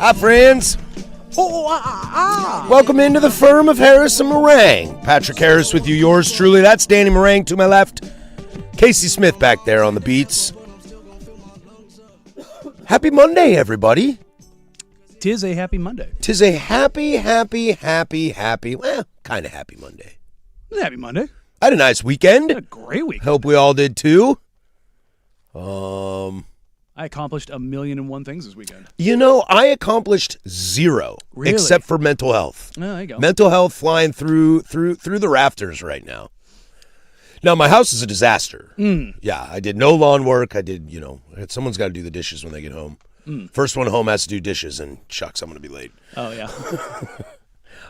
Hi, friends. Welcome into the firm of Harris and Marang. Patrick Harris with you, yours truly. That's Danny Marang to my left. Casey Smith back there on the beats. Happy Monday, everybody. Tis a happy Monday. Tis a happy, well, kind of happy Monday. Happy Monday. I had a nice weekend. Had a great week. Hope we all did too. I accomplished 1,000,001 things this weekend. You know, I accomplished zero, Really? except for mental health. Oh, there you go. Mental health flying through the rafters right now. Now, my house is a disaster. Yeah, I did no lawn work. Someone's got to do the dishes when they get home. First one home has to do dishes, and shucks, I'm going to be late. Oh, yeah.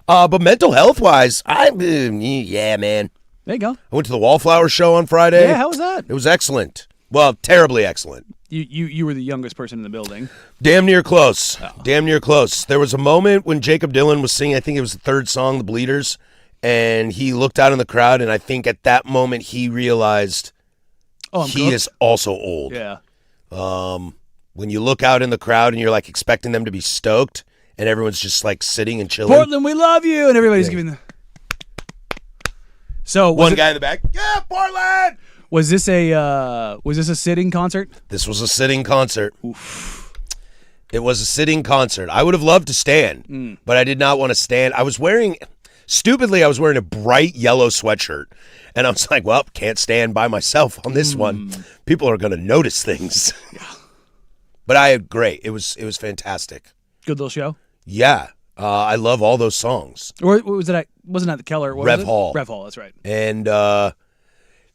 But mental health-wise, yeah, man. There you go. I went to the Wallflower show on Friday. Yeah, how was that? It was excellent. Well, terribly excellent. You were the youngest person in the building. Damn near close. Oh. Damn near close. There was a moment when Jacob Dylan was singing, I think it was the third song, The Bleeders, and he looked out in the crowd, and I think at that moment he realized he is also old. Yeah. When you look out in the crowd and you're like expecting them to be stoked, and everyone's just like sitting and chilling. Portland, we love you, and everybody's giving the. So one guy in the back, yeah, Portland. Was this a sitting concert? This was a sitting concert. Oof. It was a sitting concert. I would have loved to stand, but I did not want to stand. I was wearing a bright yellow sweatshirt, and I was like, well, can't stand by myself on this one. People are going to notice things. Yeah. But I had great. It was fantastic. Good little show. Yeah. I love all those songs. Or wasn't that the Keller? What was it? Hall. Rev Hall, that's right. And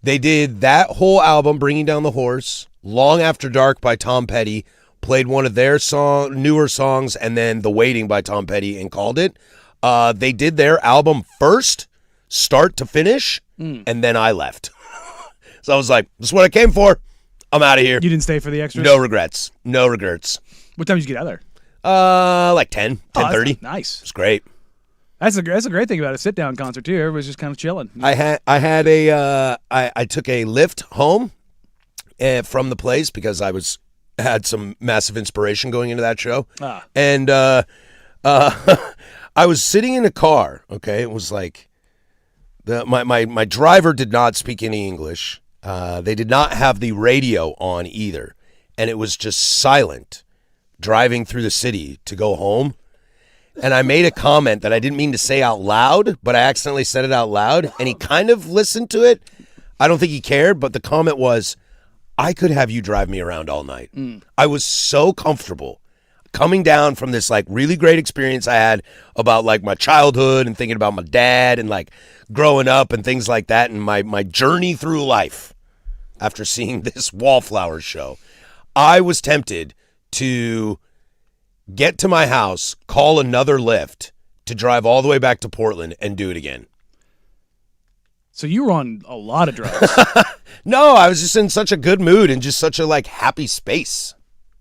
they did that whole album, Bringing Down the Horse, Long After Dark by Tom Petty, played one of their newer songs, and then The Waiting by Tom Petty, and called it. They did their album first, start to finish, and then I left. So I was like, this is what I came for. I'm out of here. You didn't stay for the extras? No regrets. No regrets. What time did you get out of there? Like 10, 10:30. Nice. It's great. That's a great thing about a sit-down concert, too. Everybody's just kind of chilling. I took a lift home from the place because I had some massive inspiration going into that show. And I was sitting in a car, okay? It was like my driver did not speak any English. They did not have the radio on either. And it was just silent driving through the city to go home. And I made a comment that I didn't mean to say out loud, but I accidentally said it out loud. And he kind of listened to it. I don't think he cared, but the comment was, I could have you drive me around all night. I was so comfortable coming down from this like really great experience I had about like my childhood and thinking about my dad and like growing up and things like that and my journey through life after seeing this Wallflower show. I was tempted to get to my house, call another Lyft to drive all the way back to Portland and do it again. So you were on a lot of drugs. No, I was just in such a good mood and just such a like happy space.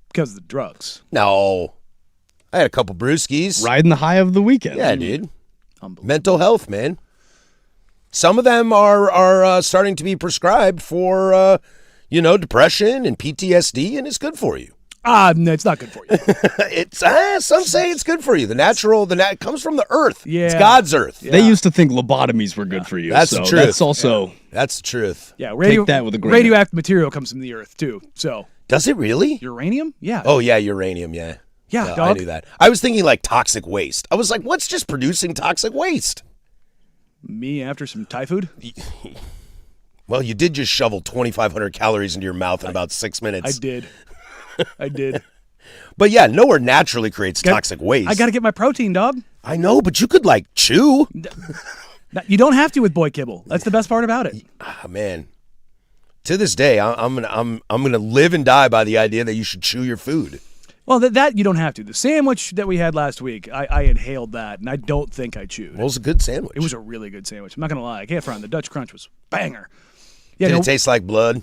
Because of the drugs. No. I had a couple brewskis. Riding the high of the weekend. Yeah, dude. Mental health, man. Some of them are starting to be prescribed for, depression and PTSD, and it's good for you. No, it's not good for you. It's some say it's good for you. It comes from the earth. Yeah. It's God's earth. Yeah. They used to think lobotomies were good for you. That's the truth. That's also That's the truth. Yeah, take that with a grain. Radioactive material comes from the earth too. So Does it really? uranium? Yeah. Oh yeah, uranium. Yeah. Yeah, I dog. knew that. I was thinking like toxic waste. I was like, what's just producing toxic waste? Me after some Thai food? Well, you did just shovel 2,500 calories into your mouth in about 6 minutes. I did. But yeah, nowhere naturally creates toxic waste. I got to get my protein, dog. I know, but you could like chew. You don't have to with boy kibble. That's the best part about it. Man, to this day, I'm gonna live and die by the idea that you should chew your food. Well, that you don't have to. The sandwich that we had last week, I inhaled that, and I don't think I chewed. Well, it was a good sandwich. It was a really good sandwich. I'm not gonna lie. I can't front. The Dutch Crunch was banger. Yeah, Did it taste like blood?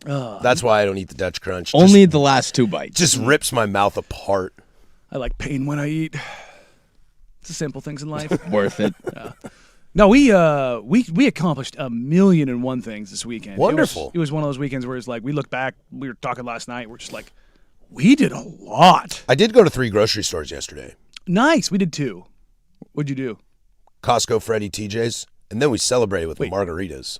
That's why I don't eat the Dutch Crunch. only the last two bites. Just rips my mouth apart. I like pain when I eat. It's the simple things in life. Worth it. No, we accomplished 1,000,001 things this weekend. Wonderful. It was one of those weekends where it's like we look back. We were talking last night. We're just like, We did a lot. I did go to 3 grocery stores yesterday. Nice. We did 2. What'd you do? Costco, Freddy, TJ's, and then we celebrated with margaritas.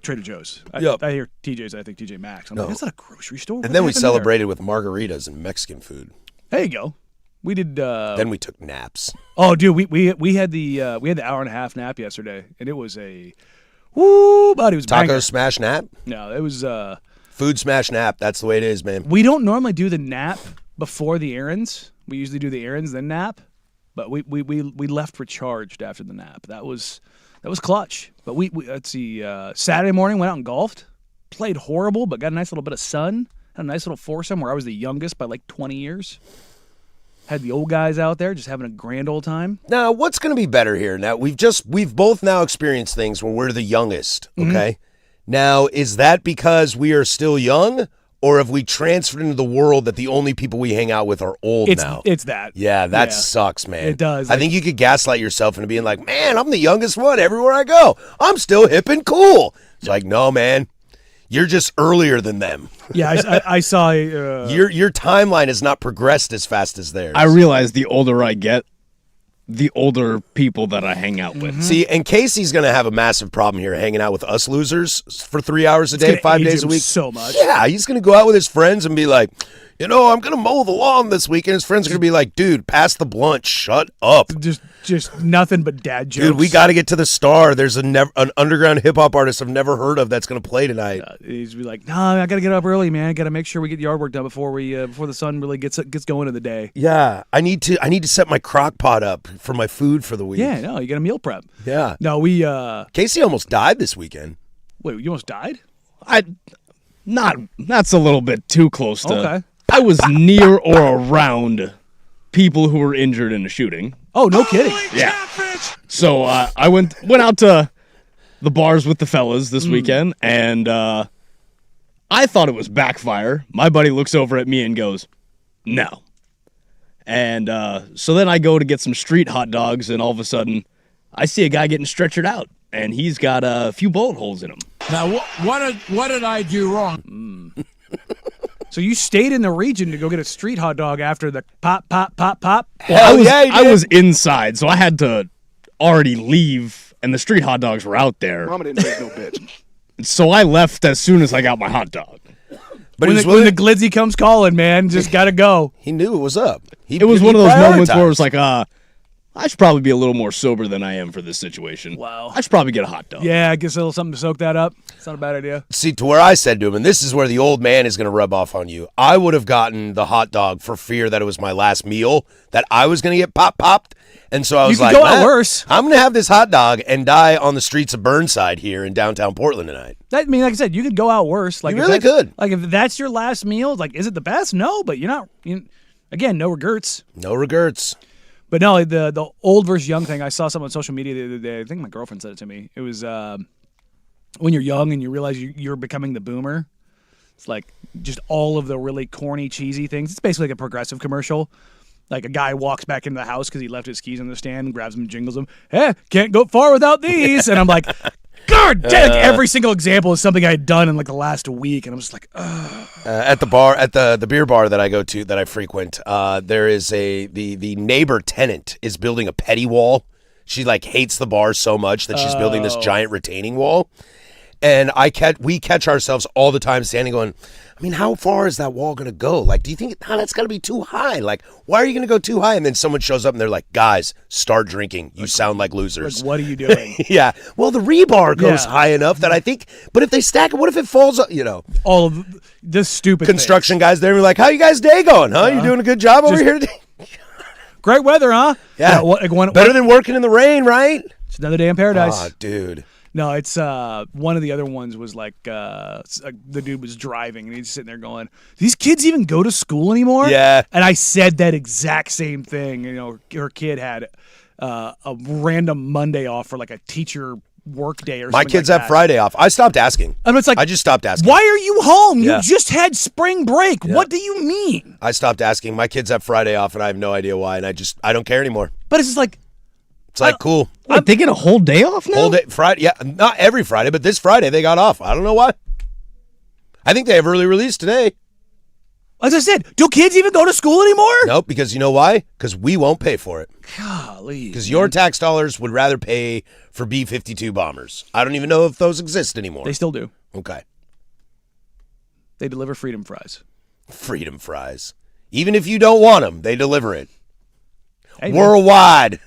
Trader Joe's. Yep. I hear TJ's. I think TJ Maxx. I'm like, that's not a grocery store. And then we celebrated with margaritas and Mexican food. There you go. We did. Then we took naps. Oh, dude, we had the hour and a half nap yesterday, and it was a buddy. It was Taco banger. smash nap. No, it was Food smash nap. That's the way it is, man. We don't normally do the nap before the errands. We usually do the errands then nap, but we left recharged after the nap. That was clutch. But we let's see. Saturday morning went out and golfed. Played horrible, but got a nice little bit of sun. Had a nice little foursome where I was the youngest by like 20 years. Had the old guys out there just having a grand old time. Now, what's going to be better here? Now, we've both now experienced things where we're the youngest, okay? Now, is that because we are still young, or have we transferred into the world that the only people we hang out with are old now? It's that. Yeah, that sucks, man. It does. I think you could gaslight yourself into being like, man, I'm the youngest one everywhere I go. I'm still hip and cool. It's like, no, man. You're just earlier than them. Yeah, I saw. Your timeline has not progressed as fast as theirs. I realize the older I get, the older people that I hang out with. See, and Casey's going to have a massive problem here hanging out with us losers for 3 hours a day, 5 days a week. So much. Yeah, he's going to go out with his friends and be like, I'm going to mow the lawn this week. And his friends are going to be like, dude, pass the blunt. Shut up. Just nothing but dad jokes. Dude, we got to get to the Star. There's an underground hip-hop artist I've never heard of that's going to play tonight. He's be like, no, I got to get up early, man. I got to make sure we get yard work done before the sun really gets going in the day. Yeah, I need to set my crock pot up for my food for the week. Yeah, no, you got to meal prep. Yeah. No, we Casey almost died this weekend. Wait, you almost died? That's a little bit too close to. Okay. I was near or around people who were injured in a shooting. Oh, no kidding. Yeah. So I went out to the bars with the fellas this weekend, and I thought it was backfire. My buddy looks over at me and goes, no. And so then I go to get some street hot dogs, and all of a sudden I see a guy getting stretchered out, and he's got a few bullet holes in him. Now, what did I do wrong? So you stayed in the region to go get a street hot dog after the pop? I was inside, so I had to already leave, and the street hot dogs were out there. Mama didn't raise no bitch. So I left as soon as I got my hot dog. But when the glizzy comes calling, man, just got to go. He knew it was up. It was one of those moments where it was like, I should probably be a little more sober than I am for this situation. Wow. I should probably get a hot dog. Yeah, I guess a little something to soak that up. It's not a bad idea. See, to where I said to him, and this is where the old man is going to rub off on you, I would have gotten the hot dog for fear that it was my last meal, that I was going to get popped. And so I was like, go out worse. I'm going to have this hot dog and die on the streets of Burnside here in downtown Portland tonight. Like I said, you could go out worse. Like You really could. Like if that's your last meal, like, is it the best? No, but you're not. Again, no regrets. No regrets. But no, the old versus young thing, I saw something on social media the other day. I think my girlfriend said it to me. It was when you're young and you realize you're becoming the boomer. It's like just all of the really corny, cheesy things. It's basically like a Progressive commercial. Like a guy walks back into the house because he left his keys on the stand and grabs them and jingles them. Hey, can't go far without these. And I'm like, God damn, like every single example is something I had done in like the last week. And I'm just like, ugh. At the bar, at the beer bar that I go to, that I frequent, there is the neighbor tenant is building a petty wall. She like hates the bar so much that she's building this giant retaining wall. And we catch ourselves all the time standing going, I mean, how far is that wall going to go? Like, do you think, that's got to be too high? Like, why are you going to go too high? And then someone shows up and they're like, guys, start drinking. You sound like losers. Like, what are you doing? Yeah. Well, the rebar goes high enough that I think, but if they stack it, what if it falls up, All of this stupid construction guys there were like, how you guys' day going, huh? You doing a good job over here today? Great weather, huh? Yeah. Better than working in the rain, right? It's another day in paradise. Oh, dude. No, it's one of the other ones was like the dude was driving and he's sitting there going, "These kids even go to school anymore?" Yeah. And I said that exact same thing. Her kid had a random Monday off for like a teacher work day or something. My kids like have Friday off. I stopped asking. And it's like, I just stopped asking. Why are you home? Yeah. You just had spring break. Yeah. What do you mean? I stopped asking. My kids have Friday off and I have no idea why, and I don't care anymore. But it's just like, It's like, cool. What, they get a whole day off now? Whole day, Friday, yeah, not every Friday, but this Friday they got off. I don't know why. I think they have early release today. As I said, do kids even go to school anymore? Nope, because you know why? Because we won't pay for it. Golly. Because your tax dollars would rather pay for B-52 bombers. I don't even know if those exist anymore. They still do. Okay. They deliver freedom fries. Freedom fries. Even if you don't want them, they deliver it. Hey, Worldwide.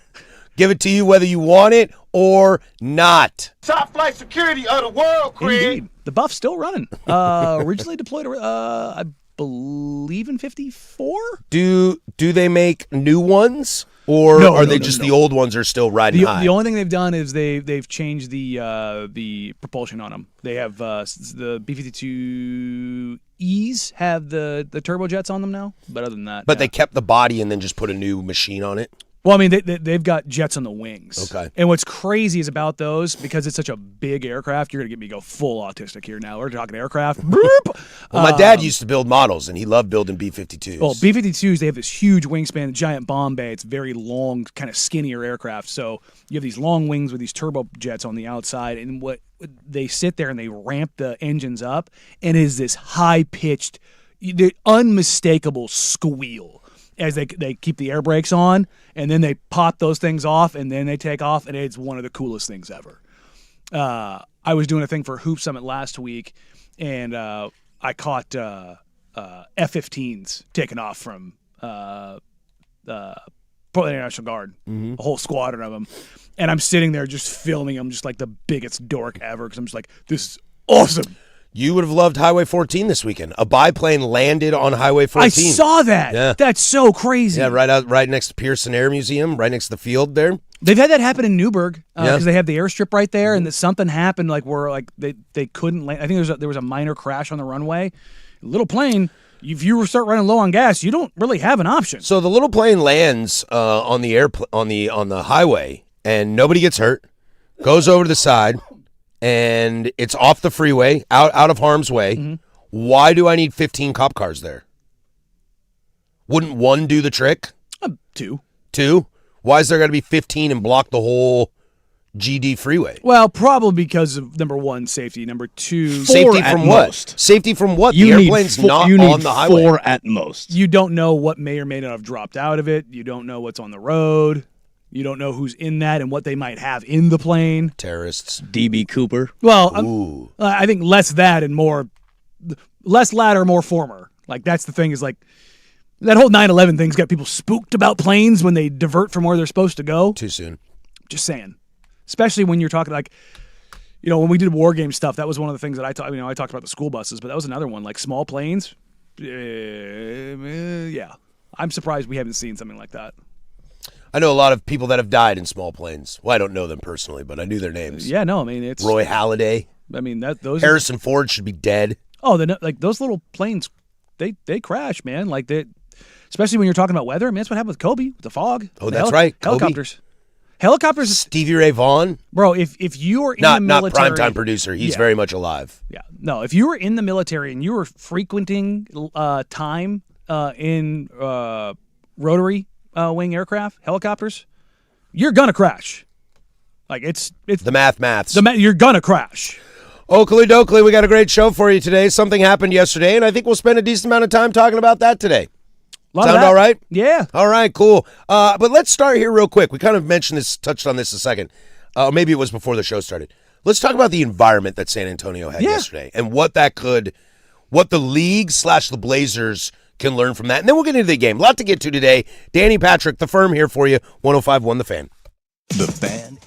Give it to you whether you want it or not. Top flight security of the world, Craig. Indeed. The buff's still running. Originally deployed, I believe in 54? Do they make new ones? Or No, are no, they no, just no. the old ones are still riding high? The only thing they've done is they've changed the propulsion on them. They have the B-52Es have the turbojets on them now, but other than that, But yeah. they kept the body and then just put a new machine on it? Well, I mean, they've got jets on the wings. Okay. And what's crazy is about those, because it's such a big aircraft, you're going to get me go full autistic here now. We're talking aircraft. Boop. Well, my dad used to build models, and he loved building B-52s. Well, B-52s, they have this huge wingspan, giant bomb bay. It's very long, kind of skinnier aircraft. So you have these long wings with these turbojets on the outside, and what they sit there and they ramp the engines up, and it is this high-pitched, unmistakable squeal as they keep the air brakes on, and then they pop those things off, and then they take off, and it's one of the coolest things ever. I was doing a thing for Hoop Summit last week, and I caught F-15s taking off from Portland International Guard, a whole squadron of them, and I'm sitting there just filming them just like the biggest dork ever, because I'm just like, this is awesome. You would have loved Highway 14 this weekend. A biplane landed on Highway 14. I saw that. Yeah. That's so crazy. Yeah, right next to Pearson Air Museum, right next to the field there. They've had that happen in Newburgh because Yeah. they have the airstrip right there, and that something happened where they couldn't land. I think there was a minor crash on the runway. Little plane. If you start running low on gas, you don't really have an option. So the little plane lands on the highway, and nobody gets hurt. Goes over to the side, and it's off the freeway, out of harm's way. Mm-hmm. Why do I need 15 cop cars there? Wouldn't one do the trick? 2. 2? Why is there got to be 15 and block the whole GD freeway? Well, probably because of number 1, safety. Number 2, Safety at from what? most. Safety from what? You The need airplane's four, not you need on the highway. 4 at most. you don't know what may or may not have dropped out of it. You don't know what's on the road. You don't know who's in that and what they might have in the plane. Terrorists. DB Cooper. Well, Ooh. I think less that and more, less latter, more former. Like, that's the thing is like, that whole 9/11 thing's got people spooked about planes when they divert from where they're supposed to go. Too soon. Just saying. Especially when you're talking like, when we did war game stuff, that was one of the things that I talked about the school buses, but that was another one. Like small planes, yeah. I'm surprised we haven't seen something like that. I know a lot of people that have died in small planes. Well, I don't know them personally, but I knew their names. Yeah, no, I mean, it's... Roy Halladay. I mean, those... Harrison Ford should be dead. Oh, like those little planes, they crash, man. Like, especially when you're talking about weather. I mean, that's what happened with Kobe, with the fog. Oh, that's right, Kobe. Helicopters, Stevie Ray Vaughan. bro, if you are in the Not military... primetime producer. He's Yeah. very much alive. Yeah. No, if you were in the military and you were frequenting time in rotary wing aircraft, helicopters, you're going to crash. Like, it's The maths. you're going to crash. Oakley Dokley, we got a great show for you today. Something happened yesterday, and I think we'll spend a decent amount of time talking about that today. Lot of Sound that. all right? Yeah. All right, cool. But let's start here real quick. We kind of mentioned this, touched on this a second. Maybe it was before the show started. Let's talk about the environment that San Antonio had yesterday and what the league / the Blazers can learn from that. And then we'll get into the game. A lot to get to today. Danny Patrick, the firm here for you. 105.1 The Fan. The Fan.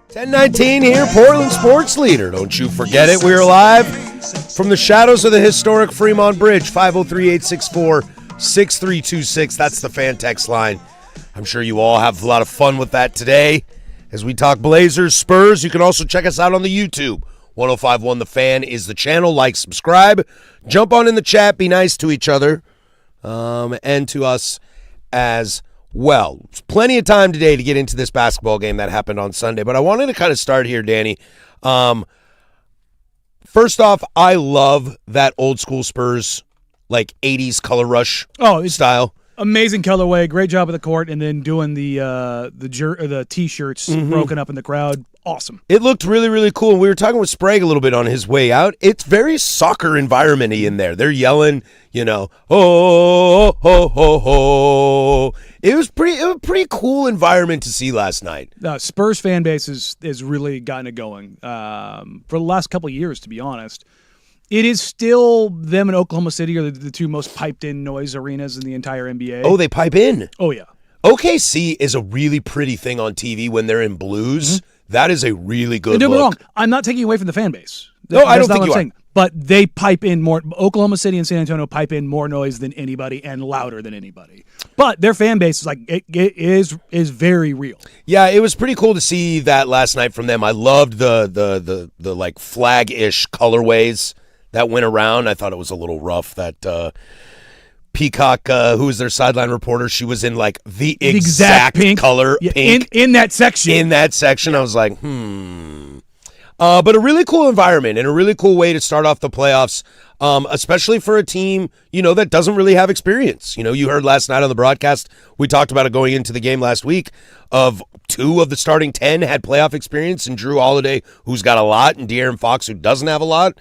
10:19 here, Portland Sports Leader. Don't you forget it. We are live from the shadows of the historic Fremont Bridge, 503-864-6326. That's the fan text line. I'm sure you all have a lot of fun with that today as we talk Blazers, Spurs. You can also check us out on the YouTube. 1051 The Fan is the channel. Like, subscribe, jump on in the chat, be nice to each other and to us as well. There's plenty of time today to get into this basketball game that happened on Sunday, but I wanted to kind of start here, Danny. First off, I love that old school Spurs, like 80s color rush style. Amazing colorway, great job at the court, and then doing the t-shirts broken up in the crowd. Awesome. It looked really, really cool. And we were talking with Sprague a little bit on his way out. It's very soccer environment-y in there. They're yelling, oh, ho, ho, ho. It was a pretty cool environment to see last night. Spurs fan base has really gotten it going for the last couple of years, to be honest. It is still them and Oklahoma City are the two most piped-in noise arenas in the entire NBA. Oh, they pipe in? Oh, yeah. OKC is a really pretty thing on TV when they're in blues. That is a really good look. Don't get me wrong. I'm not taking away from the fan base. No, I don't think you are. But they pipe in more. Oklahoma City and San Antonio pipe in more noise than anybody and louder than anybody. But their fan base is it is very real. Yeah, it was pretty cool to see that last night from them. I loved the like flag-ish colorways that went around. I thought it was a little rough that Peacock, who was their sideline reporter, she was in like the exact pink color, pink in that section. In that section, I was like, But a really cool environment and a really cool way to start off the playoffs, especially for a team, that doesn't really have experience. You heard last night on the broadcast, we talked about it going into the game last week, of 2 of the starting 10 had playoff experience, and Drew Holiday, who's got a lot, and De'Aaron Fox, who doesn't have a lot.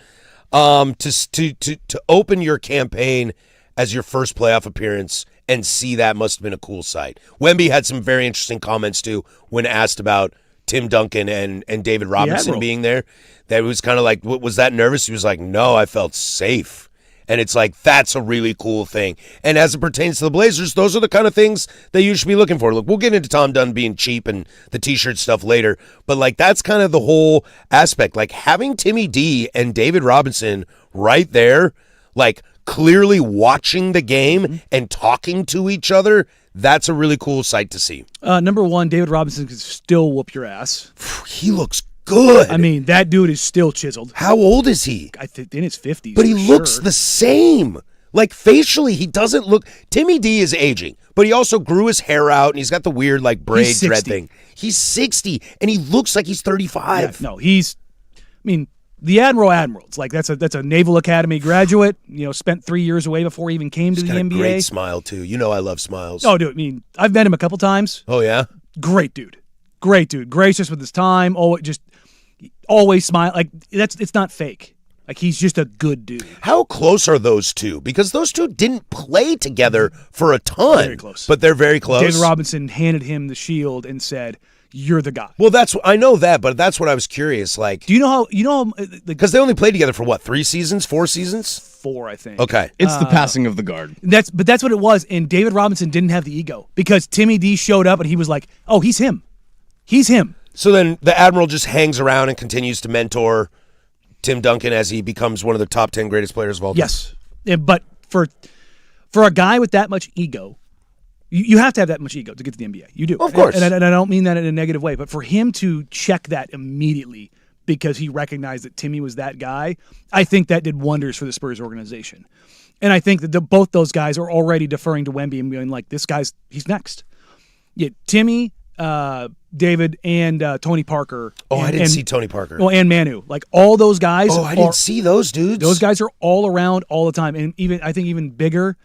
To open your campaign as your first playoff appearance and see that must have been a cool sight. Wemby had some very interesting comments, too, when asked about Tim Duncan and David Robinson being there. That was kind of like, was that nervous? He was like, no, I felt safe. And it's like, that's a really cool thing. And as it pertains to the Blazers, those are the kind of things that you should be looking for. Look, we'll get into Tom Dunn being cheap and the T-shirt stuff later, but like that's kind of the whole aspect. Like having Timmy D and David Robinson right there, like clearly watching the game and talking to each other, that's a really cool sight to see. Number one, David Robinson can still whoop your ass. He looks good. I mean, that dude is still chiseled. How old is he? I think in his 50s. But he looks the same. Like facially, he doesn't look. Timmy D is aging, but he also grew his hair out and he's got the weird like braid dread thing. He's 60 and he looks like he's 35. Yeah, no, the Admiral. It's like that's a Naval Academy graduate. Spent 3 years away before he even came to the NBA. Great smile too. I love smiles. Oh, dude. I've met him a couple times. Oh yeah. Great dude. Gracious with his time. Oh, just always smile. Like it's not fake. Like he's just a good dude. How close are those two? Because those two didn't play together for a ton. Very close. But they're very close. David Robinson handed him the shield and said, "You're the guy." Well, I know that, but that's what I was curious. Like, do you know how? Because they only played together for what, 3 seasons, 4 seasons? 4, I think. Okay, it's the passing of the guard. That's what it was. And David Robinson didn't have the ego because Timmy D showed up and he was like, "Oh, he's him. He's him." So then the Admiral just hangs around and continues to mentor Tim Duncan as he becomes one of the top 10 greatest players of all time. Yes, but for a guy with that much ego. You have to have that much ego to get to the NBA. You do. Of course. And I don't mean that in a negative way, but for him to check that immediately because he recognized that Timmy was that guy, I think that did wonders for the Spurs organization. And I think that both those guys are already deferring to Wemby and being like, he's next. Yeah, Timmy, David, and Tony Parker. Oh, I didn't see Tony Parker. Oh, and Manu. Like all those guys. Oh, I didn't see those dudes. Those guys are all around all the time. And I think even bigger,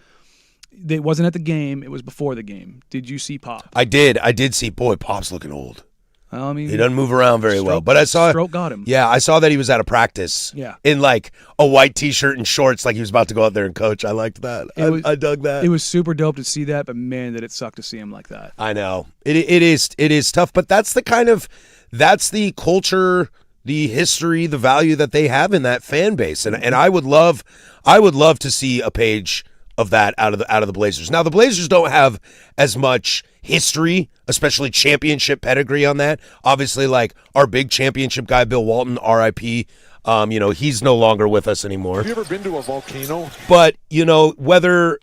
it wasn't at the game. It was before the game. Did you see Pop? I did. I did see. Boy, Pop's looking old. I mean, he doesn't move around very well. But I saw stroke got him. Yeah, I saw that he was at a practice. Yeah. In like a white T-shirt and shorts, like he was about to go out there and coach. I liked that. I dug that. It was super dope to see that, but man, did it suck to see him like that. I know it is tough, but that's the culture, the history, the value that they have in that fan base, and I would love to see a page of that out of the Blazers. Now the Blazers don't have as much history, especially championship pedigree on that. Obviously, like our big championship guy, Bill Walton, R.I.P., he's no longer with us anymore. Have you ever been to a volcano? But, whether,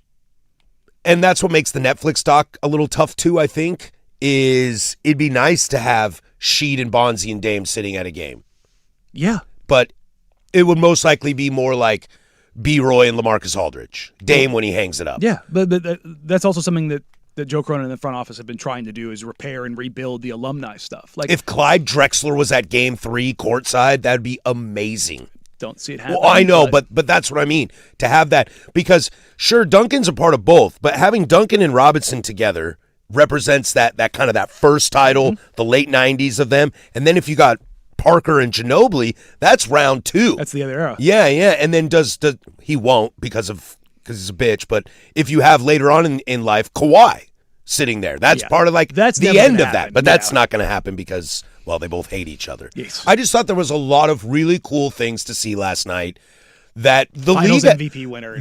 and that's what makes the Netflix doc a little tough too, I think, is it'd be nice to have Sheed and Bonzi and Dame sitting at a game. Yeah. But it would most likely be more like B-Roy and LaMarcus Aldridge. Dame when he hangs it up. Yeah, but that's also something that Joe Cronin and the front office have been trying to do is repair and rebuild the alumni stuff. Like if Clyde Drexler was at Game 3 courtside, that'd be amazing. Don't see it happen. Well, I know, but that's what I mean. To have that, because sure, Duncan's a part of both, but having Duncan and Robinson together represents that kind of that first title, the late 90s of them. And then if you got Parker and Ginobili, that's round 2. That's the other era. Yeah. And then does he won't because he's a bitch, but if you have later on in life Kawhi sitting there, that's part of that's the end of that. But that's not going to happen because, well, they both hate each other. Yes. I just thought there was a lot of really cool things to see last night that the Finals league MVP winner.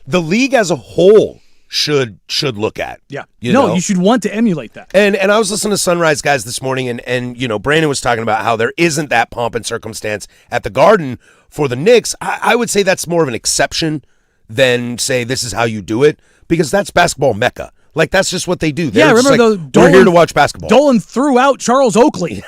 The league as a whole should look at. Yeah. You should want to emulate that. And I was listening to Sunrise Guys this morning, and Brandon was talking about how there isn't that pomp and circumstance at the Garden for the Knicks. I would say that's more of an exception than say this is how you do it, because that's basketball mecca. Like, that's just what they do. They're remember we're here to watch basketball. Dolan threw out Charles Oakley.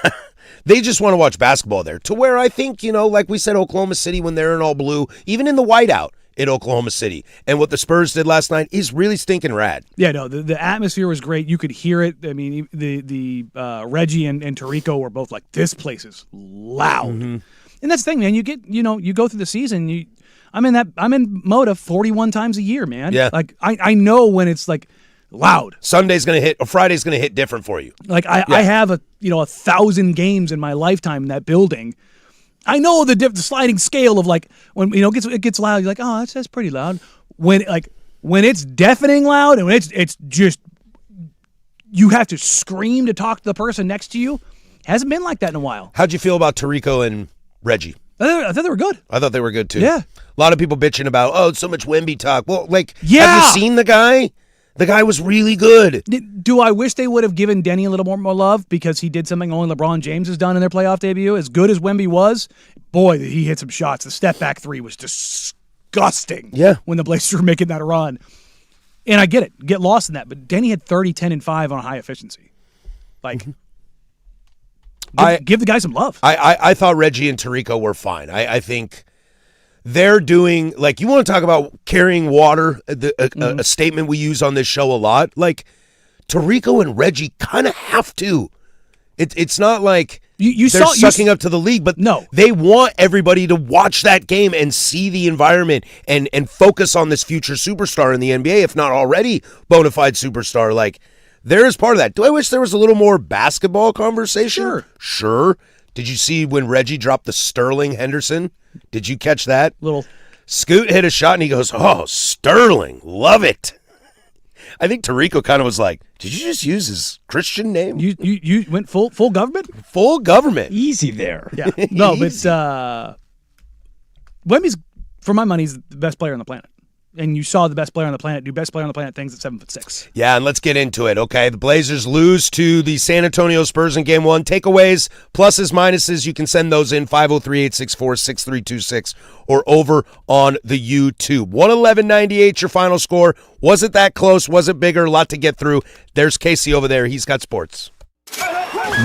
They just want to watch basketball there, to where I think, like we said, Oklahoma City, when they're in all blue, even in the whiteout in Oklahoma City, and what the Spurs did last night is really stinking rad. Yeah, no, the atmosphere was great. You could hear it. I mean, the Reggie and Tarico were both like, this place is loud. Mm-hmm. And that's the thing, man. You get, you go through the season. I'm in Moda 41 times a year, man. Yeah. Like I know when it's like loud. Sunday's gonna hit, or Friday's gonna hit different for you. Like I have 1,000 games in my lifetime in that building. I know the sliding scale of like when it gets loud. You're like, oh, that's pretty loud. When it's deafening loud and when it's just you have to scream to talk to the person next to you. Hasn't been like that in a while. How'd you feel about Tarico and Reggie? I thought they were good. I thought they were good too. Yeah. A lot of people bitching about, it's so much Wemby talk. Well, have Yeah. you seen the guy? The guy was really good. Do I wish they would have given Denny a little more love because he did something only LeBron James has done in their playoff debut? As good as Wemby was, boy, he hit some shots. The step back three was disgusting. Yeah. When the Blazers were making that run. And I get it. Get lost in that. But Denny had 30, 10, and 5 on high efficiency. Like, give the guy some love. I thought Reggie and Tarico were fine. I think they're doing, like, you want to talk about carrying water, a statement we use on this show a lot. Like, Tarico and Reggie kind of have to. It's not like they're sucking up to the league, but no, they want everybody to watch that game and see the environment and focus on this future superstar in the NBA, if not already bona fide superstar. Like, there is part of that. Do I wish there was a little more basketball conversation? Sure. Did you see when Reggie dropped the Sterling Henderson? Did you catch that? Little Scoot hit a shot and he goes, "Oh, Sterling, love it." I think Tarico kind of was like, "Did you just use his Christian name?" You went full government? Full government. Easy there. Yeah. No, but Wemby's, for my money, is the best player on the planet. And you saw the best player on the planet do best player on the planet things at 7'6". Yeah, and let's get into it, okay? The Blazers lose to the San Antonio Spurs in Game 1. Takeaways, pluses, minuses, you can send those in 503-864-6326 or over on the YouTube. 111-98, your final score. Was it that close? Was it bigger? A lot to get through. There's Casey over there. He's got sports.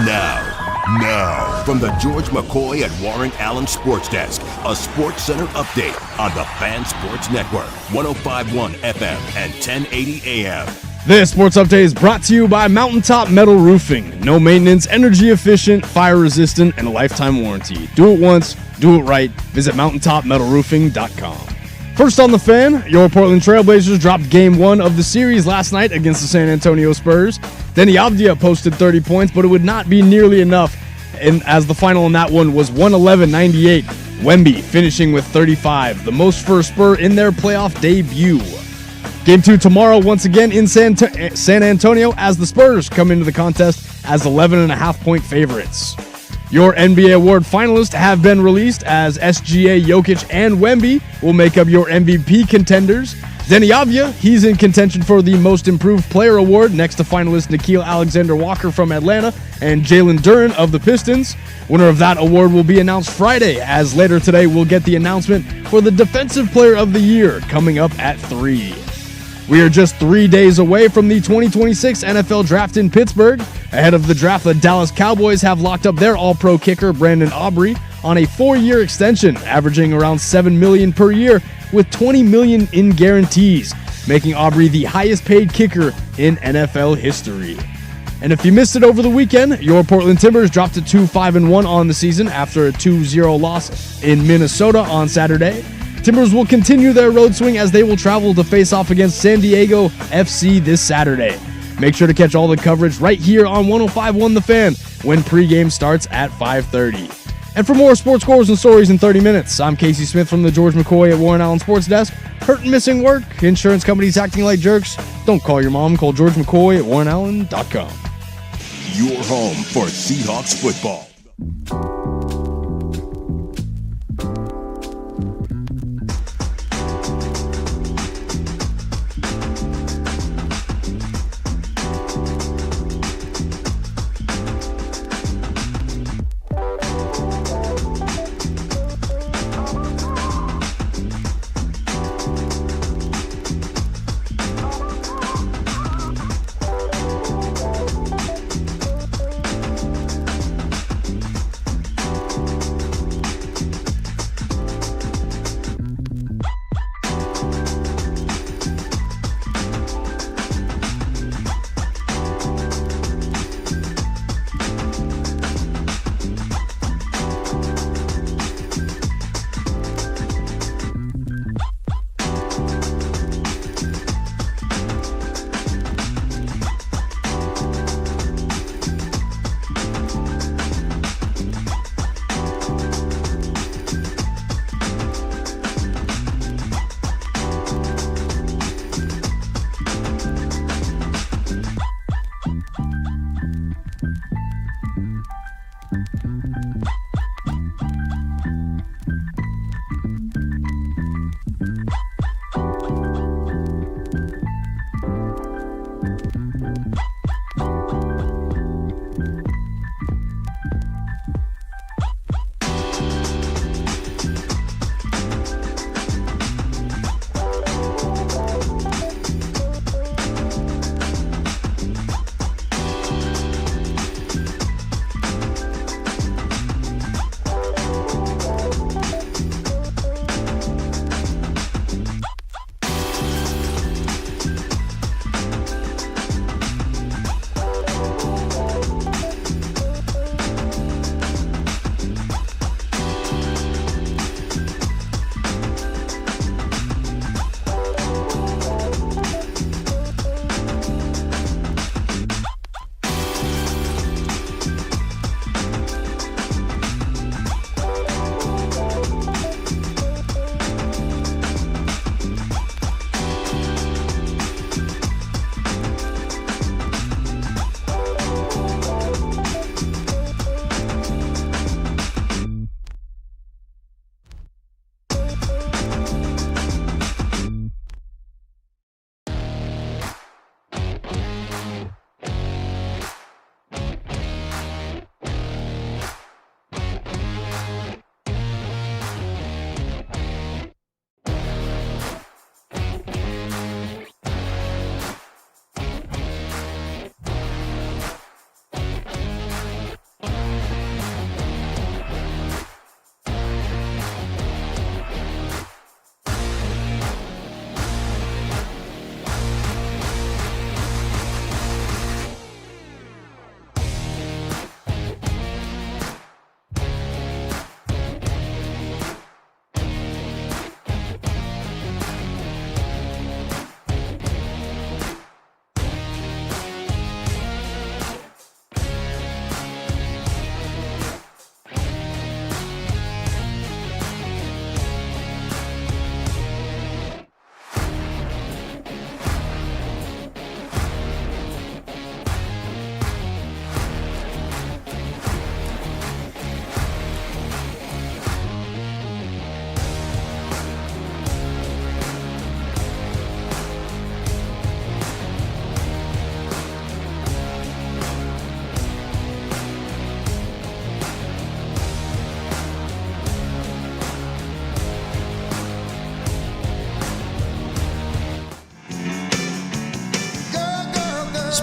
Now, from the George McCoy and Warren Allen Sports Desk, a Sports Center update on the Fan Sports Network, 105.1 FM and 1080 AM. This sports update is brought to you by Mountaintop Metal Roofing. No maintenance, energy efficient, fire resistant, and a lifetime warranty. Do it once, do it right. Visit mountaintopmetalroofing.com. First on the Fan, your Portland Trailblazers dropped Game 1 of the series last night against the San Antonio Spurs. Denny Avdia posted 30 points, but it would not be nearly enough, and as the final in that one was 111-98. Wemby finishing with 35, the most for a Spur in their playoff debut. Game 2 tomorrow, once again in San Antonio, as the Spurs come into the contest as 11.5-point favorites. Your NBA award finalists have been released as SGA, Jokic, and Wemby will make up your MVP contenders. Denny Avia, he's in contention for the Most Improved Player Award next to finalist Nikhil Alexander-Walker from Atlanta and Jalen Duren of the Pistons. Winner of that award will be announced Friday, as later today we'll get the announcement for the Defensive Player of the Year coming up at 3. We are just 3 days away from the 2026 NFL Draft in Pittsburgh. Ahead of the draft, the Dallas Cowboys have locked up their All-Pro kicker Brandon Aubrey on a 4-year extension, averaging around $7 million per year with $20 million in guarantees, making Aubrey the highest-paid kicker in NFL history. And if you missed it over the weekend, your Portland Timbers dropped to 2-5-1 on the season after a 2-0 loss in Minnesota on Saturday. Timbers will continue their road swing as they will travel to face off against San Diego FC this Saturday. Make sure to catch all the coverage right here on 105.1 The Fan when pregame starts at 5:30. And for more sports scores and stories in 30 minutes, I'm Casey Smith from the George McCoy at Warren Allen Sports Desk. Hurt and missing work? Insurance companies acting like jerks? Don't call your mom. Call George McCoy at warrenallen.com. Your home for Seahawks football.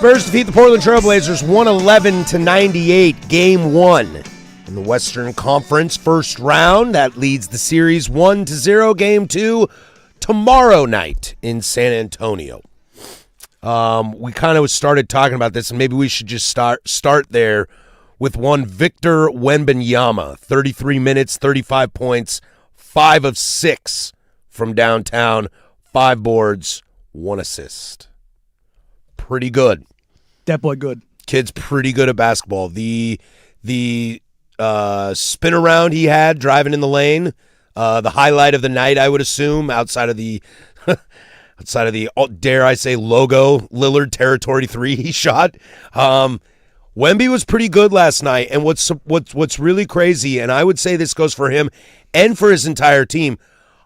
Spurs defeat the Portland Trailblazers 111-98, Game 1 in the Western Conference first round. That leads the series 1-0. Game 2 tomorrow night in San Antonio. We kind of started talking about this, and maybe we should just start there with one Victor Wembanyama. 33 minutes, 35 points, 5 of 6 from downtown, 5 boards, 1 assist. Pretty good. That boy good. Kid's pretty good at basketball. The spin around he had driving in the lane, the highlight of the night, I would assume, outside of the dare I say logo Lillard territory 3 he shot. Wemby was pretty good last night, and what's really crazy, and I would say this goes for him and for his entire team,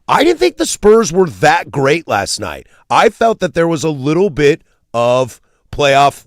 I didn't think the Spurs were that great last night. I felt that there was a little bit of playoff,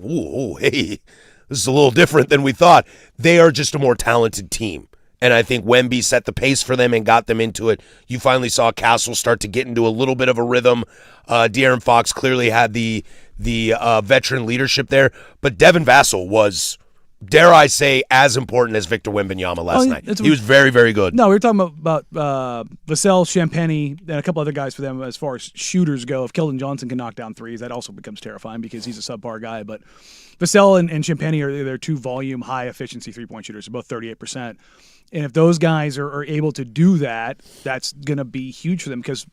hey, this is a little different than we thought. They are just a more talented team. And I think Wemby set the pace for them and got them into it. You finally saw Castle start to get into a little bit of a rhythm. De'Aaron Fox clearly had the veteran leadership there. But Devin Vassell was, dare I say, as important as Victor Wembanyama last night. He was very, very good. No, we were talking about Vassell, Champagny, and a couple other guys for them as far as shooters go. If Keldon Johnson can knock down threes, that also becomes terrifying because he's a subpar guy. But Vassell and Champagny are their 2 volume, high-efficiency three-point shooters. They're both 38%. And if those guys are able to do that, that's going to be huge for them because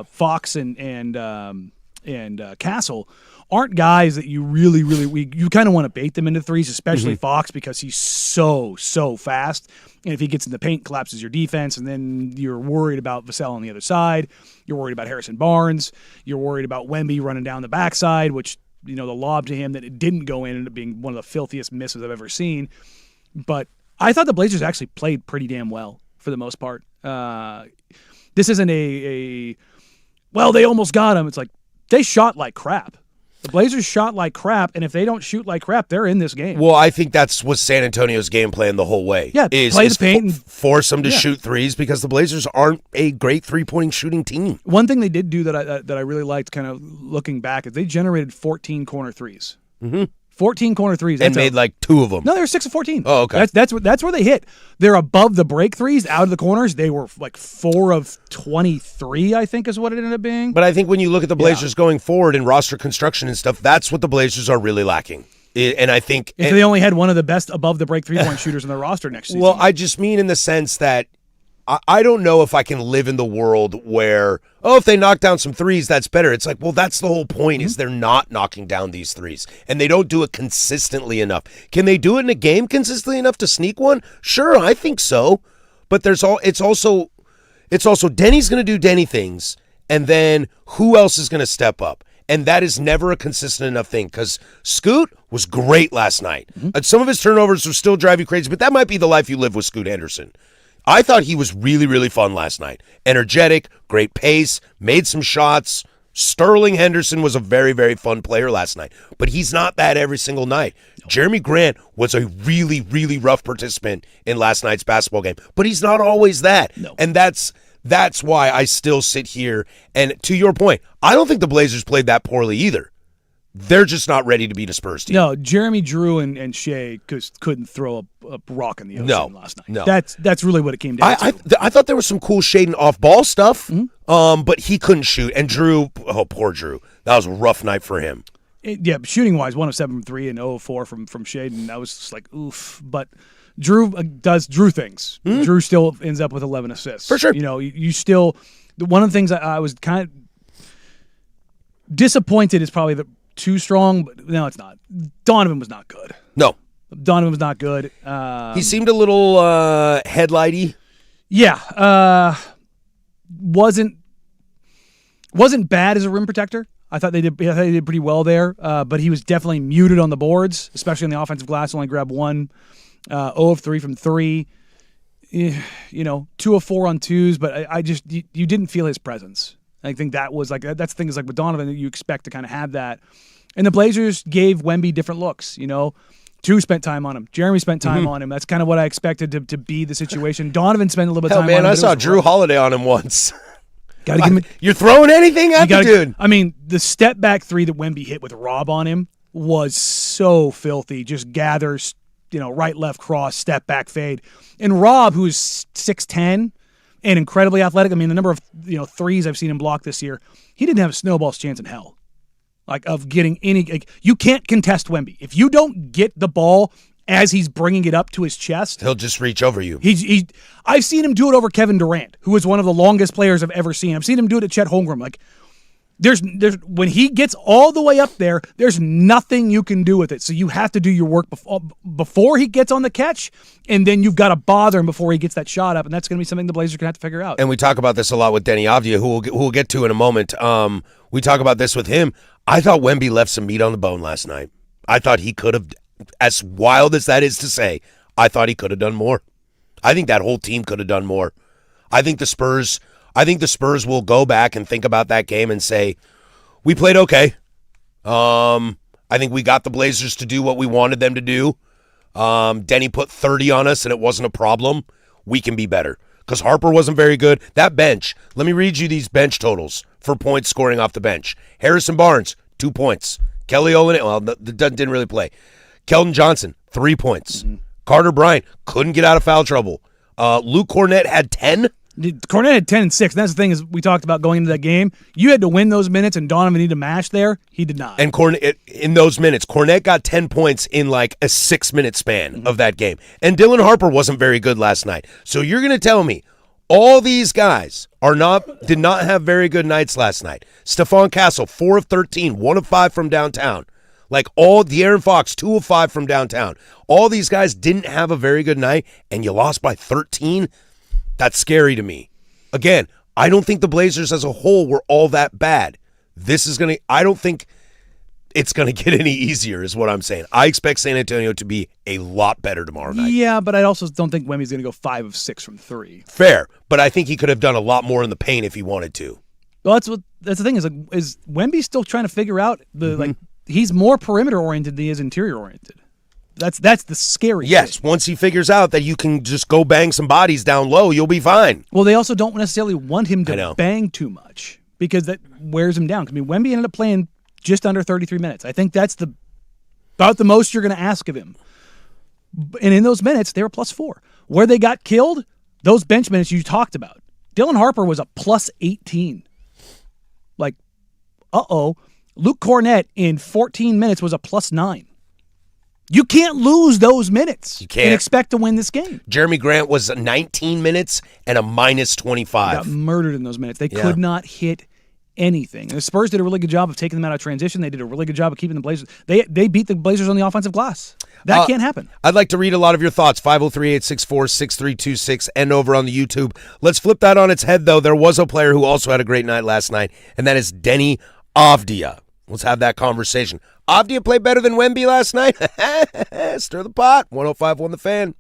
Fox and Castle aren't guys that you really you kind of want to bait them into threes, especially Fox because he's so fast. And if he gets in the paint, collapses your defense, and then you're worried about Vassell on the other side. You're worried about Harrison Barnes. You're worried about Wemby running down the backside, which, the lob to him that it didn't go in ended up being one of the filthiest misses I've ever seen. But I thought the Blazers actually played pretty damn well for the most part. This isn't well, they almost got him. It's like they shot like crap. The Blazers shot like crap, and if they don't shoot like crap, they're in this game. Well, I think that's was San Antonio's game plan the whole way. Yeah, play the paint and force them to shoot threes because the Blazers aren't a great three-point shooting team. One thing they did do that I really liked, kind of looking back, is they generated 14 corner threes. 14 corner threes. And made like 2 of them. No, they were 6 of 14. Oh, okay. That's where they hit. They're above the break threes, out of the corners. They were like 4 of 23, I think is what it ended up being. But I think when you look at the Blazers going forward in roster construction and stuff, that's what the Blazers are really lacking. And I think if they only had one of the best above the break 3-point shooters in their roster next season. Well, I just mean in the sense that I don't know if I can live in the world where, if they knock down some threes, that's better. It's like, well, that's the whole point is they're not knocking down these threes, and they don't do it consistently enough. Can they do it in a game consistently enough to sneak one? Sure, I think so. But it's also Denny's going to do Denny things, and then who else is going to step up? And that is never a consistent enough thing because Scoot was great last night. Some of his turnovers will still drive you crazy, but that might be the life you live with Scoot Henderson. I thought he was really, really fun last night. Energetic, great pace, made some shots. Sterling Henderson was a very, very fun player last night, but he's not that every single night. No. Jeremy Grant was a really, really rough participant in last night's basketball game, but he's not always that. No. And that's why I still sit here. And to your point, I don't think the Blazers played that poorly either. They're just not ready to beat a Spurs team. No, Jeremy, Drew, and Shea couldn't throw a rock in the ocean last night. No. That's really what it came down to. I thought there was some cool shade and off-ball stuff, but he couldn't shoot. And Drew, poor Drew. That was a rough night for him. Shooting-wise, 1 of 7 from 3 and 0 of 4 from Shaden. That was just like, oof. But Drew does Drew things. Drew still ends up with 11 assists. For sure. You still – one of the things I was kind of disappointed is probably too strong, but no, it's not. Donovan was not good. No. Donovan was not good. He seemed a little headlighty. Yeah. Wasn't bad as a rim protector. I thought they did pretty well there, but he was definitely muted on the boards, especially on the offensive glass. Only grabbed 1, 0 of 3 from 3. 2 of 4 on 2s, but I just you didn't feel his presence. I think that was that's the thing is like with Donovan that you expect to kind of have that. And the Blazers gave Wemby different looks, Drew spent time on him. Jeremy spent time on him. That's kind of what I expected to be the situation. Donovan spent a little bit of time on him. I saw Drew Holiday on him once. Gotta give him, you're throwing anything at the dude. I mean, the step back 3 that Wemby hit with Rob on him, was so filthy. Just gathers, right, left, cross, step back, fade. And Rob, who's 6'10", and incredibly athletic. I mean, the number of threes I've seen him block this year, he didn't have a snowball's chance in hell, of getting any. You can't contest Wemby if you don't get the ball as he's bringing it up to his chest. He'll just reach over you. I've seen him do it over Kevin Durant, who is one of the longest players I've ever seen. I've seen him do it at Chet Holmgren. There's when he gets all the way up there, there's nothing you can do with it. So you have to do your work before he gets on the catch, and then you've got to bother him before he gets that shot up, and that's going to be something the Blazers are going to have to figure out. And we talk about this a lot with Denny Avdia, who we'll get to in a moment. We talk about this with him. I thought Wemby left some meat on the bone last night. I thought he could have, as wild as that is to say, I thought he could have done more. I think that whole team could have done more. I think the Spurs will go back and think about that game and say, we played okay. I think we got the Blazers to do what we wanted them to do. Denny put 30 on us and it wasn't a problem. We can be better. Because Harper wasn't very good. That bench, let me read you these bench totals for points scoring off the bench. Harrison Barnes, 2 points. Kelly Olynyk, well, didn't really play. Keldon Johnson, 3 points. Mm-hmm. Carter Bryant couldn't get out of foul trouble. Luke Cornett had 10. Cornett had 10 and 6. And that's the thing is we talked about going into that game. You had to win those minutes, and Donovan needed to mash there. He did not. And in those minutes, Cornett got 10 points in like a 6-minute span of that game. And Dylan Harper wasn't very good last night. So you're going to tell me all these guys did not have very good nights last night. Stephon Castle, 4 of 13, 1 of 5 from downtown. De'Aaron Fox, 2 of 5 from downtown. All these guys didn't have a very good night, and you lost by 13? That's scary to me. Again, I don't think the Blazers as a whole were all that bad. I don't think it's going to get any easier is what I'm saying. I expect San Antonio to be a lot better tomorrow night. Yeah, but I also don't think Wemby's going to go 5 of 6 from 3. Fair, but I think he could have done a lot more in the paint if he wanted to. Well, that's the thing is Wemby still trying to figure out he's more perimeter oriented than he is interior oriented. That's the scary Yes, thing. once he figures out that you can just go bang some bodies down low, you'll be fine. Well, they also don't necessarily want him to bang too much because that wears him down. I mean, Wemby ended up playing just under 33 minutes. I think that's about the most you're going to ask of him. And in those minutes, they were +4. Where they got killed, those bench minutes you talked about. Dylan Harper was a +18. Luke Cornett in 14 minutes was a +9. You can't lose those minutes. You can't. And expect to win this game. Jeremy Grant was 19 minutes and a -25. He got murdered in those minutes. They could not hit anything. And the Spurs did a really good job of taking them out of transition. They did a really good job of keeping the Blazers. They beat the Blazers on the offensive glass. That can't happen. I'd like to read a lot of your thoughts. 503-864-6326 and over on the YouTube. Let's flip that on its head, though. There was a player who also had a great night last night, and that is Denny Avdia. Let's have that conversation. Avdia played better than Wemby last night? Stir the pot. 105.1 The Fan.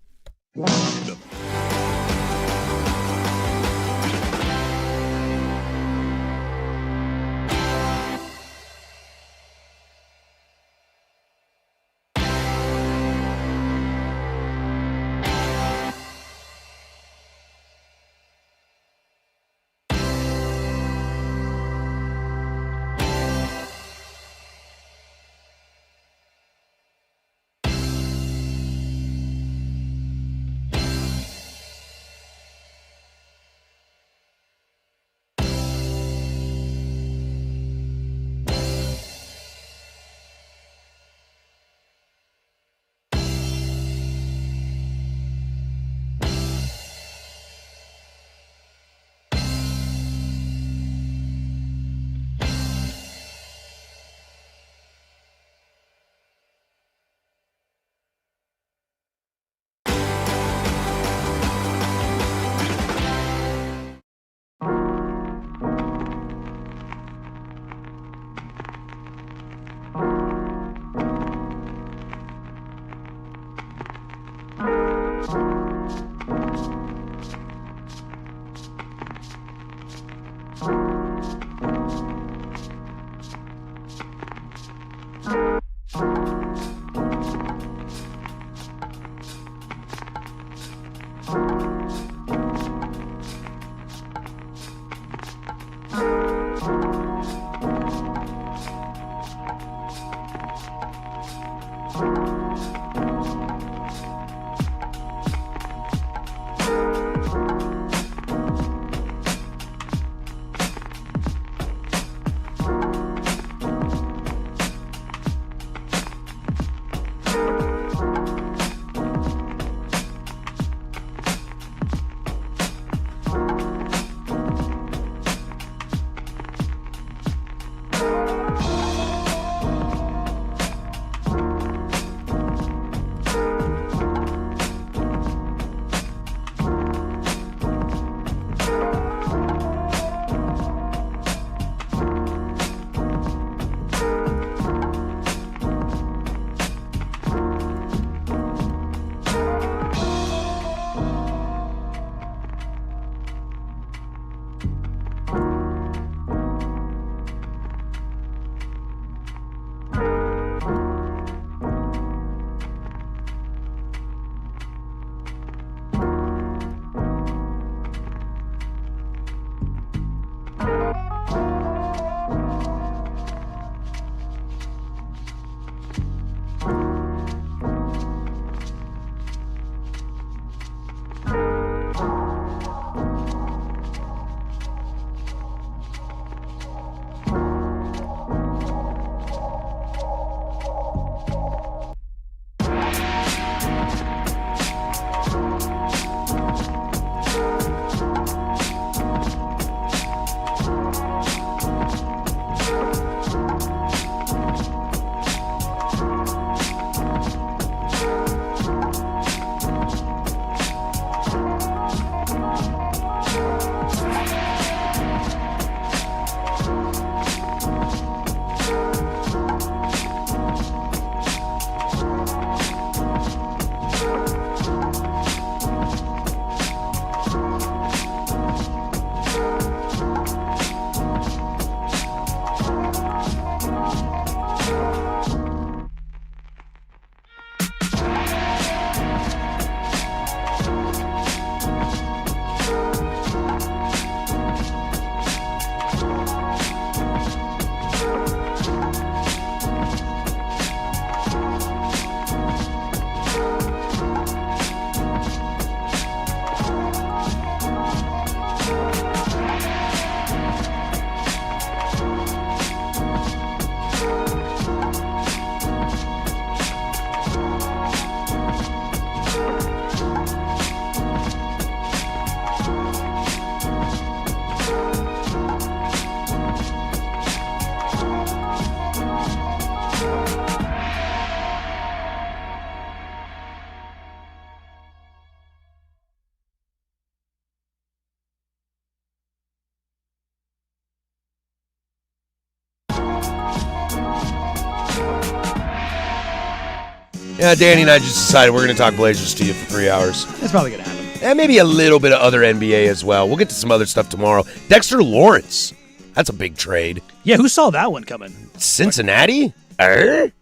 Yeah, Danny and I just decided we're going to talk Blazers to you for 3 hours. That's probably going to happen. And maybe a little bit of other NBA as well. We'll get to some other stuff tomorrow. Dexter Lawrence. That's a big trade. Yeah, who saw that one coming? Cincinnati? We'll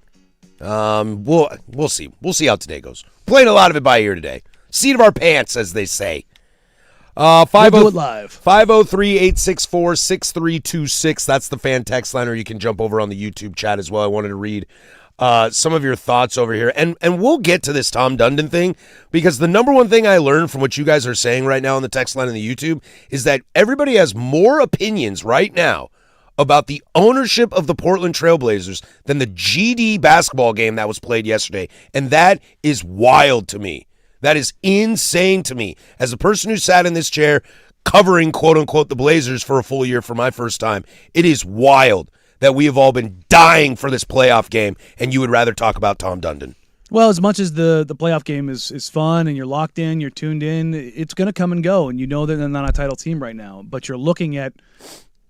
see. We'll see how today goes. Playing a lot of it by ear today. Seat of our pants, as they say. We'll do it live. 503-864-6326. That's the fan text line, or you can jump over on the YouTube chat as well. I wanted to read some of your thoughts over here. And we'll get to this Tom Dundon thing, because the number one thing I learned from what you guys are saying right now on the text line and the YouTube is that everybody has more opinions right now about the ownership of the Portland Trailblazers than the GD basketball game that was played yesterday. And that is wild to me. That is insane to me. As a person who sat in this chair covering, quote-unquote, the Blazers for a full year for my first time, it is wild that we have all been dying for this playoff game, and you would rather talk about Tom Dundon. Well, as much as the playoff game is fun and you're locked in, you're tuned in, it's going to come and go, and you know that they're not a title team right now. But you're looking at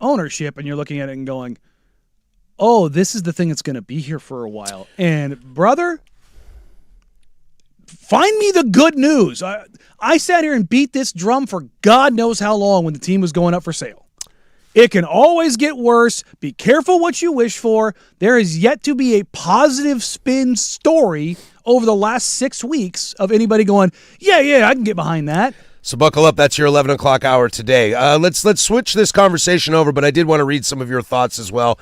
ownership, and you're looking at it and going, oh, this is the thing that's going to be here for a while. And, brother, find me the good news. I sat here and beat this drum for God knows how long when the team was going up for sale. It can always get worse. Be careful what you wish for. There is yet to be a positive spin story over the last 6 weeks of anybody going, yeah, I can get behind that. So buckle up. That's your 11 o'clock hour today. Let's switch this conversation over, but I did want to read some of your thoughts as well.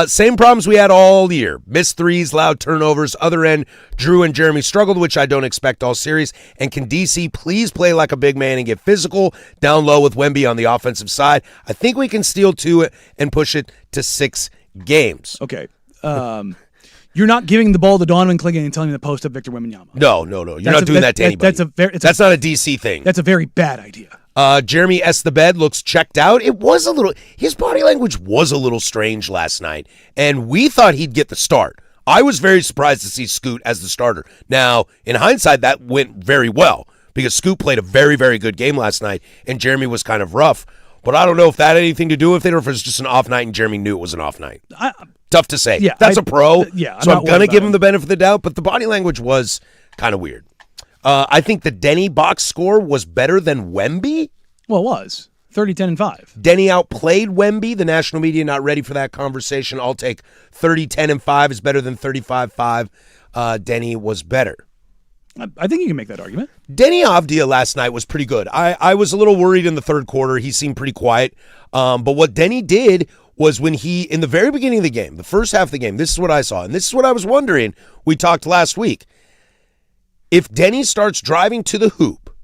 Same problems we had all year. Missed threes, loud turnovers. Other end, Drew and Jeremy struggled, which I don't expect all series. And can DC please play like a big man and get physical down low with Wemby on the offensive side? I think we can steal 2 and push it to 6 games. Okay. You're not giving the ball to Donovan Clingan and telling him to post up Victor Wembanyama. No. You're not doing that to anybody. That's not a DC thing. That's a very bad idea. Jeremy Estebed looks checked out. His body language was a little strange last night, and we thought he'd get the start. I was very surprised to see Scoot as the starter. Now, in hindsight, that went very well, because Scoot played a very, very good game last night, and Jeremy was kind of rough. But I don't know if that had anything to do with it, or if it was just an off night and Jeremy knew it was an off night. Tough to say. Yeah, That's a pro, so I'm going to give him it. the benefit of the doubt, but the body language was kind of weird. I think the Denny box score was better than Wemby. Well, it was. 30, 10, and 5. Denny outplayed Wemby. The national media not ready for that conversation. I'll take 30, 10, and 5 is better than 35, 5. Denny was better. I think you can make that argument. Denny Avdia last night was pretty good. I was a little worried in the third quarter. He seemed pretty quiet. But what Denny did was when in the very beginning of the game, the first half of the game, this is what I saw. And this is what I was wondering. We talked last week. If Denny starts driving to the hoop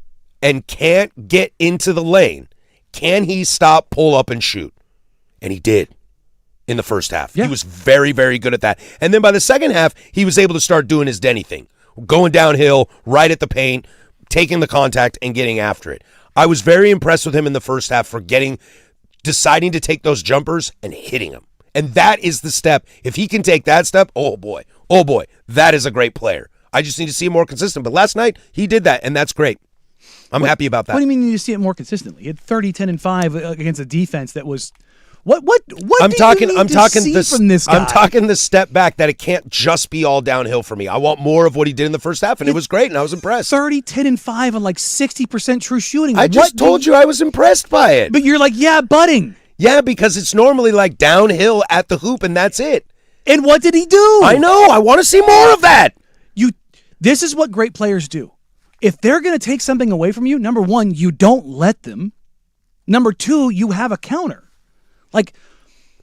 and can't get into the lane, can he stop, pull up, and shoot? And he did in the first half. Yeah. He was very, very good at that. And then by the second half, he was able to start doing his Denny thing. Going downhill, right at the paint, taking the contact, and getting after it. I was very impressed with him in the first half for deciding to take those jumpers and hitting them. And that is the step. If he can take that step, oh boy, that is a great player. I just need to see him more consistent. But last night, he did that, and that's great. I'm happy about that. What do you mean you need to see it more consistently? He had 30, 10, and 5 against a defense that was... What I'm do talking you need to see from this guy? I'm talking the step back that it can't just be all downhill for me. I want more of what he did in the first half, and it was great, and I was impressed. 30, 10, and 5 on like 60% true shooting. I just told you I was impressed by it. But you're like, yeah, butting. Yeah, because it's normally like downhill at the hoop, and that's it. And what did he do? I know. I want to see more of that. This is what great players do. If they're going to take something away from you, number one, you don't let them. Number two, you have a counter. Like,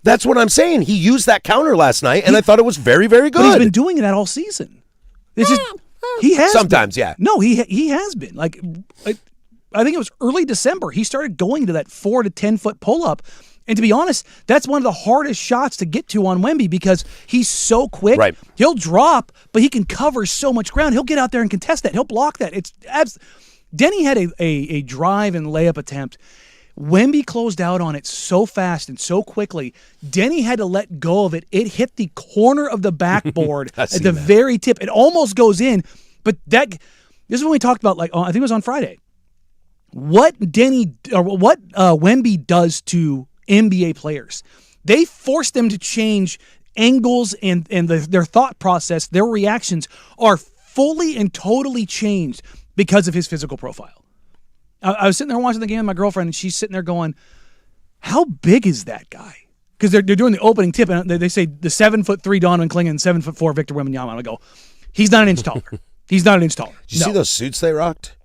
that's what I'm saying. He used that counter last night, and I thought it was very, very good. But he's been doing that all season. He has sometimes, been. Yeah. No, he has been. Like, I think it was early December. He started going to that 4 to 10 foot pull up, and to be honest, that's one of the hardest shots to get to on Wemby because he's so quick. Right. He'll drop, but he can cover so much ground. He'll get out there and contest that. He'll block that. Denny had a drive and layup attempt. Wemby closed out on it so fast and so quickly, Denny had to let go of it. It hit the corner of the backboard at the very tip. It almost goes in, but this is when we talked about, like, I think it was on Friday, what Wemby does to NBA players. They force them to change angles and their thought process, their reactions are fully and totally changed because of his physical profile. I was sitting there watching the game with my girlfriend, and she's sitting there going, how big is that guy? Because they're doing the opening tip, and they say the 7'3" Donovan Clingan and 7'4" Victor Wembanyama. And I go, he's not an inch taller. He's not an inch taller. Did you see those suits they rocked?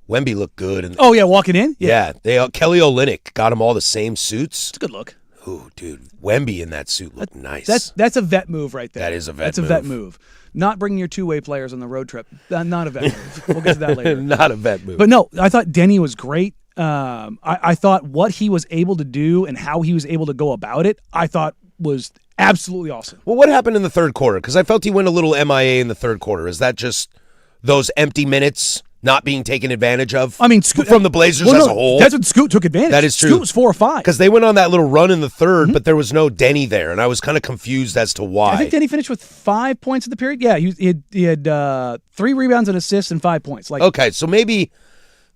Wemby looked good. And oh, yeah, walking in? Yeah. Kelly Olynyk got them all the same suits. It's a good look. Ooh, dude. Wemby in that suit looked nice. That's a vet move right there. That is a vet That's move. That's a vet move. Not bringing your two-way players on the road trip. Not a vet move. We'll get to that later. Not a vet move. But no, I thought Denny was great. I thought what he was able to do and how he was able to go about it, I thought was absolutely awesome. Well, what happened in the third quarter? Because I felt he went a little MIA in the third quarter. Is that just those empty minutes not being taken advantage of? I mean, Scoot, from the Blazers as a whole. That's what Scoot took advantage. That is true. Scoot was 4 or 5 because they went on that little run in the third, but there was no Denny there, and I was kind of confused as to why. I think Denny finished with 5 points in the period. Yeah, he had 3 rebounds and assists and 5 points. Like, okay, so maybe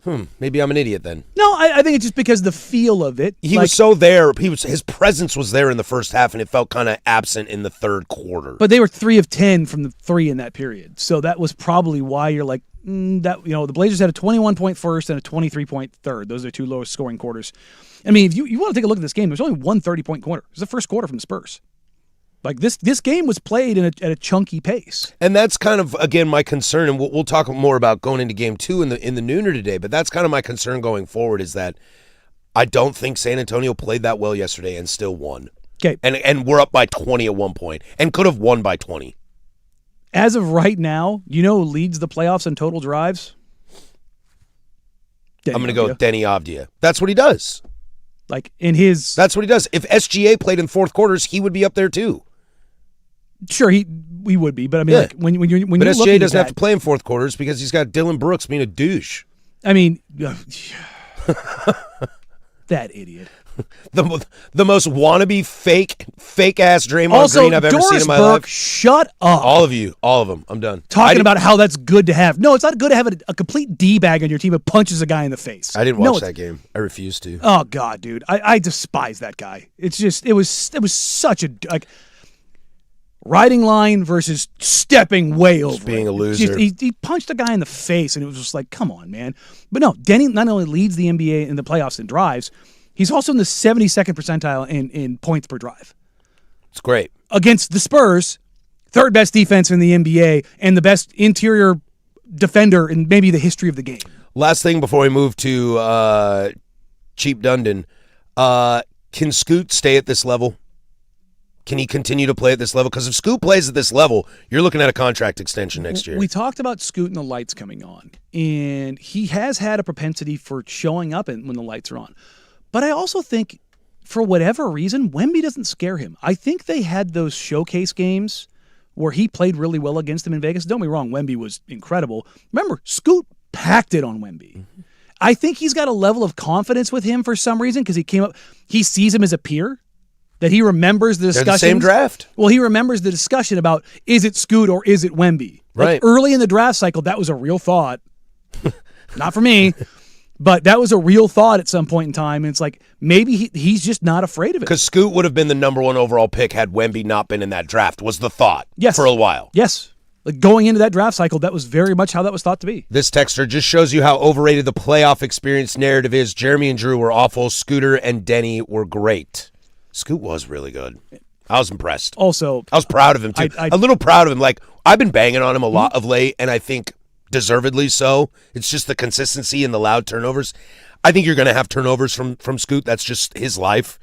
I'm an idiot then. No, I think it's just because the feel of it. He was so there. His presence was there in the first half, and it felt kind of absent in the third quarter. But they were 3 of 10 from the 3 in that period, so that was probably why you're like that. You know, the Blazers had a 21-point first and a 23-point third. Those are the 2 lowest scoring quarters. I mean, if you want to take a look at this game, there's only one 30-point quarter. It was the first quarter from the Spurs. Like this game was played at a chunky pace, and that's kind of again my concern. And we'll talk more about going into game 2 in the nooner today. But that's kind of my concern going forward is that I don't think San Antonio played that well yesterday and still won. Okay, and we're up by 20 at one point and could have won by 20. As of right now, you know who leads the playoffs in total drives? I'm going to go with Denny Avdia. That's what he does. Like in his, that's what he does. If SGA played in fourth quarters, he would be up there too. Sure, he would be, but I mean, like when you're but SGA doesn't have to play in fourth quarters because he's got Dylan Brooks being a douche. I mean, that idiot. The most wannabe fake ass Draymond also, Green I've ever Doris seen in my Burke, life. Shut up. All of them. I'm done. Talking about how that's good to have. No, it's not good to have a complete D-bag on your team who punches a guy in the face. I didn't watch that game. I refused to. Oh God, dude, I despise that guy. It's just it was such a like. Riding line versus stepping way over. Just being a loser. He punched a guy in the face, and it was just like, come on, man. But no, Denny not only leads the NBA in the playoffs in drives, he's also in the 72nd percentile in points per drive. It's great. Against the Spurs, third best defense in the NBA, and the best interior defender in maybe the history of the game. Last thing before we move to Cheap Dundon, can Scoot stay at this level? Can he continue to play at this level? Because if Scoot plays at this level, you're looking at a contract extension next year. We talked about Scoot and the lights coming on, and he has had a propensity for showing up when the lights are on. But I also think, for whatever reason, Wemby doesn't scare him. I think they had those showcase games where he played really well against them in Vegas. Don't be wrong, Wemby was incredible. Remember, Scoot packed it on Wemby. Mm-hmm. I think he's got a level of confidence with him for some reason because he sees him as a peer. That he remembers the discussion. They're the same draft. Well, he remembers the discussion about is it Scoot or is it Wemby? Right. Like early in the draft cycle, that was a real thought. Not for me, but that was a real thought at some point in time. And it's like maybe he's just not afraid of it. Because Scoot would have been the number 1 overall pick had Wemby not been in that draft, was the thought for a while. Yes. Like going into that draft cycle, that was very much how that was thought to be. This texter just shows you how overrated the playoff experience narrative is. Jeremy and Drew were awful. Scooter and Denny were great. Scoot was really good. I was impressed. Also, I was proud of him, too. A little proud of him. Like, I've been banging on him a lot of late, and I think deservedly so. It's just the consistency and the loud turnovers. I think you're going to have turnovers from Scoot. That's just his life.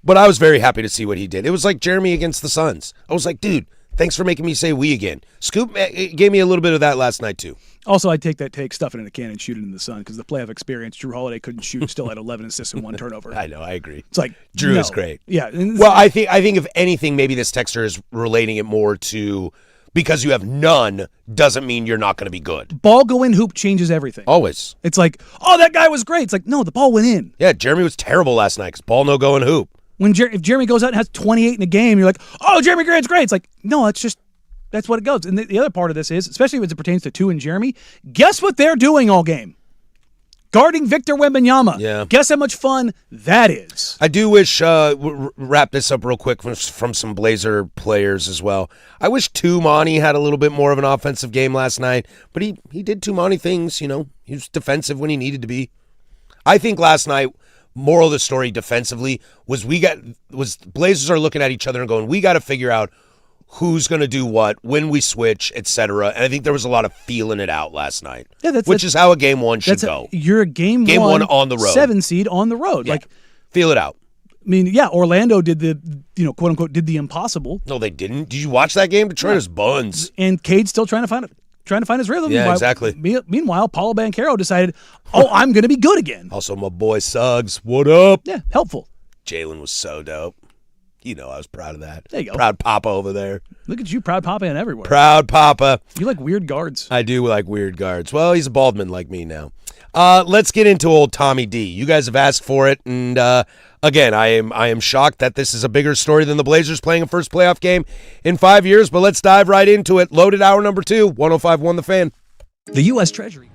But I was very happy to see what he did. It was like Jeremy against the Suns. I was like, dude, thanks for making me say we again. Scoot gave me a little bit of that last night, too. Also, I'd take that take, stuff it in a can, and shoot it in the sun because the playoff experience, Drew Holiday couldn't shoot, still had 11 assists and 1 turnover. I know, I agree. It's like Drew is great. Yeah. Well, I think if anything, maybe this texter is relating it more to because you have none doesn't mean you're not going to be good. Ball go in hoop changes everything. Always. It's like, oh, that guy was great. It's like, no, the ball went in. Yeah, Jeremy was terrible last night because ball no go in hoop. If Jeremy goes out and has 28 in a game, you're like, oh, Jeremy Grant's great. It's like, no, it's just. That's what it goes. And the other part of this is, especially as it pertains to 2 and Jeremy, guess what they're doing all game? guarding Victor Wembanyama. Yeah. Guess how much fun that is. I do wish, wrap this up real quick from some Blazer players as well. I wish Tumani had a little bit more of an offensive game last night, but he did Tumani things, you know. He was defensive when he needed to be. I think last night, moral of the story defensively, was Blazers are looking at each other and going, we got to figure out who's going to do what, when we switch, etc. And I think there was a lot of feeling it out last night, which is how a game one should go. You're a game one on the road. 7 seed on the road. Yeah. Like, feel it out. I mean, yeah, Orlando did the, quote unquote, did the impossible. No, they didn't. Did you watch that game? Detroit is buns. And Cade's still trying to find his rhythm. Yeah, exactly. Meanwhile, Paulo Banchero decided, I'm going to be good again. Also, my boy Suggs, what up? Yeah, helpful. Jalen was so dope. You know, I was proud of that. There you go. Proud Papa over there. Look at you, proud Papa and everywhere. Proud Papa. You like weird guards. I do like weird guards. Well, he's a Baldman like me now. Let's get into old Tommy D. You guys have asked for it, and again, I am shocked that this is a bigger story than the Blazers playing a first playoff game in 5 years, but let's dive right into it. Loaded hour number 2, 105.1 The Fan. The U.S. Treasury.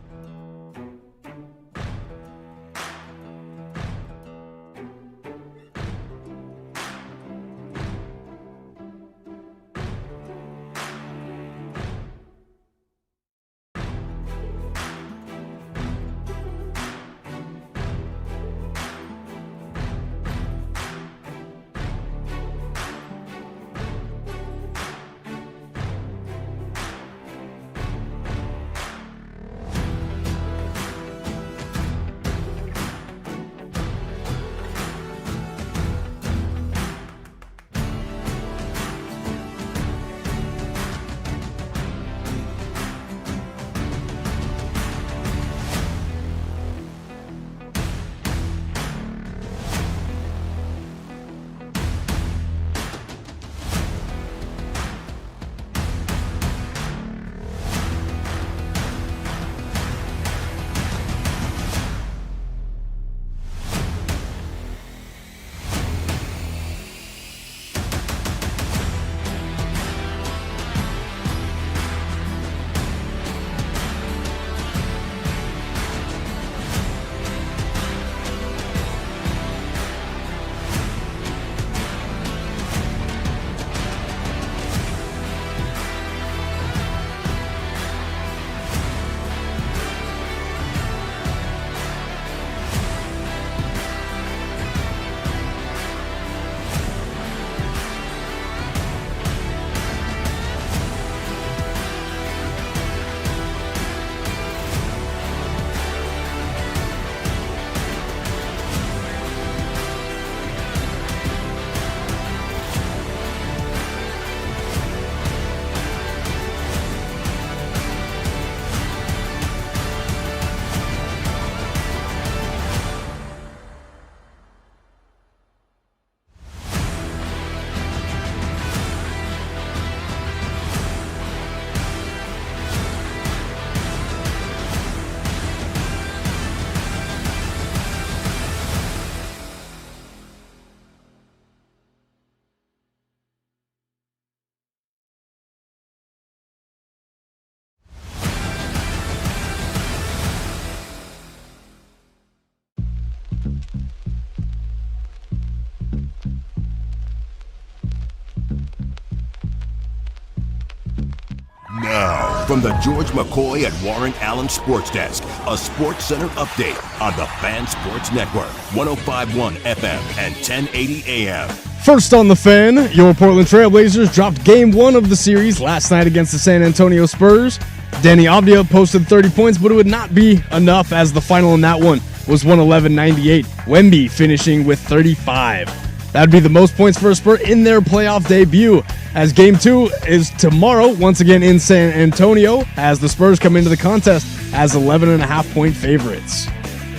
Now, from the George McCoy at Warren Allen Sports Desk, a Sports Center update on the Fan Sports Network, 105.1 FM and 1080 AM. First on the Fan, your Portland Trailblazers dropped Game 1 of the series last night against the San Antonio Spurs. Danny Avdija posted 30 points, but it would not be enough as the final in that one was 111-98. Wemby finishing with 35. That would be the most points for a Spur in their playoff debut, as Game 2 is tomorrow, once again in San Antonio, as the Spurs come into the contest as 11.5-point favorites.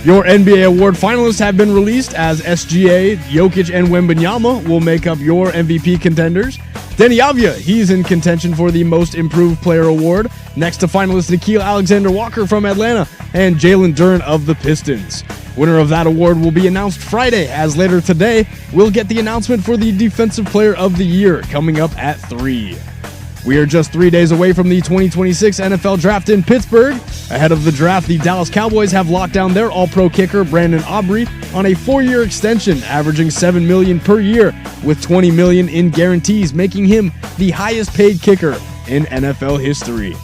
Your NBA award finalists have been released, as SGA, Jokic, and Wembanyama will make up your MVP contenders. Danny Avdija, he's in contention for the Most Improved Player award, next to finalist Nickeil Alexander-Walker from Atlanta and Jalen Duren of the Pistons. Winner of that award will be announced Friday, as later today we'll get the announcement for the Defensive Player of the Year coming up at 3. We are just 3 days away from the 2026 NFL Draft in Pittsburgh. Ahead of the draft, the Dallas Cowboys have locked down their All-Pro kicker, Brandon Aubrey, on a 4-year extension, averaging $7 million per year, with $20 million in guarantees, making him the highest-paid kicker in NFL history.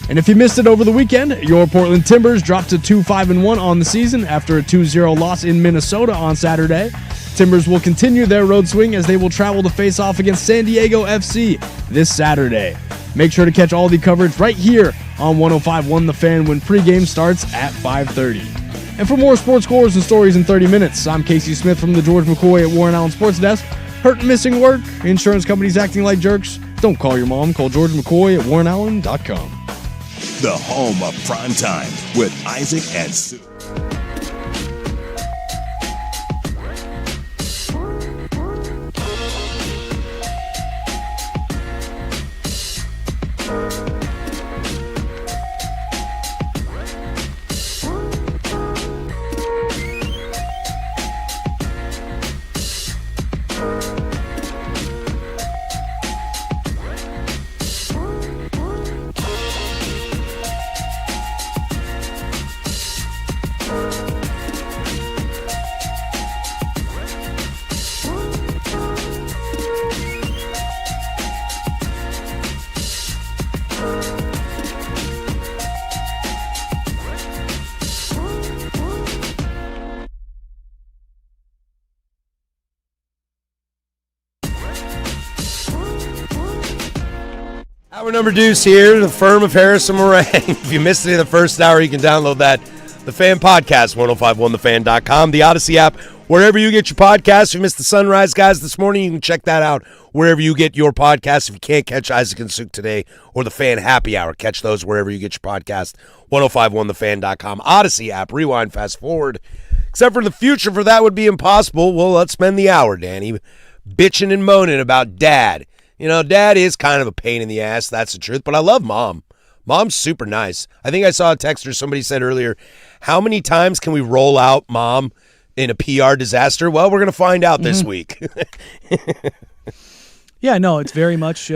And if you missed it over the weekend, your Portland Timbers dropped to 2-5-1 on the season after a 2-0 loss in Minnesota on Saturday. Timbers will continue their road swing as they will travel to face off against San Diego FC this Saturday. Make sure to catch all the coverage right here on 105.1 The Fan when pregame starts at 5:30. And for more sports scores and stories in 30 minutes, I'm Casey Smith from the George McCoy at Warren Allen Sports Desk. Hurt and missing work? Insurance companies acting like jerks? Don't call your mom. Call George McCoy at warrenallen.com. The home of prime time with Isaac and Sue. Hour number deuce here, the firm of Harris and Marang. If you missed any of the first hour, you can download that. The Fan Podcast, 1051thefan.com, the Odyssey app, wherever you get your podcasts. If you missed the Sunrise Guys this morning, you can check that out wherever you get your podcasts. If you can't catch Isaac and Suk today or the Fan Happy Hour, catch those wherever you get your podcast, 1051thefan.com, Odyssey app, rewind, fast forward. Except for the future, for that would be impossible. Well, let's spend the hour, Danny, bitching and moaning about Dad. You know, Dad is kind of a pain in the ass, that's the truth, but I love Mom. Mom's super nice. I think I saw a text or somebody said earlier, how many times can we roll out Mom in a PR disaster? Well, we're going to find out this week. Yeah, no, it's very much,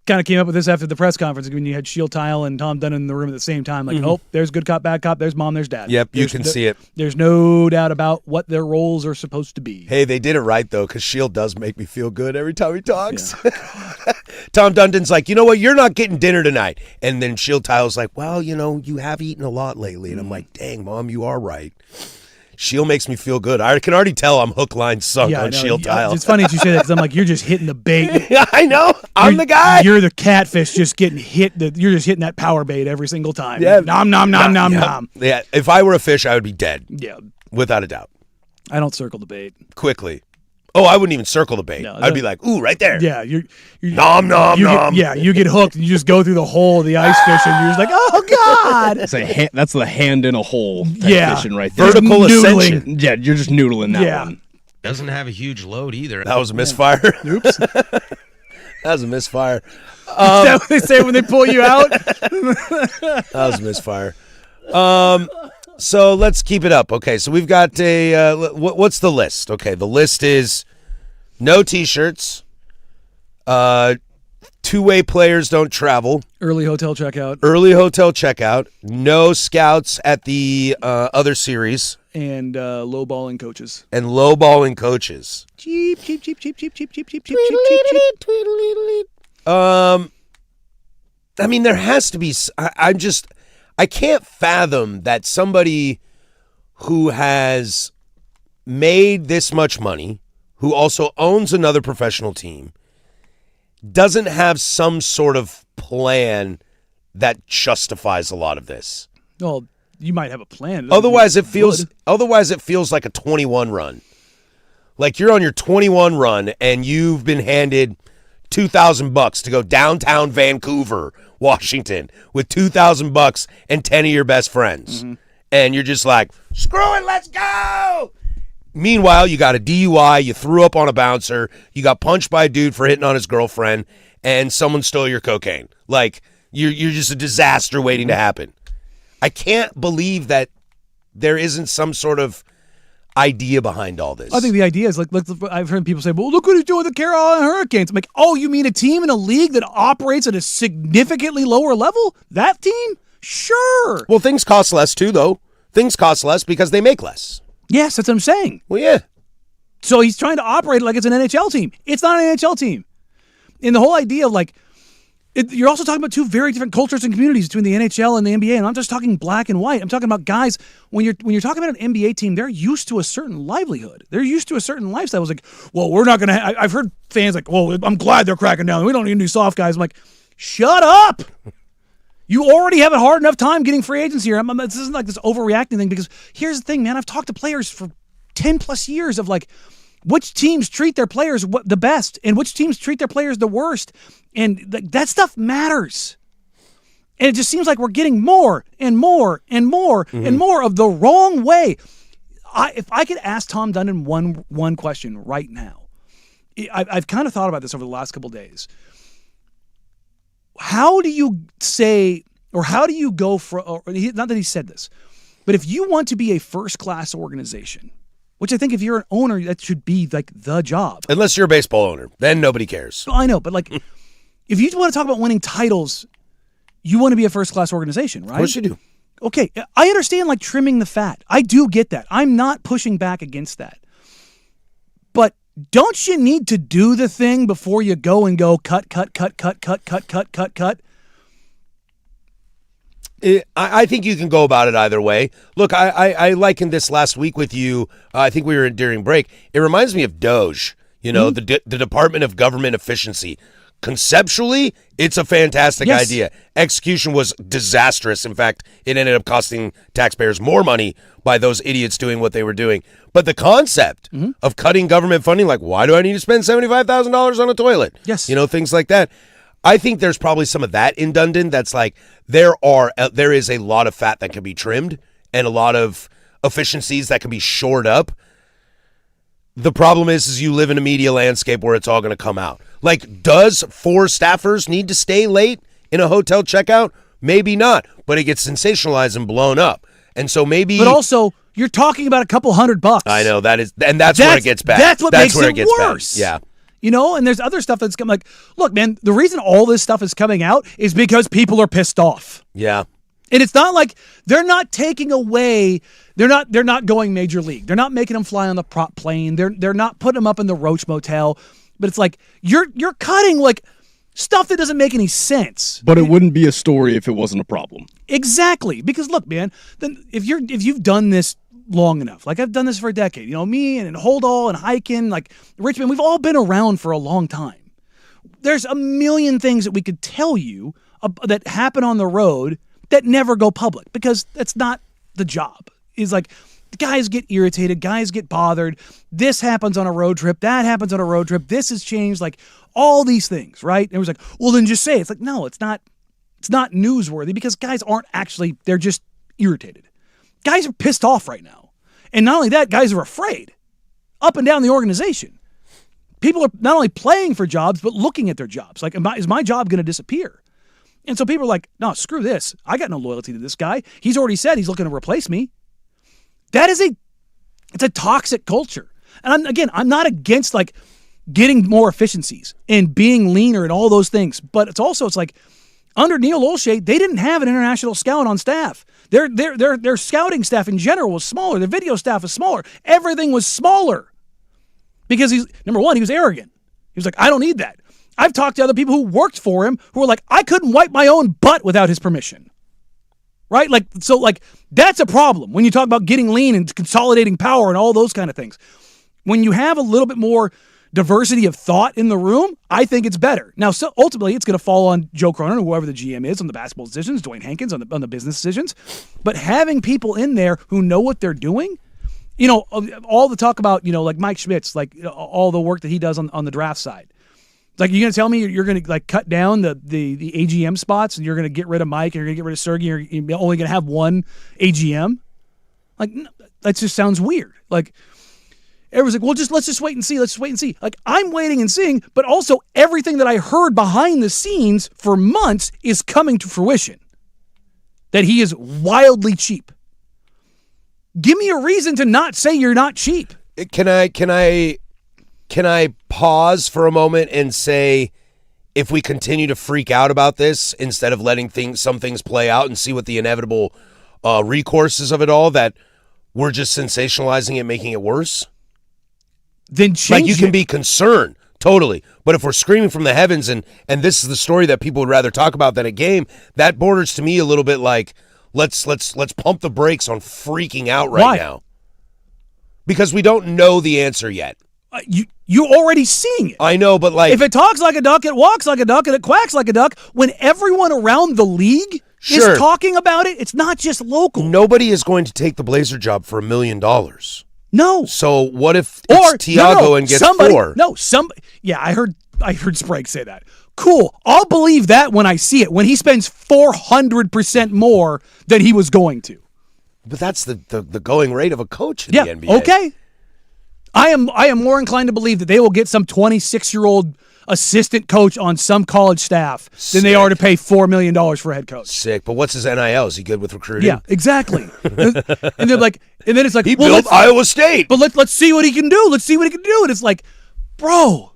kind of came up with this after the press conference when you had Shield Tile and Tom Dunn in the room at the same time. Like, oh, there's good cop, bad cop. There's Mom, there's Dad. Yep, you can see it. There's no doubt about what their roles are supposed to be. Hey, they did it right, though, because Shield does make me feel good every time he talks. Yeah. Tom Dundon's like, you know what, you're not getting dinner tonight. And then Shield Tile's like, well, you know, you have eaten a lot lately. And I'm like, dang, Mom, you are right. Shield makes me feel good. I can already tell I'm hook, line, sunk on Shield Tile. It's funny that you say that because I'm like, you're just hitting the bait. Yeah, I know. I'm the guy. You're the catfish just getting hit. You're just hitting that power bait every single time. Yeah. Nom, nom, nom, nom, nom. Yeah, if I were a fish, I would be dead. Yeah. Without a doubt. I don't circle the bait. Quickly. Oh, I wouldn't even circle the bait. No, I'd be like, ooh, right there. Yeah. You're nom, nom, nom. You get hooked and you just go through the hole of the ice fish and you're just like, oh, God. That's the hand in a hole type fishing right there. Vertical ascension. Yeah, you're just noodling that one. Doesn't have a huge load either. That was a misfire. Oops. That was a misfire. Is that what they say when they pull you out? That was a misfire. So let's keep it up. Okay, so we've got what's the list? Okay, the list is no T-shirts, two-way players don't travel, early hotel checkout, no scouts at the other series, and lowballing coaches. Cheap. I mean, there has to be. I can't fathom that somebody who has made this much money, who also owns another professional team, doesn't have some sort of plan that justifies a lot of this. Well, you might have a plan. Otherwise, it feels like a 21 run. Like you're on your 21 run and you've been handed $2,000 to go downtown Vancouver, Washington, with $2,000 and 10 of your best friends. Mm-hmm. And you're just like, screw it, let's go! Meanwhile, you got a DUI, you threw up on a bouncer, you got punched by a dude for hitting on his girlfriend, and someone stole your cocaine. Like, you're just a disaster waiting to happen. I can't believe that there isn't some sort of idea behind all this? I think the idea is like I've heard people say, well, look what he's doing with the Carolina Hurricanes. I'm like, oh, you mean a team in a league that operates at a significantly lower level? That team? Sure. Well, things cost less too, though. Things cost less because they make less. Yes, that's what I'm saying. Well, yeah. So he's trying to operate like it's an NHL team. It's not an NHL team. And the whole idea of like, you're also talking about two very different cultures and communities between the NHL and the NBA. And I'm just talking black and white. I'm talking about guys, when you're talking about an NBA team, they're used to a certain livelihood. They're used to a certain lifestyle. I was like, well, we're not going to I've heard fans like, well, I'm glad they're cracking down. We don't need any soft guys. I'm like, shut up. You already have a hard enough time getting free agency here. This isn't like this overreacting thing, because here's the thing, man. I've talked to players for 10 plus years of like, which teams treat their players the best and which teams treat their players the worst. And that stuff matters. And it just seems like we're getting more and more and more and more of the wrong way. If I could ask Tom Dundon one question right now, I've kind of thought about this over the last couple of days. How do you say, or how do you go for, not that he said this, but if you want to be a first-class organization, which I think if you're an owner, that should be like the job. Unless you're a baseball owner, then nobody cares. I know, but like, if you want to talk about winning titles, you want to be a first-class organization, right? Of course you do. Okay, I understand like trimming the fat. I do get that. I'm not pushing back against that. But don't you need to do the thing before you go and go cut? I think you can go about it either way. Look, I likened this last week with you. I think we were during break. It reminds me of Doge, the Department of Government Efficiency. Conceptually, it's a fantastic idea. Execution was disastrous. In fact, it ended up costing taxpayers more money by those idiots doing what they were doing. But the concept of cutting government funding, like, why do I need to spend $75,000 on a toilet? Yes. Things like that. I think there's probably some of that in Dundon. That's like there is a lot of fat that can be trimmed and a lot of efficiencies that can be shored up. The problem is you live in a media landscape where it's all going to come out. Like, does 4 staffers need to stay late in a hotel checkout? Maybe not, but it gets sensationalized and blown up. And so maybe... But also, you're talking about a couple $100. I know, that's where it gets bad. That's what makes it worse. Bad. Yeah. And there's other stuff that's like, look, man, the reason all this stuff is coming out is because people are pissed off. Yeah. And it's not like they're not taking away, they're not going major league. They're not making them fly on the prop plane. They're not putting them up in the Roach Motel. But it's like you're cutting like stuff that doesn't make any sense. But it wouldn't be a story if it wasn't a problem. Exactly. Because look, man, then if you've done this long enough, like I've done this for a decade, me and Holdall and Hyken, like Richmond, we've all been around for a long time. There's a million things that we could tell you that happen on the road that never go public, because that's not the job. Is like, guys get irritated, guys get bothered. This happens on a road trip, that happens on a road trip. This has changed, like all these things, right? And it was like, well, then just say it. It's like, no, it's not newsworthy, because guys aren't actually, they're just irritated. Guys are pissed off right now. And not only that, guys are afraid up and down the organization. People are not only playing for jobs, but looking at their jobs. Like, is my job going to disappear? And so people are like, no, screw this. I got no loyalty to this guy. He's already said he's looking to replace me. It's a toxic culture. And I'm not against like getting more efficiencies and being leaner and all those things. But it's like under Neil Olshey, they didn't have an international scout on staff. Their scouting staff in general was smaller. Their video staff was smaller. Everything was smaller because number one, he was arrogant. He was like, I don't need that. I've talked to other people who worked for him who were like, I couldn't wipe my own butt without his permission. Right? So that's a problem when you talk about getting lean and consolidating power and all those kind of things. When you have a little bit more diversity of thought in the room, I think it's better. Now, so ultimately, it's going to fall on Joe Cronin or whoever the GM is on the basketball decisions, Dwayne Hankins on the business decisions. But having people in there who know what they're doing, all the talk about, like Mike Schmitz, like all the work that he does on the draft side. Like, you're going to tell me you're going to like cut down the AGM spots and you're going to get rid of Mike and you're going to get rid of Sergey and you're only going to have one AGM? Like, that just sounds weird. Like, everyone's like, well, let's just wait and see. Let's just wait and see. Like, I'm waiting and seeing, but also everything that I heard behind the scenes for months is coming to fruition. That he is wildly cheap. Give me a reason to not say you're not cheap. Can I pause for a moment and say, if we continue to freak out about this instead of letting some things play out and see what the inevitable recourses of it all, that we're just sensationalizing it, making it worse? Then change like, you can be concerned, totally. But if we're screaming from the heavens and this is the story that people would rather talk about than a game, that borders to me a little bit like, let's pump the brakes on freaking out right now. Because we don't know the answer yet. You're already seeing it. I know, but like, if it talks like a duck, it walks like a duck, and it quacks like a duck, when everyone around the league is talking about it, it's not just local. Nobody is going to take the Blazer job for $1 million. No. So what if it's Tiago and gets four? Yeah, I heard Sprague say that. Cool. I'll believe that when I see it, when he spends 400% more than he was going to. But that's the going rate of a coach in the NBA. Okay. I am more inclined to believe that they will get some 26-year-old assistant coach on some college staff than they are to pay $4 million for a head coach. Sick. But what's his NIL? Is he good with recruiting? Yeah, exactly. and then it's like, he built Iowa State. But let's see what he can do. Let's see what he can do. And it's like, bro,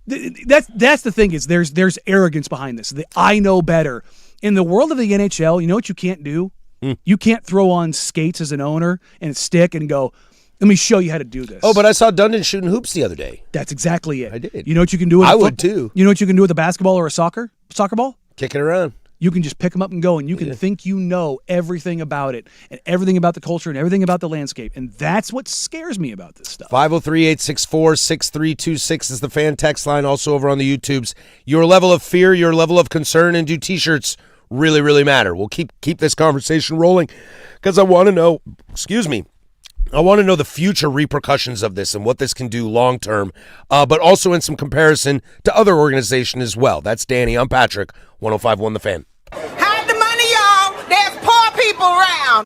that's the thing is there's arrogance behind this. I know better. In the world of the NHL, you know what you can't do? You can't throw on skates as an owner and stick and go, let me show you how to do this. Oh, but I saw Dundon shooting hoops the other day. That's exactly it. I did. You know what you can do with I would too. You know what you can do with a basketball or a soccer ball? Kick it around. You can just pick them up and go, and you can think you know everything about it and everything about the culture and everything about the landscape. And that's what scares me about this stuff. 503-864-6326 is the fan text line, also over on the YouTubes. Your level of fear, your level of concern, and do T-shirts really, really matter. We'll keep this conversation rolling because I want to know, I want to know the future repercussions of this and what this can do long term, but also in some comparison to other organizations as well. That's Danny. I'm Patrick. 105.1 The Fan. Hide the money, y'all. There's poor people around.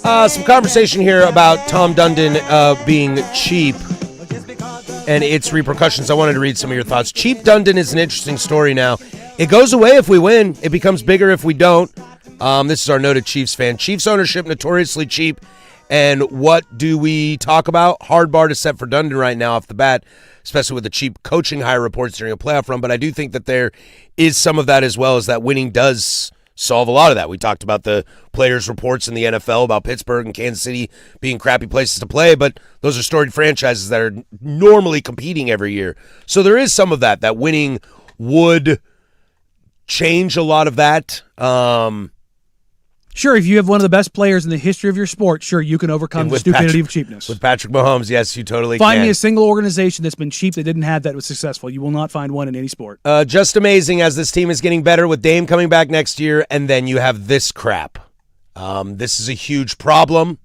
Some conversation here about Tom Dundon being cheap and its repercussions. I wanted to read some of your thoughts. Cheap Dundon is an interesting story now. It goes away if we win. It becomes bigger if we don't. This is our noted Chiefs fan. Chiefs ownership notoriously cheap. And what do we talk about? Hard bar to set for Dundon right now off the bat, especially with the cheap coaching hire reports during a playoff run. But I do think that there is some of that as well, as that winning does solve a lot of that. We talked about the players' reports in the NFL about Pittsburgh and Kansas City being crappy places to play, but those are storied franchises that are normally competing every year. So there is some of that. That winning would change a lot of that. Sure, if you have one of the best players in the history of your sport, sure, you can overcome the stupidity of cheapness. With Patrick Mahomes, yes, you totally Find can. me a single organization that's been cheap that didn't have that was successful. You will not find one in any sport. Just amazing as this team is getting better with Dame coming back next year, and then you have this crap. This is a huge problem.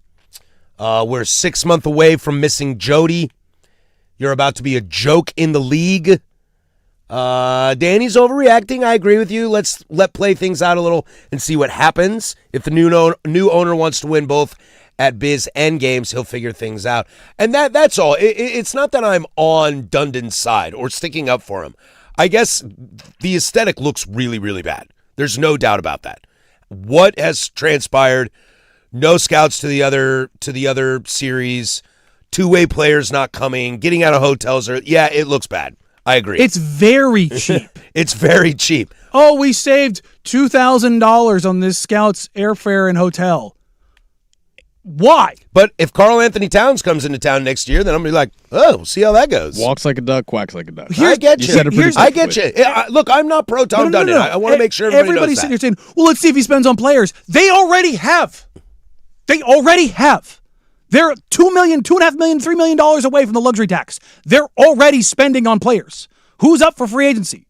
We're 6 months away from missing Jody. You're about to be a joke in the league. Danny's overreacting. I agree with you. Let's play things out a little and see what happens. If the new owner wants to win both at Biz and games, he'll figure things out. And that's all. It's not that I'm on Dundon's side or sticking up for him. I guess the aesthetic looks really, really bad. There's no doubt about that. What has transpired? No scouts to the other series. Two-way players not coming. Getting out of hotels. Yeah, it looks bad. I agree. It's very cheap. It's very cheap. Oh, we saved $2,000 on this scout's airfare and hotel. Why? But if Karl Anthony Towns comes into town next year, then I'm going to be like, oh, we'll see how that goes. Walks like a duck, quacks like a duck. I get you. said it pretty I get you. Look, I'm not pro Tom Dundon. I want to make sure everybody's sitting here saying, well, let's see if he spends on players. They already have. They're $2 million, $2.5 million, $3 million away from the luxury tax. They're already spending on players. Who's up for free agency?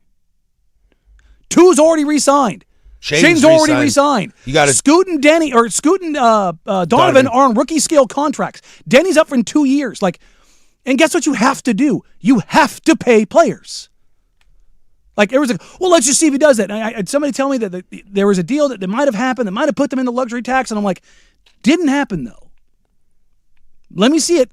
Two's already re-signed. Shane's already re-signed. You got Scoot and Donovan are on rookie scale contracts. Denny's up for 2 years. And guess what you have to do? You have to pay players. It was like, well, let's just see if he does that. And I had somebody tell me that there was a deal that might have happened that might have put them in the luxury tax, and I'm like, didn't happen though. Let me see it,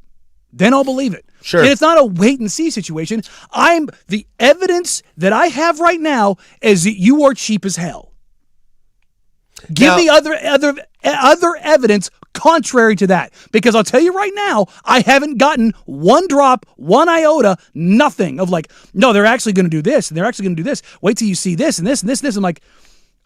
then I'll believe it. Sure. And it's not a wait-and-see situation. The evidence that I have right now is that you are cheap as hell. Give me other evidence contrary to that. Because I'll tell you right now, I haven't gotten one drop, one iota, nothing of no, they're actually going to do this, and they're actually going to do this. Wait till you see this, and this, and this, and this. I'm like,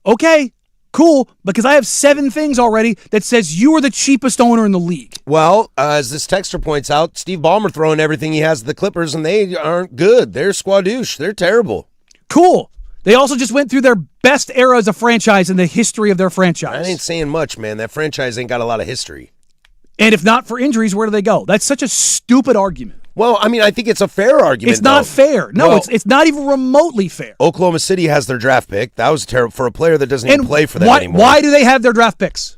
okay, cool, because I have 7 things already that says you are the cheapest owner in the league. Well, as this texter points out, Steve Ballmer throwing everything he has at the Clippers, and they aren't good. They're squadouche. They're terrible. Cool. They also just went through their best era as a franchise in the history of their franchise. I ain't saying much, man. That franchise ain't got a lot of history. And if not for injuries, where do they go? That's such a stupid argument. Well, I mean, I think it's a fair argument. It's not fair. No, it's not even remotely fair. Oklahoma City has their draft pick. That was terrible for a player that doesn't even play for them anymore. Why do they have their draft picks?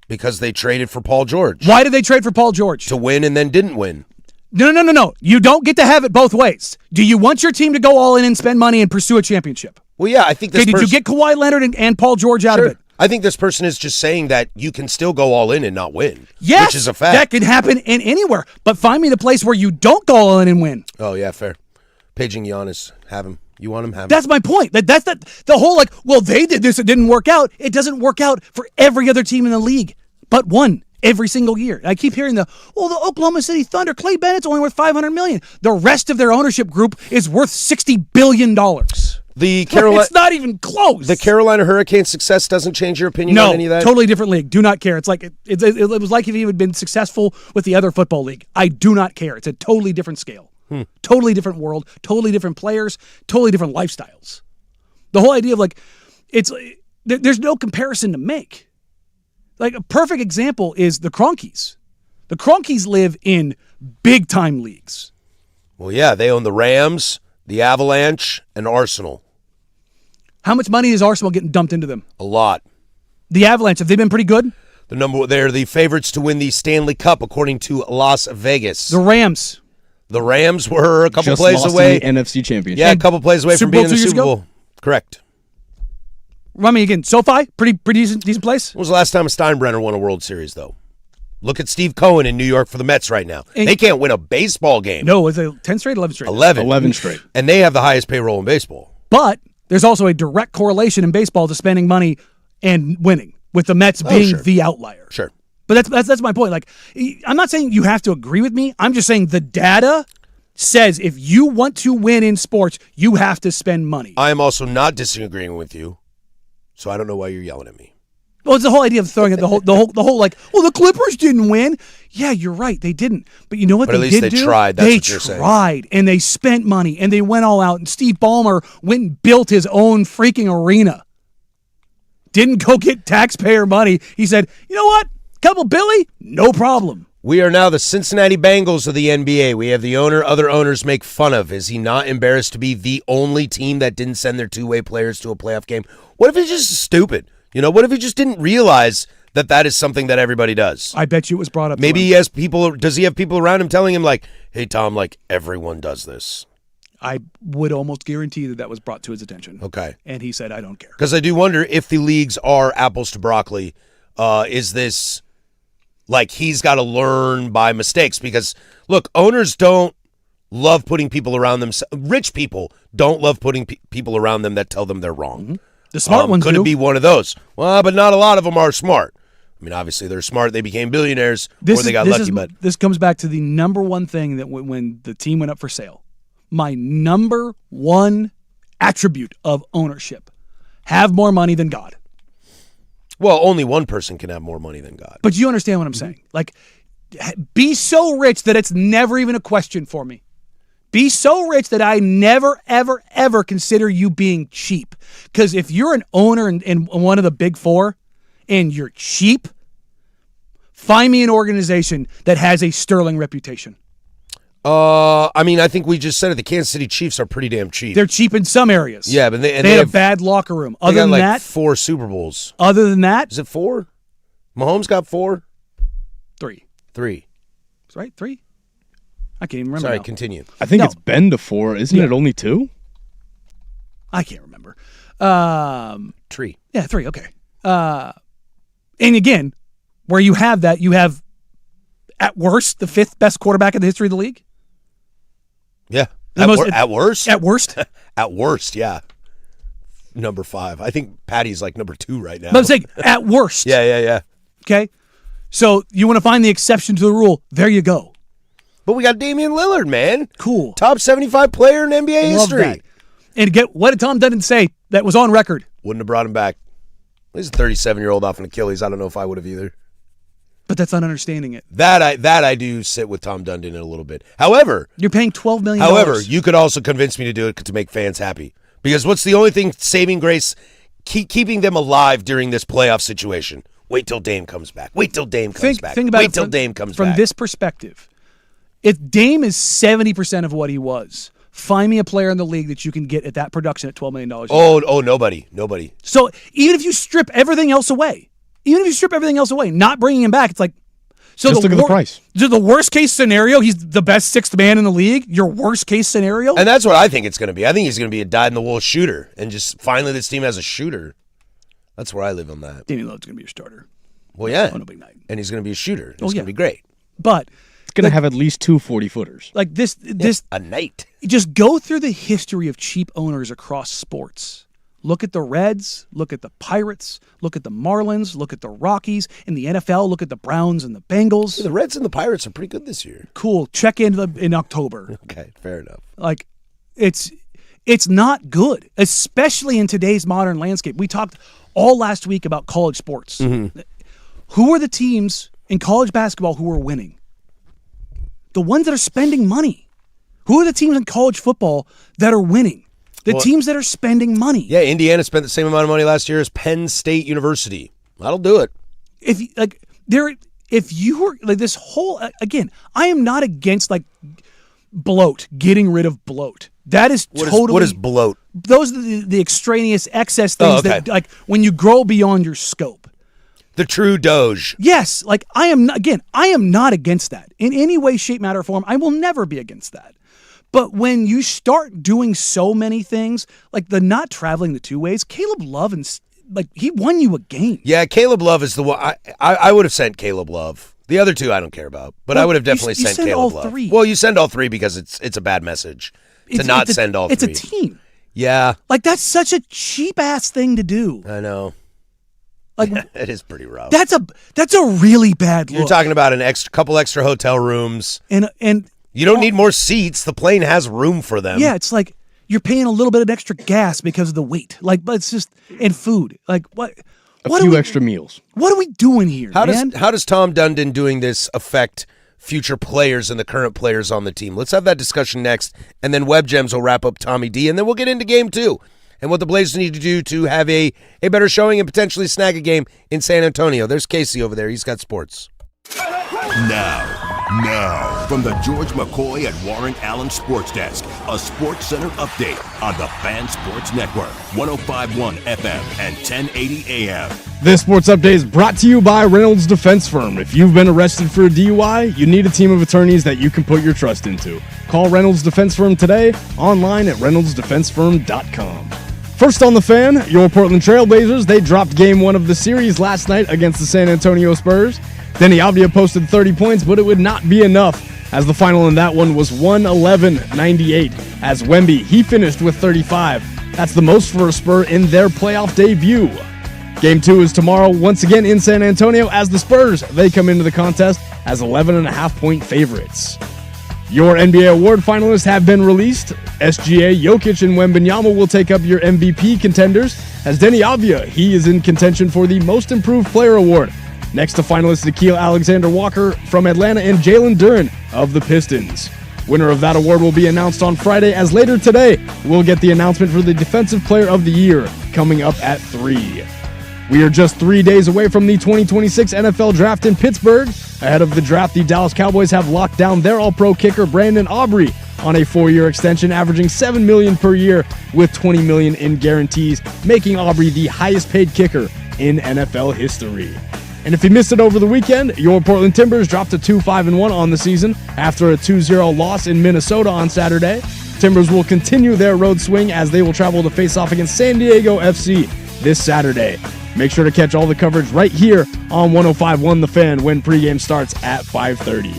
Because they traded for Paul George. Why did they trade for Paul George? To win and then didn't win. No. You don't get to have it both ways. Do you want your team to go all in and spend money and pursue a championship? Well, yeah, I think this did you get Kawhi Leonard and Paul George out of it? I think this person is just saying that you can still go all in and not win. Yes, which is a fact. That can happen in anywhere. But find me the place where you don't go all in and win. Oh, yeah, fair. Paging Giannis. Have him. You want him? Have him. That's my point. That's the whole well, they did this, it didn't work out. It doesn't work out for every other team in the league but one every single year. I keep hearing the Oklahoma City Thunder, Clay Bennett's only worth $500 million. The rest of their ownership group is worth $60 billion. It's not even close. The Carolina Hurricanes' success doesn't change your opinion on any of that? No, totally different league. Do not care. It's like it was like if he had been successful with the other football league. I do not care. It's a totally different scale. Totally different world, totally different players, totally different lifestyles. The whole idea of there's no comparison to make. A perfect example is the Cronkies. The Cronkies live in big-time leagues. Well, yeah, they own the Rams, the Avalanche, and Arsenal. How much money is Arsenal getting dumped into them? A lot. The Avalanche, have they been pretty good? They're the favorites to win the Stanley Cup, according to Las Vegas. The Rams. The Rams were a couple just plays lost away. In the NFC Championship. Yeah, a couple plays away from being in the Super Bowl. Correct. Run me again. SoFi, pretty decent place. When was the last time a Steinbrenner won a World Series, though? Look at Steve Cohen in New York for the Mets right now. They can't win a baseball game. No, it's a 10 straight, 11 straight. 11 straight. And they have the highest payroll in baseball. But there's also a direct correlation in baseball to spending money and winning, with the Mets being the outlier. Sure. But that's my point. Like, I'm not saying you have to agree with me. I'm just saying the data says if you want to win in sports, you have to spend money. I am also not disagreeing with you, so I don't know why you're yelling at me. Well, it's the whole idea of throwing it the whole like, well, the Clippers didn't win. Yeah, you're right, they didn't. But you know what? But at least they tried. That's what you're saying. They tried, and they spent money, and they went all out. And Steve Ballmer went and built his own freaking arena. Didn't go get taxpayer money. He said, you know what? Couple Billy, no problem. We are now the Cincinnati Bengals of the NBA. We have the owner other owners make fun of. Is he not embarrassed to be the only team that didn't send their two-way players to a playoff game? What if he's just stupid? You know, what if he just didn't realize that is something that everybody does? I bet you it was brought up. Maybe he has people. Does he have people around him telling him like, "Hey, Tom, like everyone does this"? I would almost guarantee that was brought to his attention. Okay. And he said, "I don't care." Because I do wonder if the leagues are apples to broccoli. Is this like he's got to learn by mistakes? Because look, owners don't love putting people around them. Rich people don't love putting people around them that tell them they're wrong. Mm-hmm. The smart ones could do. it be one of those? Well, but not a lot of them are smart. I mean, obviously they're smart. They became billionaires, or they got lucky. But this comes back to the number one thing that when the team went up for sale, my number one attribute of ownership: have more money than God. Well, only one person can have more money than God. But you understand what I'm saying? Like, be so rich that it's never even a question for me. Be so rich that I never, ever, ever consider you being cheap. Because if you're an owner in one of the big four and you're cheap, find me an organization that has a sterling reputation. I mean, I think we just said it. The Kansas City Chiefs are pretty damn cheap. They're cheap in some areas. Yeah, but they had a bad locker room. Other than like that, 4 Super Bowls. Other than that, is it 4? Mahomes got 4? 3. 3. Right? 3? I can't even remember. Sorry, now. continue. I think it's been to 4. Isn't it only 2? I can't remember. 3. Yeah, 3. Okay. And again, where you have that, you have at worst the 5th best quarterback in the history of the league. Yeah. At worst? At worst? At At worst, yeah. Number 5. I think Patty's like number 2 right now. But I'm saying at worst. Yeah. Okay. So you want to find the exception to the rule? There you go. But we got Damian Lillard, man. Cool. Top 75 player in NBA Love history. that. And what did Tom Dundon say that was on record? Wouldn't have brought him back. He's a 37-year-old off an Achilles. I don't know if I would have either. But that's not understanding it. That I do sit with Tom Dundon in a little bit. However, you're paying $12 million. However, you could also convince me to do it to make fans happy. Because what's the only thing saving grace, keeping them alive during this playoff situation? Wait till Dame comes back. Wait till Dame comes back. Think about Wait till Dame comes back. From this perspective, if Dame is 70% of what he was, find me a player in the league that you can get at that production at $12 million. Oh, nobody. So even if you strip everything else away, not bringing him back, it's like, so just look at the price. So the worst case scenario, he's the best 6th man in the league. Your worst case scenario, and that's what I think it's going to be. I think he's going to be a dyed-in-the-wool shooter, and just finally this team has a shooter. That's where I live on that. Damian Lillard's going to be your starter. Well, yeah, on a big night, and he's going to be a shooter. It's going to be great. But it's going to have at least 2 40-footers. Like this a night. Just go through the history of cheap owners across sports. Look at the Reds, look at the Pirates, look at the Marlins, look at the Rockies. In the NFL, look at the Browns and the Bengals. Yeah, the Reds and the Pirates are pretty good this year. Cool. Check in October. Okay, fair enough. Like, it's not good, especially in today's modern landscape. We talked all last week about college sports. Mm-hmm. Who are the teams in college basketball who are winning? The ones that are spending money. Who are the teams in college football that are winning? The teams that are spending money. Yeah, Indiana spent the same amount of money last year as Penn State University. That'll do it. If you were like this whole again, I am not against like bloat, getting rid of bloat. That is what is bloat? Those are the extraneous excess things that like when you grow beyond your scope. The true Doge. Yes, like I am not against that in any way, shape, matter, or form. I will never be against that. But when you start doing so many things, like the not traveling the 2 ways, Caleb Love, and like he won you a game. Yeah, Caleb Love is the one. I would have sent Caleb Love. The other two I don't care about, but I would have definitely you sent send Caleb all Love. three. Well, you send all three because it's a bad message to not send all it's three. It's a team. Yeah, Like, that's such a cheap-ass thing to do. I know. Like, It is pretty rough. that's a really bad look. You're talking about couple extra hotel rooms. And You don't need more seats. The plane has room for them. yeah, it's like you're paying a little bit of extra gas because of the weight. Like, but it's just and food. Like, what? A What few are we, extra meals. What are we doing here, man? How does Tom Dundon doing this affect future players and the current players on the team? Let's have that discussion next, and then Web Gems will wrap up Tommy D, and then we'll get into game 2 and what the Blazers need to do to have a better showing and potentially snag a game in San Antonio. There's Casey over there. He's got sports. Now, from the George McCoy at Warren Allen Sports Desk, a Sports Center update on the Fan Sports Network, 105.1 FM and 1080 AM. This sports update is brought to you by Reynolds Defense Firm. If you've been arrested for a DUI, you need a team of attorneys that you can put your trust into. Call Reynolds Defense Firm today, online at reynoldsdefensefirm.com. First on the Fan, your Portland Trailblazers, they dropped game 1 of the series last night against the San Antonio Spurs. Denny Avdia posted 30 points, but it would not be enough, as the final in that one was 111-98. As Wemby, he finished with 35. That's the most for a Spur in their playoff debut. Game 2 is tomorrow, once again in San Antonio, as the Spurs, they come into the contest as 11.5-point favorites. Your NBA award finalists have been released. SGA, Jokic, and Wembanyama will take up your MVP contenders, as Denny Avdia, he is in contention for the Most Improved Player award. Next to finalists Nickeil Alexander-Walker from Atlanta and Jalen Duren of the Pistons. Winner of that award will be announced on Friday, as later today we'll get the announcement for the Defensive Player of the Year coming up at 3. We are just 3 days away from the 2026 NFL Draft in Pittsburgh. Ahead of the draft, the Dallas Cowboys have locked down their All-Pro kicker Brandon Aubrey on a 4-year extension, averaging $7 million per year with $20 million in guarantees, making Aubrey the highest-paid kicker in NFL history. And if you missed it over the weekend, your Portland Timbers dropped to 2-5-1 on the season after a 2-0 loss in Minnesota on Saturday. Timbers will continue their road swing as they will travel to face off against San Diego FC this Saturday. Make sure to catch all the coverage right here on 105.1 The Fan when pregame starts at 5:30.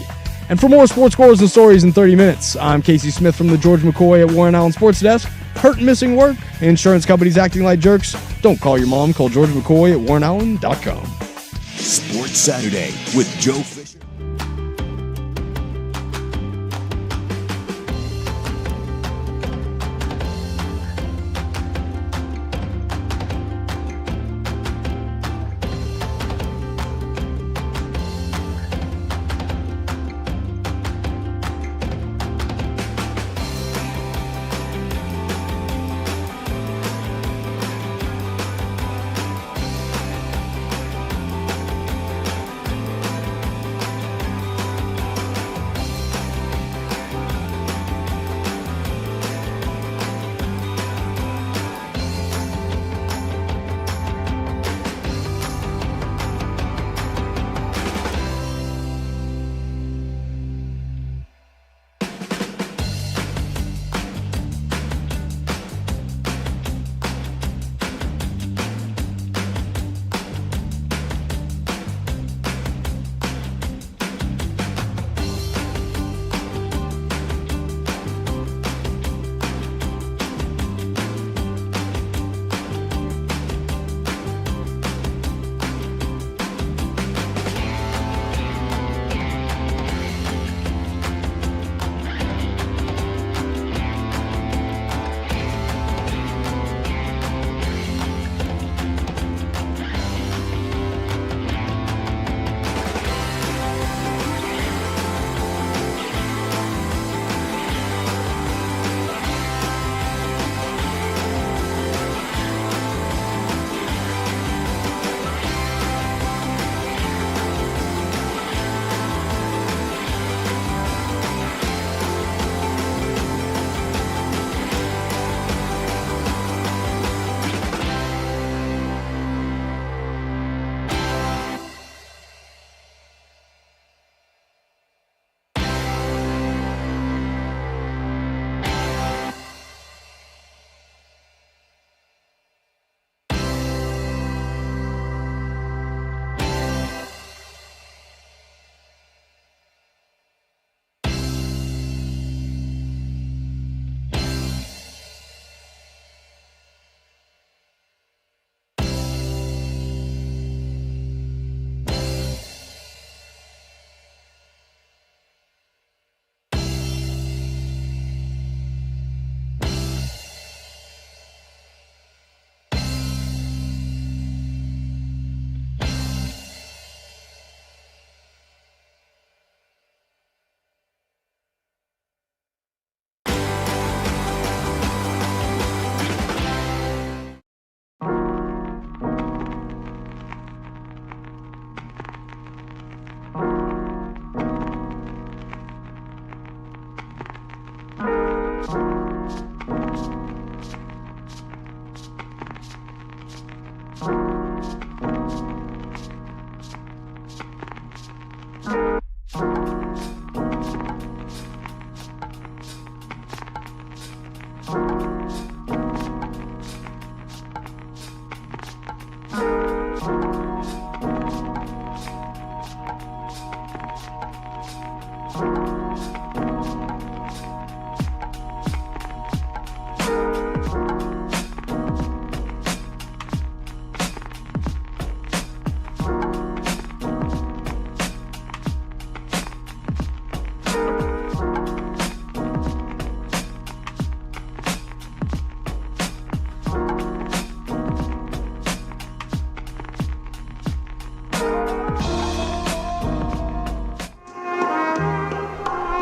And for more sports scores and stories in 30 minutes, I'm Casey Smith from the George McCoy at Warren Allen Sports Desk. Hurt and missing work? Insurance companies acting like jerks? Don't call your mom. Call George McCoy at warrenallen.com. Sports Saturday with Joe Fisher.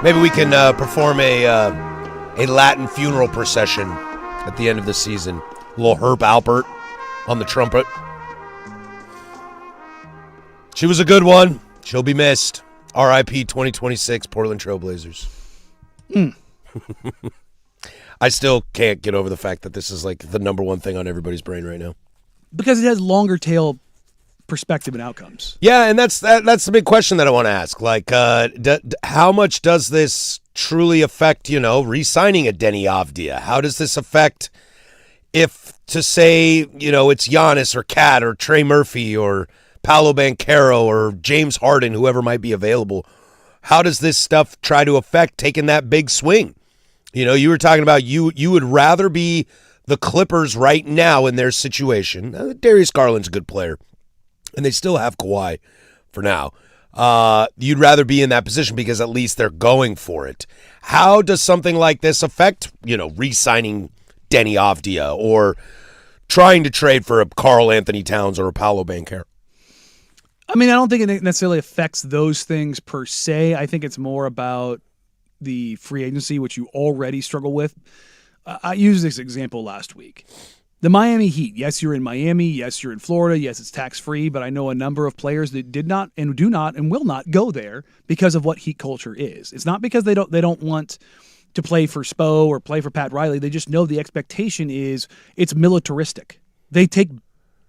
Maybe we can perform a Latin funeral procession at the end of the season. A little Herb Alpert on the trumpet. She was a good one. She'll be missed. R.I.P. 2026 Portland Trailblazers. I still can't get over the fact that this is like the number one thing on everybody's brain right now. Because it has longer tail perspective and outcomes. Yeah, and that's the big question that I want to ask. Like, how much does this truly affect, re-signing a Denny Avdia? How does this affect if, to say, it's Giannis or Cat or Trey Murphy or Paolo Banchero or James Harden, whoever might be available? How does this stuff try to affect taking that big swing? You were talking about you would rather be the Clippers right now in their situation. Darius Garland's a good player, and they still have Kawhi for now. You'd rather be in that position because at least they're going for it. How does something like this affect, re-signing Denny Avdia or trying to trade for a Karl Anthony Towns or a Paolo Banchero? I mean, I don't think it necessarily affects those things per se. I think it's more about the free agency, which you already struggle with. I used this example last week. The Miami Heat. Yes, you're in Miami. Yes, you're in Florida. Yes, it's tax-free. But I know a number of players that did not and do not and will not go there because of what Heat culture is. It's not because they don't want to play for Spo or play for Pat Riley. They just know the expectation is it's militaristic. They take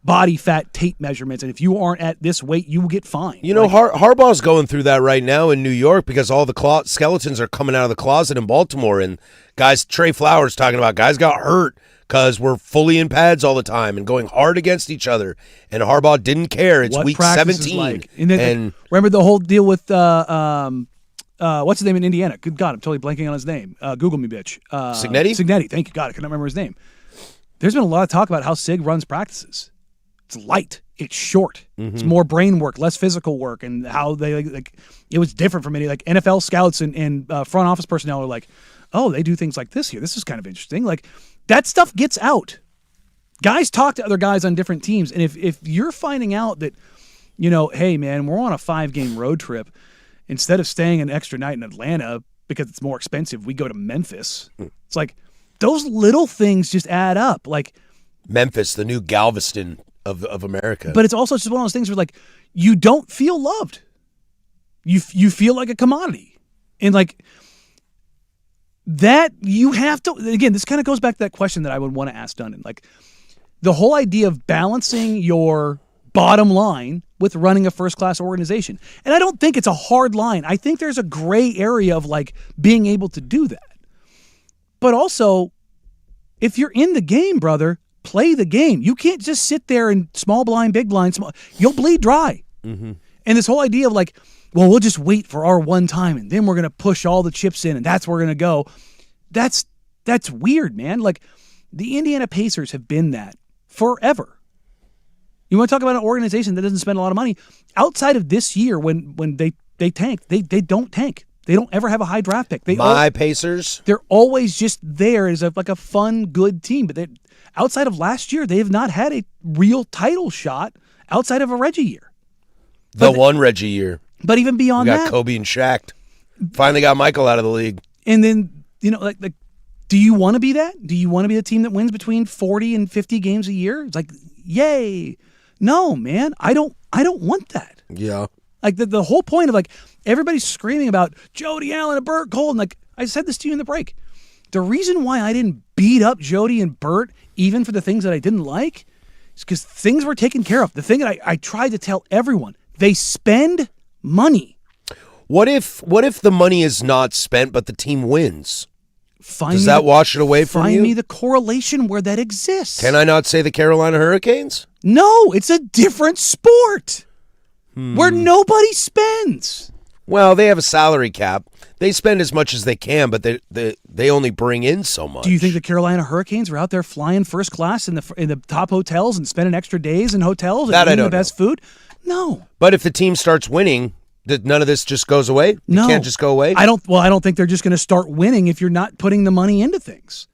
body fat tape measurements, and if you aren't at this weight, you will get fined. Harbaugh's going through that right now in New York because all the skeletons are coming out of the closet in Baltimore, and guys, Trey Flowers talking about guys got hurt because we're fully in pads all the time and going hard against each other, and Harbaugh didn't care. It's what week practice 17. is like. And remember the whole deal with what's his name in Indiana? Good God, I'm totally blanking on his name. Google me, bitch. Signetti? Signetti, thank you. God, I couldn't remember his name. There's been a lot of talk about how Sig runs practices. It's light. It's short. Mm-hmm. It's more brain work, less physical work, and how they like it was different from any like NFL scouts and front office personnel are like, oh, they do things like this here. This is kind of interesting. Like that stuff gets out. Guys talk to other guys on different teams, and if you're finding out that, hey man, we're on a 5-game road trip, instead of staying an extra night in Atlanta because it's more expensive, we go to Memphis. It's like those little things just add up. Like Memphis, the new Galveston of America. But it's also just one of those things where like you don't feel loved. You feel like a commodity. And like that you have to, again, this kind of goes back to that question that I would want to ask Dunnan. Like the whole idea of balancing your bottom line with running a first-class organization. And I don't think it's a hard line. I think there's a gray area of like being able to do that. But also, if you're in the game, brother, play the game. You can't just sit there and small blind, big blind, you'll bleed dry. Mm-hmm. And this whole idea of like, well, we'll just wait for our one time and then we're going to push all the chips in and that's where we're going to go. That's weird, man. Like the Indiana Pacers have been that forever. You want to talk about an organization that doesn't spend a lot of money outside of this year when they tank, they don't tank. They don't ever have a high draft pick. Pacers. They're always just there as like a fun, good team. But outside of last year, they have not had a real title shot outside of a Reggie year. One Reggie year. But even beyond we got that, Kobe and Shaq. Finally got Michael out of the league. And then like do you want to be that? Do you want to be the team that wins between 40 and 50 games a year? It's like, yay! No, man, I don't want that. Yeah. Like the whole point of like everybody's screaming about Jody Allen and Burt Cole, and like I said this to you in the break. The reason why I didn't beat up Jody and Burt, even for the things that I didn't like, is because things were taken care of. The thing that I tried to tell everyone, they spend money. What if the money is not spent but the team wins? Does that wash it away from you? Find me the correlation where that exists. Can I not say the Carolina Hurricanes? No, it's a different sport. Where nobody spends. Well, they have a salary cap. They spend as much as they can, but they only bring in so much. Do you think the Carolina Hurricanes are out there flying first class in the top hotels and spending extra days in hotels and eating the best food? No. But if the team starts winning, none of this just goes away? No. It can't just go away? I don't think they're just going to start winning if you're not putting the money into things.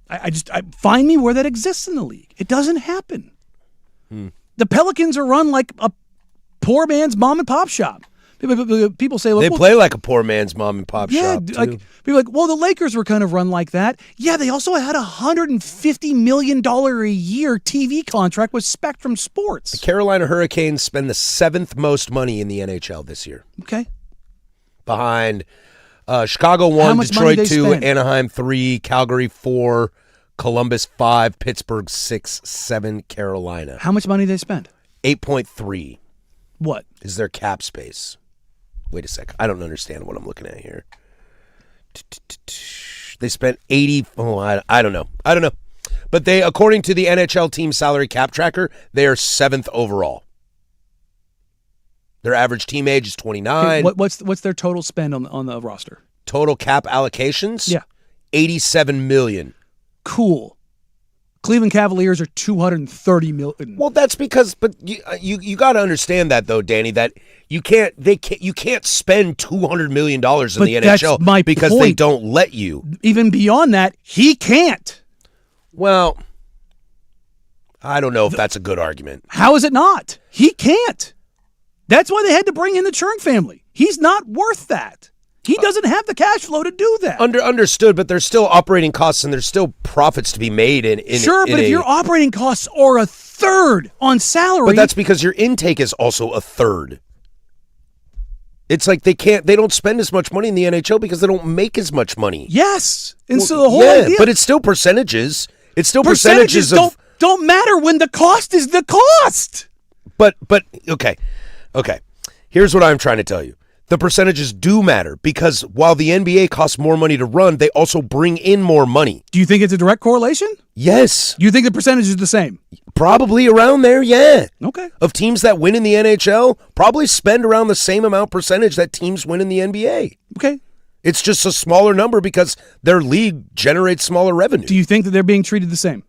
I find me where that exists in the league. It doesn't happen. The Pelicans are run like a poor man's mom and pop shop. People say, look, They play like a poor man's mom and pop shop, too. like people are like, well, the Lakers were kind of run like that. Yeah, they also had a $150 million a year TV contract with Spectrum Sports. The Carolina Hurricanes spend the 7th most money in the NHL this year. Okay. Behind Chicago How 1, much money Detroit they 2, spend? Anaheim 3, Calgary 4, Columbus 5, Pittsburgh 6, 7, Carolina. How much money they spend? 8.3 What? is their cap space. Wait a sec. I don't understand what I'm looking at here. They spent 80. Oh, I don't know. I don't know. But they, according to the NHL team salary cap tracker, they are 7th overall. Their average team age is 29. Okay, what's their total spend on the roster? Total cap allocations? Yeah. $87 million. Cool. Cleveland Cavaliers are $230 million. Well, that's because, but you got to understand that though, Danny, that you can't spend $200 million in But the that's NHL my because they point. don't let you. Even beyond that, he can't. Well, I don't know if that's a good argument. How is it not? He can't. That's why they had to bring in the Churn family. He's not worth that. He doesn't have the cash flow to do that. Understood, but there's still operating costs and there's still profits to be made in Sure, but if your operating costs are a third on salary, but that's because your intake is also a third. It's like they don't spend as much money in the NHL because they don't make as much money. yes, and so the whole idea, but it's still percentages. It's still percentages of. don't matter when the cost is the cost. But okay. Here's what I'm trying to tell you. The percentages do matter because while the NBA costs more money to run, they also bring in more money. Do you think it's a direct correlation? Yes. You think the percentage is the same? Probably around there, yeah. Okay. Of teams that win in the NHL, probably spend around the same amount percentage that teams win in the NBA. Okay. It's just a smaller number because their league generates smaller revenue. Do you think that they're being treated the same?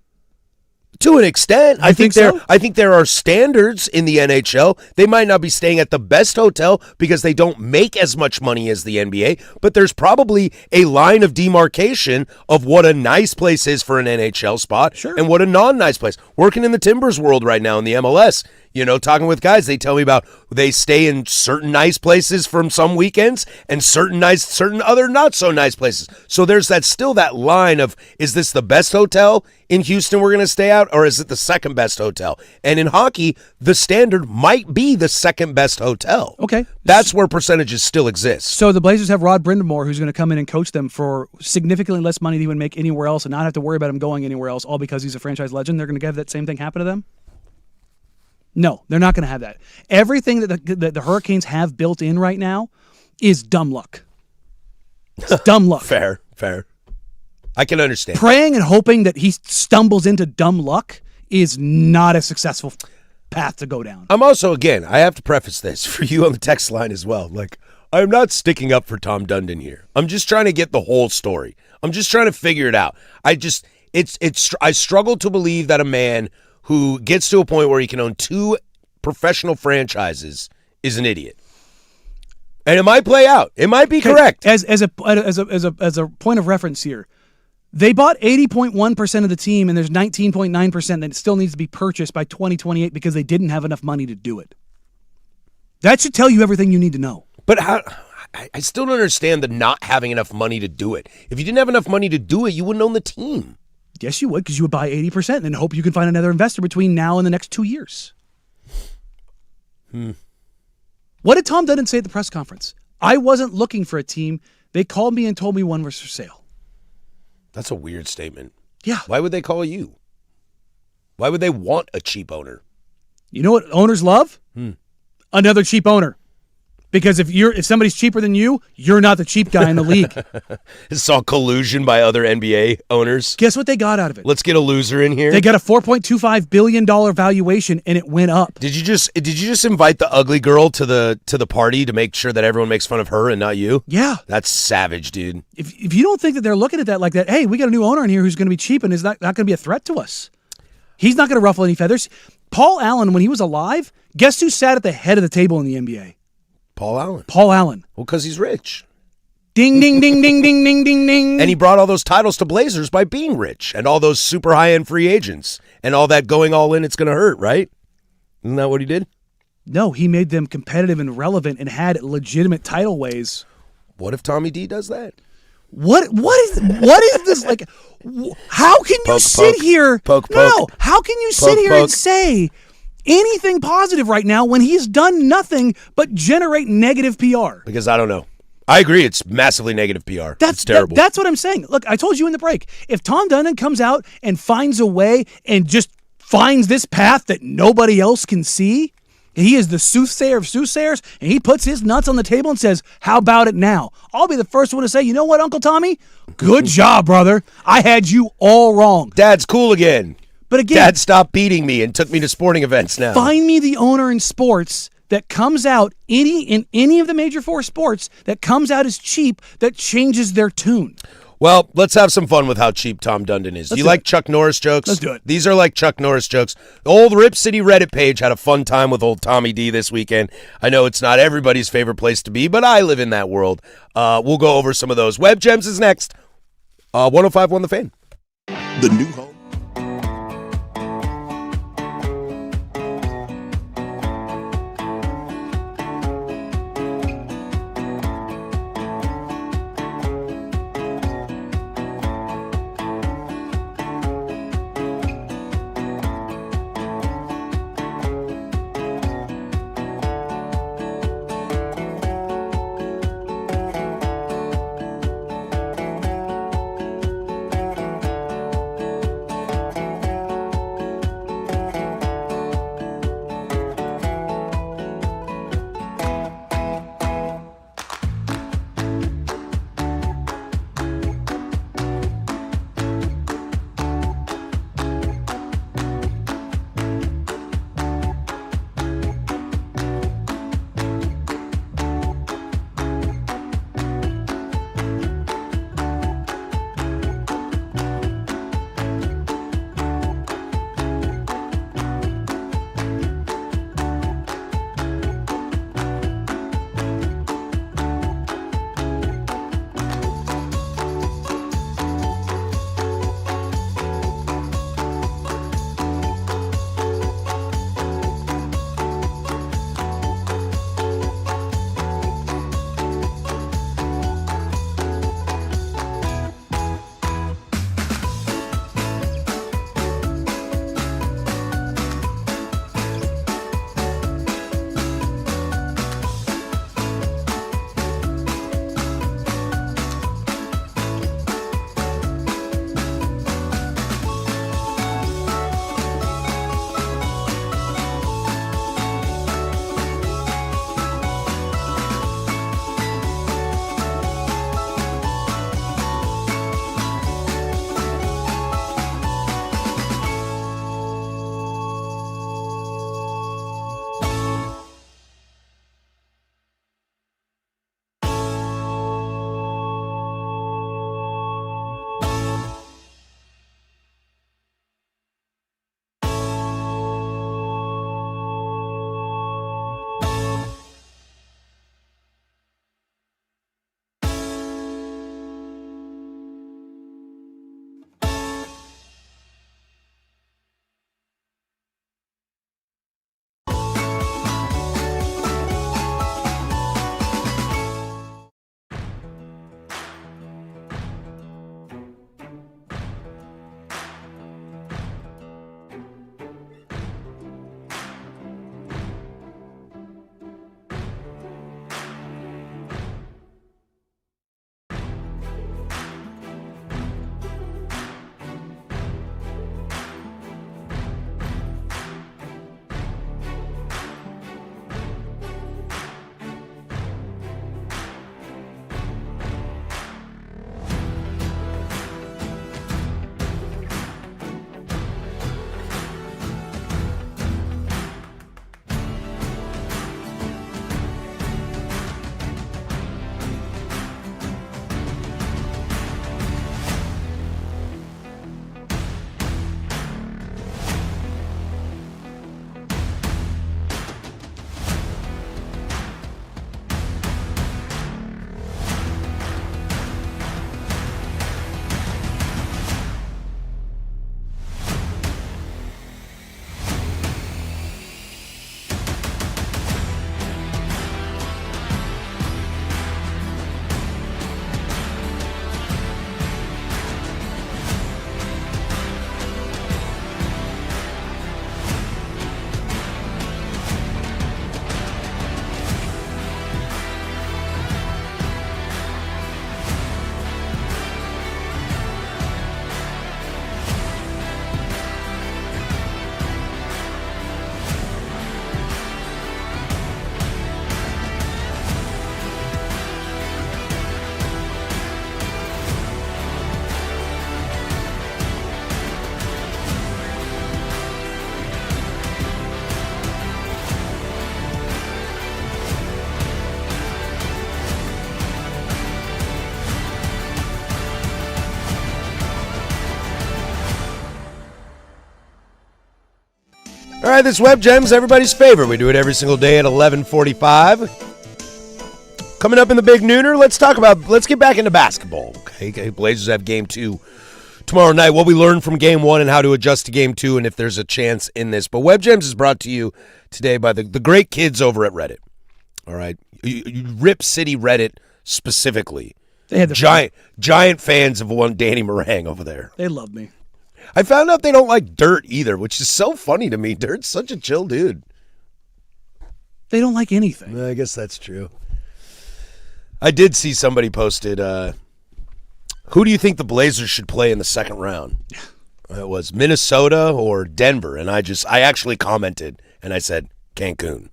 To an extent, I think think so? I think there are standards in the NHL. They might not be staying at the best hotel because they don't make as much money as the NBA, but there's probably a line of demarcation of what a nice place is for an NHL spot and what a non-nice place. Working in the Timbers world right now in the MLS, talking with guys, they tell me about they stay in certain nice places from some weekends and certain other not so nice places. So there's still that line of, is this the best hotel in Houston we're going to stay out, or is it the second best hotel? And in hockey, the standard might be the second best hotel. Okay. That's where percentages still exist. So the Blazers have Rod Brindamore, who's going to come in and coach them for significantly less money than he would make anywhere else and not have to worry about him going anywhere else, all because he's a franchise legend. They're going to have that same thing happen to them? No, they're not going to have that. Everything that the Hurricanes have built in right now is dumb luck. It's dumb luck. Fair. I can understand. Praying and hoping that he stumbles into dumb luck is not a successful path to go down. I'm also, again, I have to preface this for you on the text line as well. Like, I'm not sticking up for Tom Dundon here. I'm just trying to get the whole story. I'm just trying to figure it out. I struggle to believe that a man who gets to a point where he can own 2 professional franchises is an idiot. And it might play out. It might be correct. As a point of reference here, they bought 80.1% of the team, and there's 19.9% that still needs to be purchased by 2028 because they didn't have enough money to do it. That should tell you everything you need to know. But I still don't understand the not having enough money to do it. If you didn't have enough money to do it, you wouldn't own the team. Yes, you would, because you would buy 80% and then hope you can find another investor between now and the next 2 years. What did Tom Dundon say at the press conference? I wasn't looking for a team. They called me and told me one was for sale. That's a weird statement. Yeah. Why would they call you? Why would they want a cheap owner? You know what owners love? Another cheap owner. Because if somebody's cheaper than you, you're not the cheap guy in the league. It's all collusion by other NBA owners. Guess what they got out of it? Let's get a loser in here. They got a $4.25 billion valuation, and it went up. Did you just invite the ugly girl to the party to make sure that everyone makes fun of her and not you? Yeah. That's savage, dude. If you don't think that they're looking at that like that, hey, we got a new owner in here who's going to be cheap and is not going to be a threat to us. He's not going to ruffle any feathers. Paul Allen, when he was alive, guess who sat at the head of the table in the NBA? Paul Allen. Paul Allen. Well, because he's rich. Ding, ding, ding, ding, ding, ding, ding, ding. And he brought all those titles to Blazers by being rich and all those super high-end free agents and all that going all in, it's going to hurt, right? Isn't that what he did? No, he made them competitive and relevant and had legitimate title ways. What if Tommy D does that? What is this like? How can you sit here? No, how can you sit here and say anything positive right now when he's done nothing but generate negative PR? Because I don't know. I agree. It's massively negative PR. That's terrible. That's what I'm saying. Look, I told you in the break. If Tom Dundon comes out and finds a way and just finds this path that nobody else can see, he is the soothsayer of soothsayers, and he puts his nuts on the table and says, how about it now? I'll be the first one to say, you know what, Uncle Tommy? Good job, brother. I had you all wrong. Dad's cool again. But again, Dad stopped beating me and took me to sporting events now. Find me the owner in sports that comes out in any of the major four sports that comes out as cheap that changes their tune. Well, let's have some fun with how cheap Tom Dundon is. Do you like Chuck Norris jokes? Let's do it. These are like Chuck Norris jokes. The old Rip City Reddit page had a fun time with old Tommy D this weekend. I know it's not everybody's favorite place to be, but I live in that world. We'll go over some of those. Web Gems is next. 105.1 The Fan. The new home. All right, this Web Gem's everybody's favorite. We do it every single day at 11:45. Coming up in the big nooner, let's get back into basketball. Okay, Blazers have game 2 tomorrow night. What we learned from game 1 and how to adjust to game 2 and if there's a chance in this. But Web Gems is brought to you today by the great kids over at Reddit. All right, Rip City Reddit specifically. They had giant fans of one Danny Marang over there. They love me. I found out they don't like Dirt either, which is so funny to me. Dirt's such a chill dude. They don't like anything. I guess that's true. I did see somebody posted, who do you think the Blazers should play in the second round? It was Minnesota or Denver, and I actually commented, and I said, Cancun.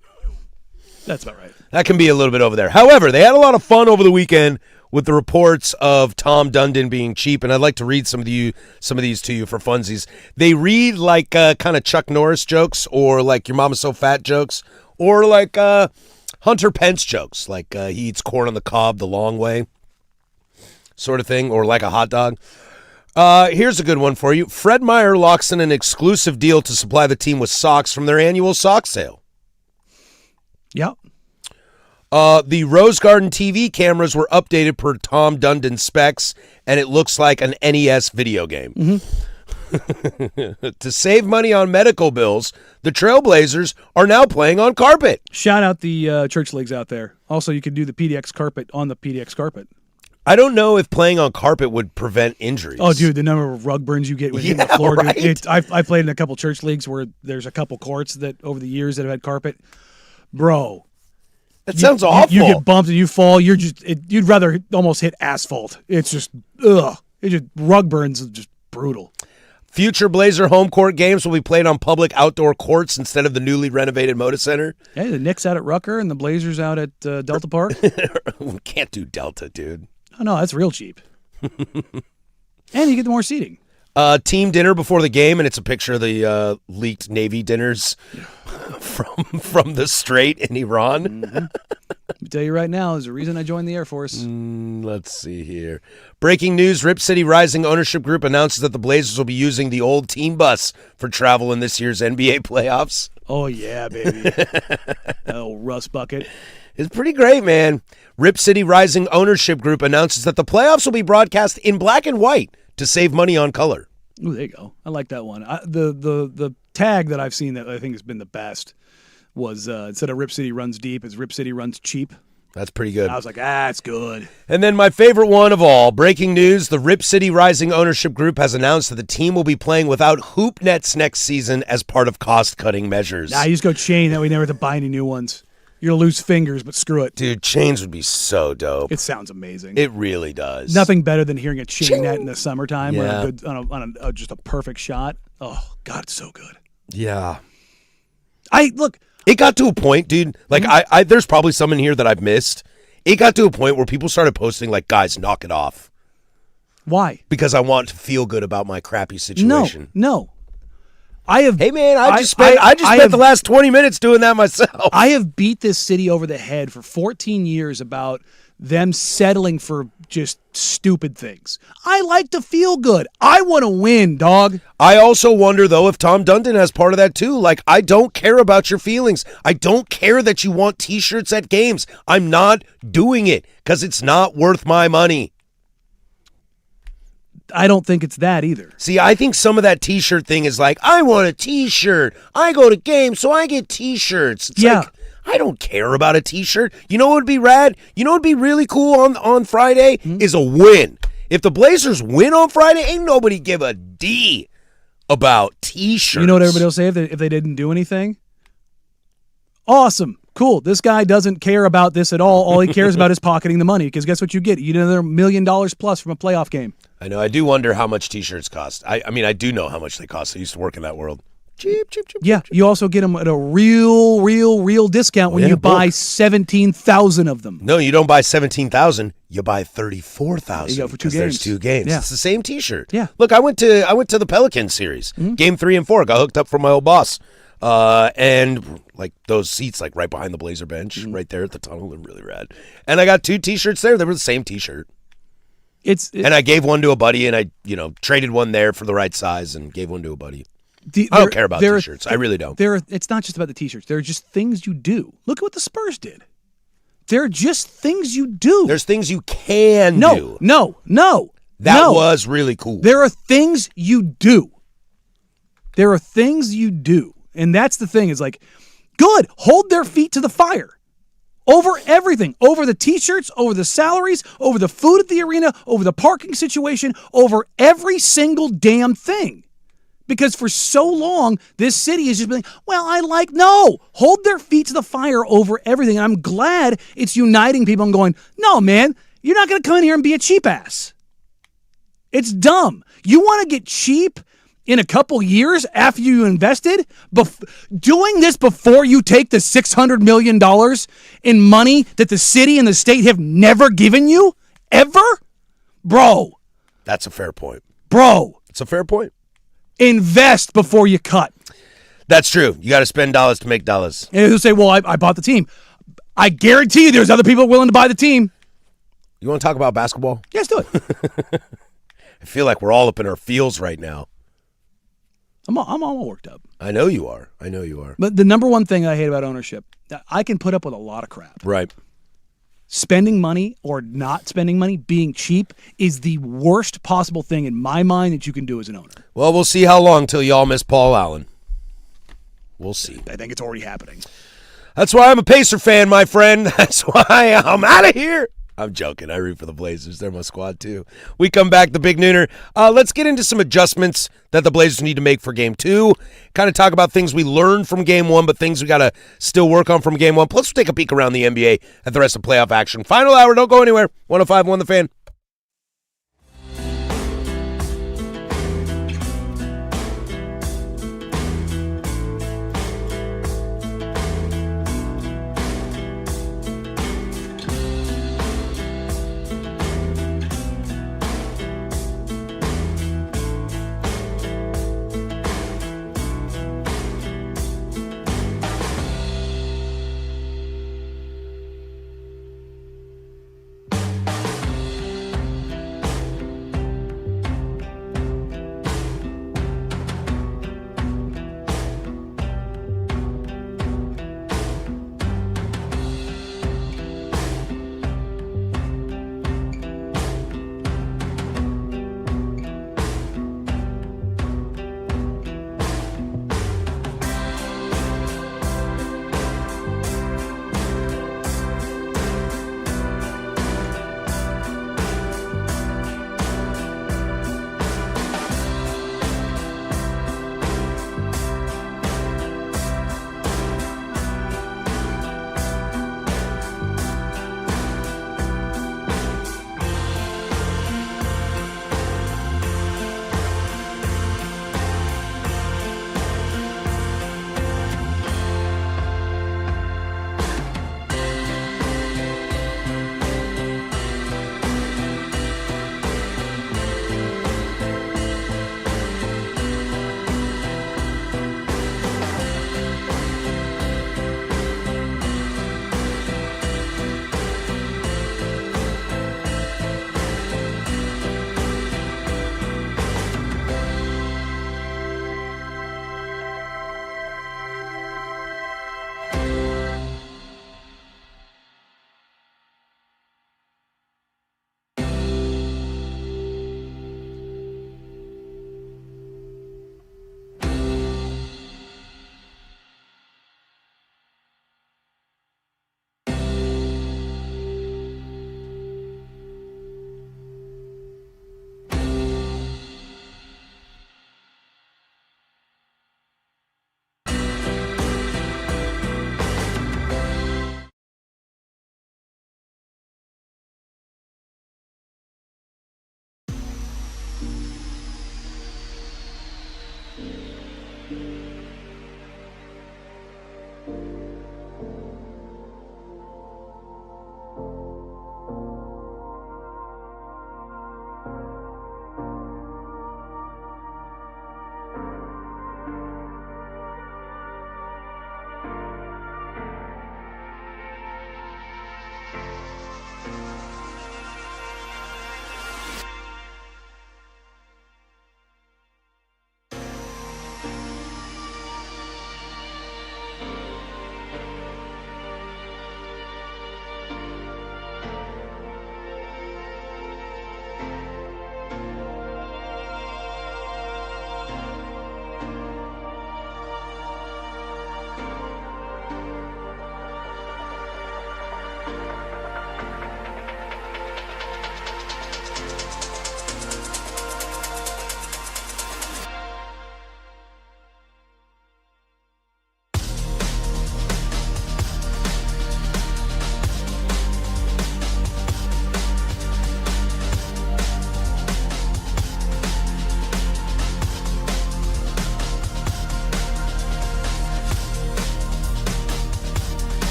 That's about right. That can be a little bit over there. However, they had a lot of fun over the weekend with the reports of Tom Dundon being cheap, and I'd like to read some of these to you for funsies. They read like kind of Chuck Norris jokes, or like Your Mama's So Fat jokes, or like Hunter Pence jokes, like he eats corn on the cob the long way, sort of thing, or like a hot dog. Here's a good one for you. Fred Meyer locks in an exclusive deal to supply the team with socks from their annual sock sale. Yep. The Rose Garden TV cameras were updated per Tom Dundon specs, and it looks like an NES video game. Mm-hmm. To save money on medical bills, the Trailblazers are now playing on carpet. Shout out the church leagues out there. Also, you could do the PDX carpet on the PDX carpet. I don't know if playing on carpet would prevent injuries. Oh, dude, the number of rug burns you get when hitting the floor. Right? Dude, I've played in a couple church leagues where there's a couple courts that over the years that have had carpet. Bro. That sounds awful. You get bumped and you fall. You'd rather almost hit asphalt. It's just, ugh. Rug burns are just brutal. Future Blazer home court games will be played on public outdoor courts instead of the newly renovated Moda Center. Hey, the Knicks out at Rucker and the Blazers out at Delta Park. We can't do Delta, dude. Oh, no, that's real cheap. And you get more seating. Team dinner before the game, and it's a picture of the leaked Navy dinners from the Strait in Iran. Mm-hmm. Let me tell you right now, there's a reason I joined the Air Force. Let's see here. Breaking news, Rip City Rising Ownership Group announces that the Blazers will be using the old team bus for travel in this year's NBA playoffs. Oh, yeah, baby. Oh, Rust Bucket. It's pretty great, man. Rip City Rising Ownership Group announces that the playoffs will be broadcast in black and white to save money on color. Ooh, there you go. I like that one. The tag that I've seen that I think has been the best was instead of Rip City Runs Deep, it's Rip City Runs Cheap. That's pretty good. I was like, that's good. And then my favorite one of all, breaking news, the Rip City Rising Ownership Group has announced that the team will be playing without hoop nets next season as part of cost-cutting measures. Nah, you just go chain. That way you never have to buy any new ones. You're going to lose fingers, but screw it. Dude, chains would be so dope. It sounds amazing. It really does. Nothing better than hearing a chain net in the summertime Yeah. on just a perfect shot. Oh, God, it's so good. Yeah. Look. It got to a point, dude. Like, I there's probably some in here that I've missed. It got to a point where people started posting, like, guys, knock it off. Why? Because I want to feel good about my crappy situation. No. Hey man, I just spent the last 20 minutes doing that myself. I have beat this city over the head for 14 years about them settling for just stupid things. I like to feel good. I want to win, dog. I also wonder, though, if Tom Dundon has part of that, too. Like, I don't care about your feelings. I don't care that you want T-shirts at games. I'm not doing it because it's not worth my money. I don't think it's that either. See, I think some of that T-shirt thing is like, I want a T-shirt. I go to games, so I get T-shirts. It's like, I don't care about a T-shirt. You know what would be rad? You know what would be really cool on Friday? Is a win. If the Blazers win on Friday, ain't nobody give a D about T-shirts. You know what everybody will say if they didn't do anything? Awesome. Cool. This guy doesn't care about this at all. All he cares about is pocketing the money, because guess what you get? You get another $1 million plus from a playoff game. I know. I do wonder how much T-shirts cost. I mean, I do know how much they cost. I used to work in that world. Cheap. Yeah, you also get them at a real discount when you buy 17,000 of them. No, you don't buy 17,000. You buy 34,000. You go for 2 games. There's 2 games. Yeah. It's the same T-shirt. Yeah. Look, I went to the Pelican series, game 3 and 4. Got hooked up from my old boss, and like those seats, like right behind the Blazer bench, right there at the tunnel, they're really rad. And I got 2 T-shirts there. They were the same T-shirt. And I gave one to a buddy, and I traded one there for the right size and gave one to a buddy. I don't care about T-shirts. I really don't. It's not just about the T-shirts. There are just things you do. Look at what the Spurs did. There are just things you do. There's things you can do. No. That was really cool. There are things you do. And that's the thing is like, good. Hold their feet to the fire. Over everything. Over the T-shirts, over the salaries, over the food at the arena, over the parking situation, over every single damn thing. Because for so long, this city has just been, no. Hold their feet to the fire over everything. And I'm glad it's uniting people and going, no, man, you're not going to come in here and be a cheap ass. It's dumb. You want to get cheap in a couple years after you invested? Doing this before you take the $600 million in money that the city and the state have never given you? Ever? Bro. That's a fair point. Bro. It's a fair point. Invest before you cut. That's true. You got to spend dollars to make dollars. And they'll say, well, I bought the team. I guarantee you there's other people willing to buy the team. You want to talk about basketball? Yes, do it. I feel like we're all up in our feels right now. I'm all worked up. I know you are. But the number one thing I hate about ownership, I can put up with a lot of crap. Right. Spending money or not spending money, being cheap, is the worst possible thing in my mind that you can do as an owner. Well, we'll see how long till y'all miss Paul Allen. We'll see. I think it's already happening. That's why I'm a Pacer fan, my friend. That's why I'm out of here. I'm joking. I root for the Blazers. They're my squad, too. We come back, the Big Nooner. Let's get into some adjustments that the Blazers need to make for Game 2. Kind of talk about things we learned from Game 1, but things we got to still work on from Game 1. Plus, we'll take a peek around the NBA at the rest of playoff action. Final hour. Don't go anywhere. 105.1 The Fan.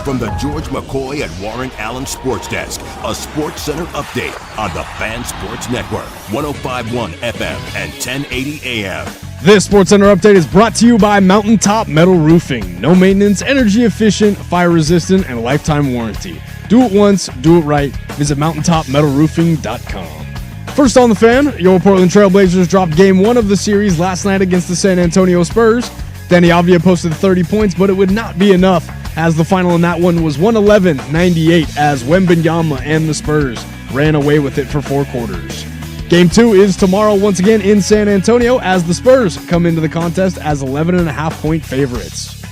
From the George McCoy at Warren Allen Sports Desk, a Sports Center update on the Fan Sports Network, 105.1 FM and 1080 AM. This Sports Center update is brought to you by Mountaintop Metal Roofing. No maintenance, energy efficient, fire resistant, and lifetime warranty. Do it once, do it right. Visit mountaintopmetalroofing.com. First on the Fan, your Portland Trail Blazers dropped Game 1 of the series last night against the San Antonio Spurs. Danny Avdija posted 30 points, but it would not be enough, as the final in that one was 111-98 as Wembanyama and the Spurs ran away with it for 4 quarters. Game 2 is tomorrow once again in San Antonio as the Spurs come into the contest as 11.5-point favorites.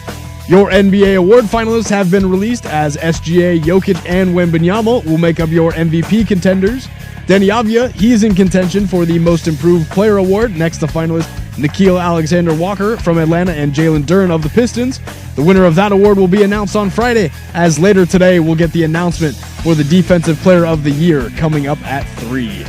Your NBA award finalists have been released as SGA, Jokic, and Wembanyama will make up your MVP contenders. Danny Avdija, he's in contention for the Most Improved Player award next to finalist Nickeil Alexander-Walker from Atlanta and Jalen Duren of the Pistons. The winner of that award will be announced on Friday, as later today we'll get the announcement for the Defensive Player of the Year coming up at 3.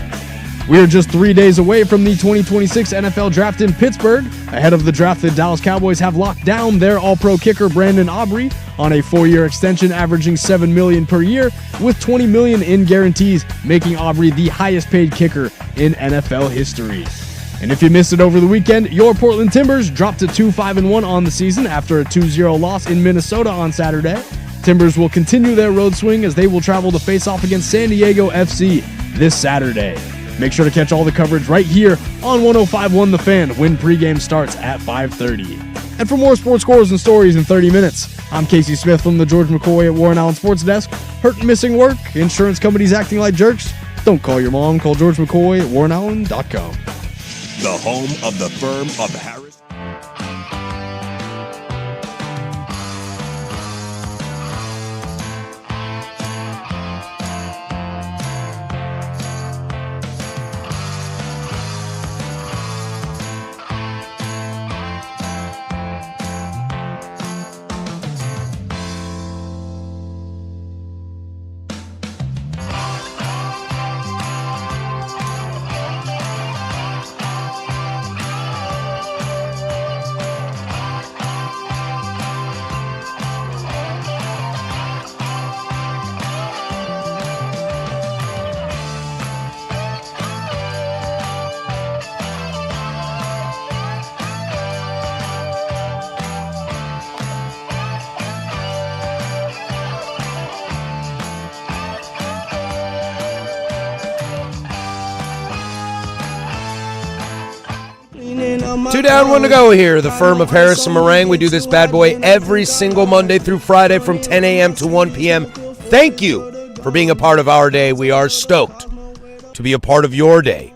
We are just 3 days away from the 2026 NFL Draft in Pittsburgh. Ahead of the draft, the Dallas Cowboys have locked down their All-Pro kicker Brandon Aubrey on a 4-year extension averaging $7 million per year, with $20 million in guarantees, making Aubrey the highest-paid kicker in NFL history. And if you missed it over the weekend, your Portland Timbers dropped to 2-5-1 on the season after a 2-0 loss in Minnesota on Saturday. Timbers will continue their road swing as they will travel to face off against San Diego FC this Saturday. Make sure to catch all the coverage right here on 105.1 The Fan when pregame starts at 5:30. And for more sports scores and stories in 30 minutes, I'm Casey Smith from the George McCoy at Warren Allen Sports Desk. Hurt and missing work? Insurance companies acting like jerks? Don't call your mom. Call George McCoy at warrenallen.com. The home of the firm of Harris. 2 down, 1 to go here. The firm of Harris and Marang. We do this bad boy every single Monday through Friday from 10 a.m. to 1 p.m. Thank you for being a part of our day. We are stoked to be a part of your day.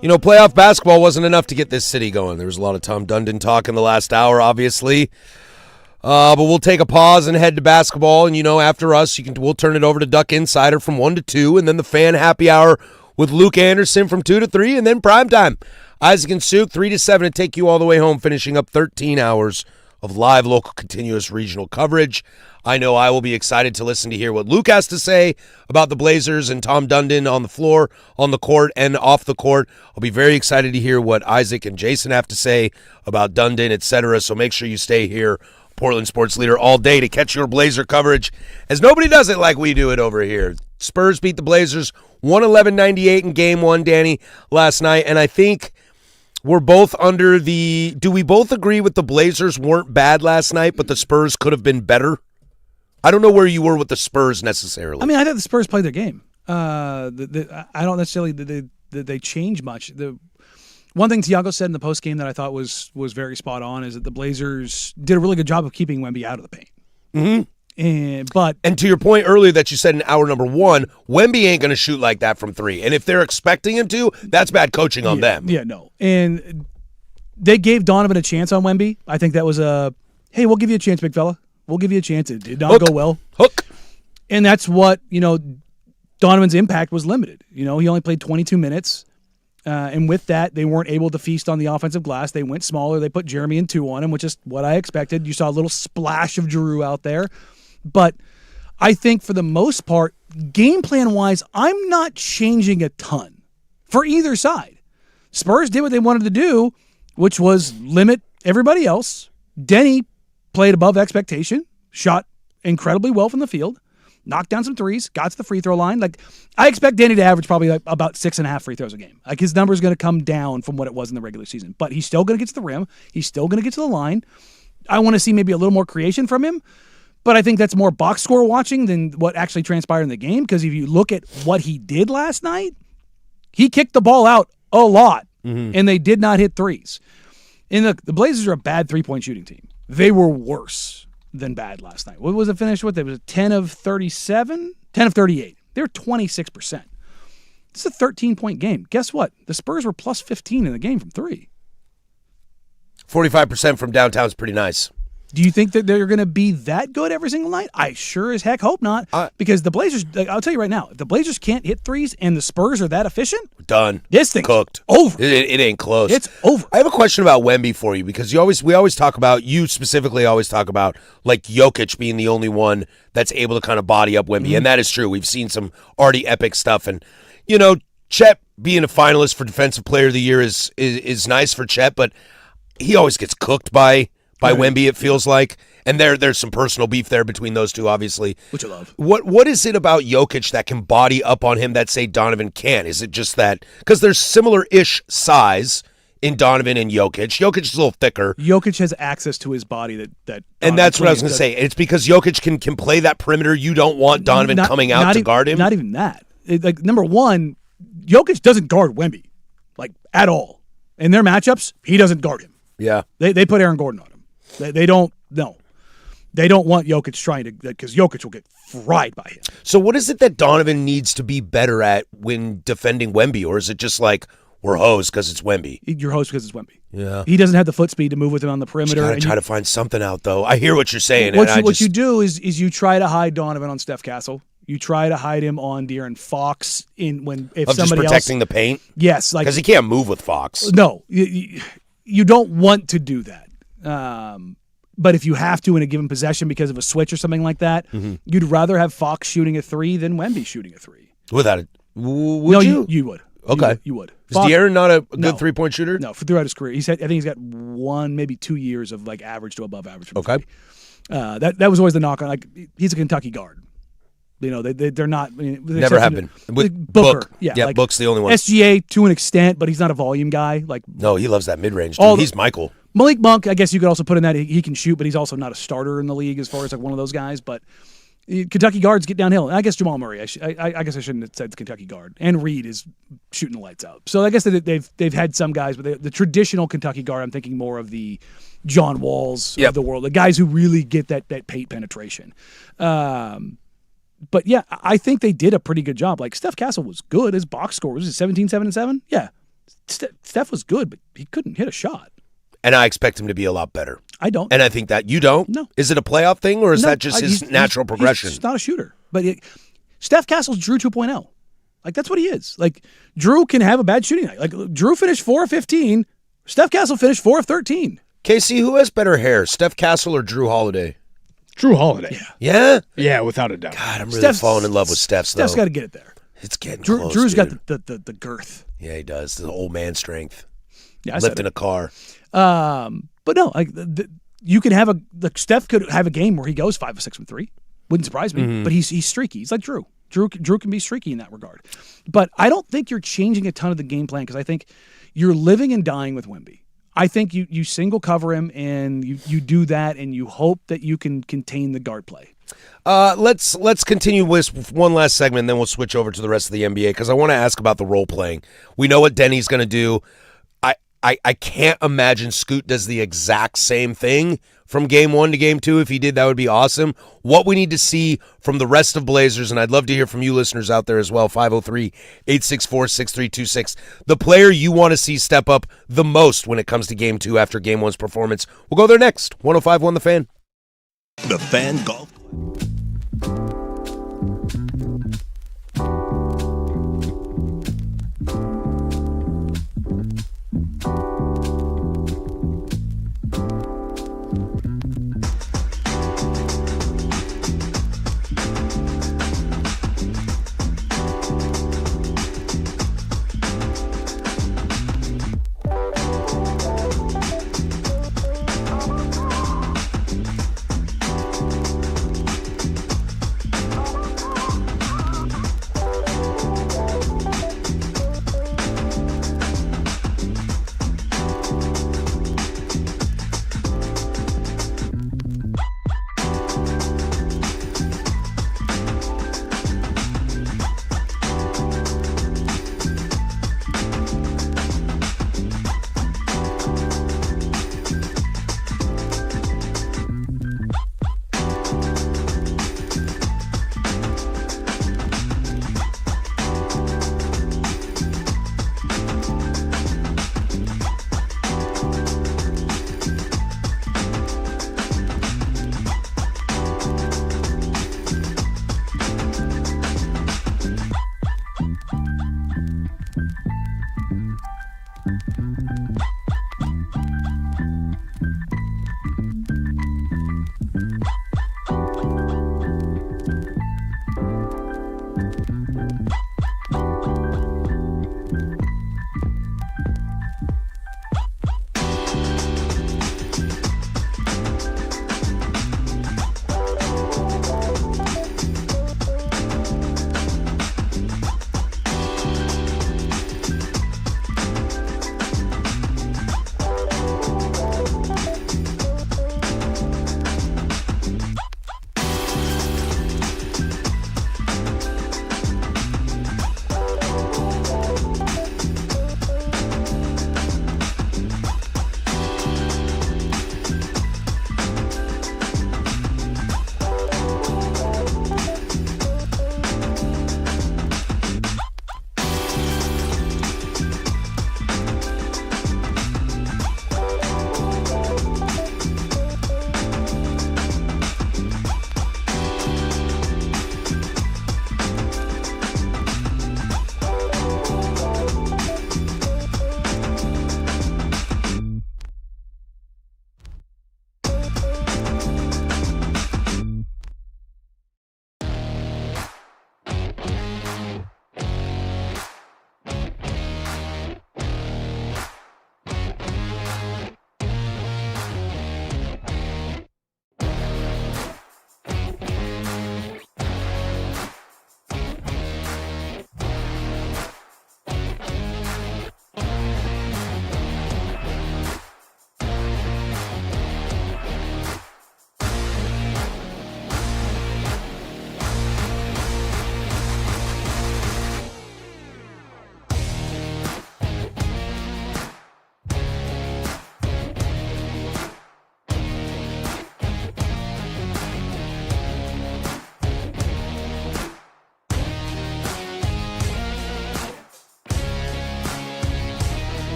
You know, playoff basketball wasn't enough to get this city going. There was a lot of Tom Dundon talk in the last hour, obviously. But we'll take a pause and head to basketball. And, you know, after us, we'll turn it over to Duck Insider from 1 to 2, and then the Fan Happy Hour with Luke Anderson from 2 to 3, and then primetime. Isaac and Suk, 3 to 7 to take you all the way home, finishing up 13 hours of live, local, continuous regional coverage. I know I will be excited to listen to hear what Luke has to say about the Blazers and Tom Dundon on the floor, on the court, and off the court. I'll be very excited to hear what Isaac and Jason have to say about Dundon, etc. So make sure you stay here, Portland Sports Leader, all day to catch your Blazer coverage, as nobody does it like we do it over here. Spurs beat the Blazers 111-98 in Game 1, Danny, last night, and I think we're both under the... Do we both agree with the Blazers weren't bad last night, but the Spurs could have been better? I don't know where you were with the Spurs necessarily. I mean, I thought the Spurs played their game. I don't necessarily that they change much. The one thing Thiago said in the postgame that I thought was very spot on is that the Blazers did a really good job of keeping Wemby out of the paint. Mm-hmm. And to your point earlier that you said in hour number 1, Wemby ain't going to shoot like that from 3. And if they're expecting him to, that's bad coaching on them. Yeah, no. And they gave Donovan a chance on Wemby. I think that was hey, we'll give you a chance, big fella. We'll give you a chance. It did not go well. Hook. And that's what, Donovan's impact was limited. He only played 22 minutes. And with that, they weren't able to feast on the offensive glass. They went smaller. They put Jeremy in 2 on him, which is what I expected. You saw a little splash of Giroux out there. But I think for the most part, game plan-wise, I'm not changing a ton for either side. Spurs did what they wanted to do, which was limit everybody else. Denny played above expectation, shot incredibly well from the field, knocked down some threes, got to the free throw line. Like, I expect Danny to average probably like about 6.5 free throws a game. Like, his number is going to come down from what it was in the regular season, but he's still going to get to the rim. He's still going to get to the line. I want to see maybe a little more creation from him, but I think that's more box score watching than what actually transpired in the game, because if you look at what he did last night, he kicked the ball out a lot, and they did not hit threes. And the Blazers are a bad three-point shooting team. They were worse than bad last night. What was it finished with? It was 10 of 37? 10 of 38. They were 26%. It's a 13-point game. Guess what? The Spurs were plus 15 in the game from three. 45% from downtown is pretty nice. Do you think that they're going to be that good every single night? I sure as heck hope not. Because the Blazers, I'll tell you right now, if the Blazers can't hit threes and the Spurs are that efficient, done. This thing's cooked. Over. It ain't close. It's over. I have a question about Wemby for you, because we always talk about, you specifically always talk about like Jokic being the only one that's able to kind of body up Wemby, and that is true. We've seen some already epic stuff, and Chet being a finalist for Defensive Player of the Year is nice for Chet, but he always gets cooked by Wemby, it feels like. And there's some personal beef there between those two, obviously. Which I love. What is it about Jokic that can body up on him that, say, Donovan can't? Is it just that? Because there's similar-ish size in Donovan and Jokic. Jokic is a little thicker. Jokic has access to his body that and that's what I was going to say. It's because Jokic can play that perimeter. You don't want Donovan coming out to guard him. Not even that. Number one, Jokic doesn't guard Wemby, like, at all. In their matchups, he doesn't guard him. Yeah. They put Aaron Gordon on him. They don't want Jokic trying to, because Jokic will get fried by him. So what is it that Donovan needs to be better at when defending Wemby? Or is it just like, we're hosed because it's Wemby? You're hosed because it's Wemby. Yeah. He doesn't have the foot speed to move with him on the perimeter. You got to try to find something out, though. I hear what you're saying. What you do is you try to hide Donovan on Steph Castle. You try to hide him on De'Aaron Fox if somebody else. Just protecting the paint? Yes. Because he can't move with Fox. No. You don't want to do that. But if you have to in a given possession because of a switch or something like that, you'd rather have Fox shooting a three than Wemby shooting a three. Without it. Would you? You would. Okay. You would. Is De'Aaron not a good three-point shooter? No, throughout his career. I think he's got 1, maybe 2 years of like average to above average. Okay. That was always the knock on. Like, he's a Kentucky guard. They're not. Never have been. With Booker. Book. Yeah, like, Book's the only one. SGA to an extent, but he's not a volume guy. Like, no, he loves that mid-range. Dude. He's Michael. Malik Monk, I guess you could also put in that he can shoot, but he's also not a starter in the league as far as like one of those guys. But Kentucky guards get downhill. And I guess Jamal Murray. I guess I shouldn't have said Kentucky guard. And Reed is shooting the lights out. So I guess they've had some guys, but the traditional Kentucky guard, I'm thinking more of the John Walls of the world, the guys who really get that paint penetration. But yeah, I think they did a pretty good job. Like, Steph Castle was good. His box score was 17, 7, and 7. Yeah, Steph was good, but he couldn't hit a shot. And I expect him to be a lot better. I don't. And I think that you don't? No. Is it a playoff thing, or is that just his natural progression? He's not a shooter. But Steph Castle's Drew 2.0. Like, that's what he is. Like, Drew can have a bad shooting night. Like, Drew finished 4 of 15. Steph Castle finished 4 of 13. Casey, who has better hair, Steph Castle or Drew Holiday? Drew Holiday. Yeah? Yeah, without a doubt. God, I'm really falling in love with Steph's, though. Steph's got to get it there. It's getting close, Drew's dude. got the girth. Yeah, he does. The old man strength. Yeah, lifting a car. But no, like you can have Steph could have a game where he goes 5 of 6 from 3. Wouldn't surprise me. But he's streaky. He's like Drew. Drew can be streaky in that regard. But I don't think you're changing a ton of the game plan, because I think you're living and dying with Wemby. I think you single cover him and you do that, and you hope that you can contain the guard play. Let's continue with one last segment, and then we'll switch over to the rest of the NBA, because I want to ask about the role playing. We know what Denny's going to do. I can't imagine Scoot does the exact same thing from game 1 to game 2. If he did, that would be awesome. What we need to see from the rest of Blazers, and I'd love to hear from you listeners out there as well, 503-864-6326. The player you want to see step up the most when it comes to game 2 after game 1's performance. We'll go there next. 105.1 The Fan. The Fan Golf.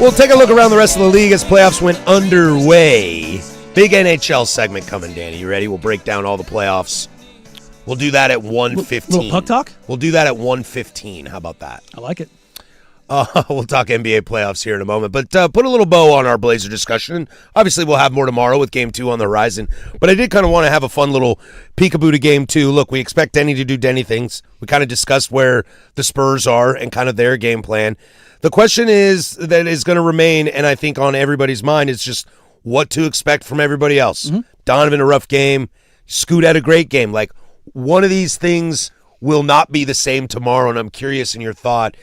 We'll take a look around the rest of the league as playoffs went underway. Big NHL segment coming, Danny. You ready? We'll break down all the playoffs. We'll do that at 1:15. Little puck talk? We'll do that at 1:15. How about that? I like it. We'll talk NBA playoffs here in a moment, but put a little bow on our Blazer discussion. Obviously, we'll have more tomorrow with Game 2 on the horizon, but I did kind of want to have a fun little peekaboo to Game 2. Look, we expect Denny to do Denny things. We kind of discussed where the Spurs are and kind of their game plan. The question that is going to remain, and I think on everybody's mind, is just what to expect from everybody else. Mm-hmm. Donovan, a rough game. Scoot had a great game. Like, one of these things will not be the same tomorrow, and I'm curious in your thought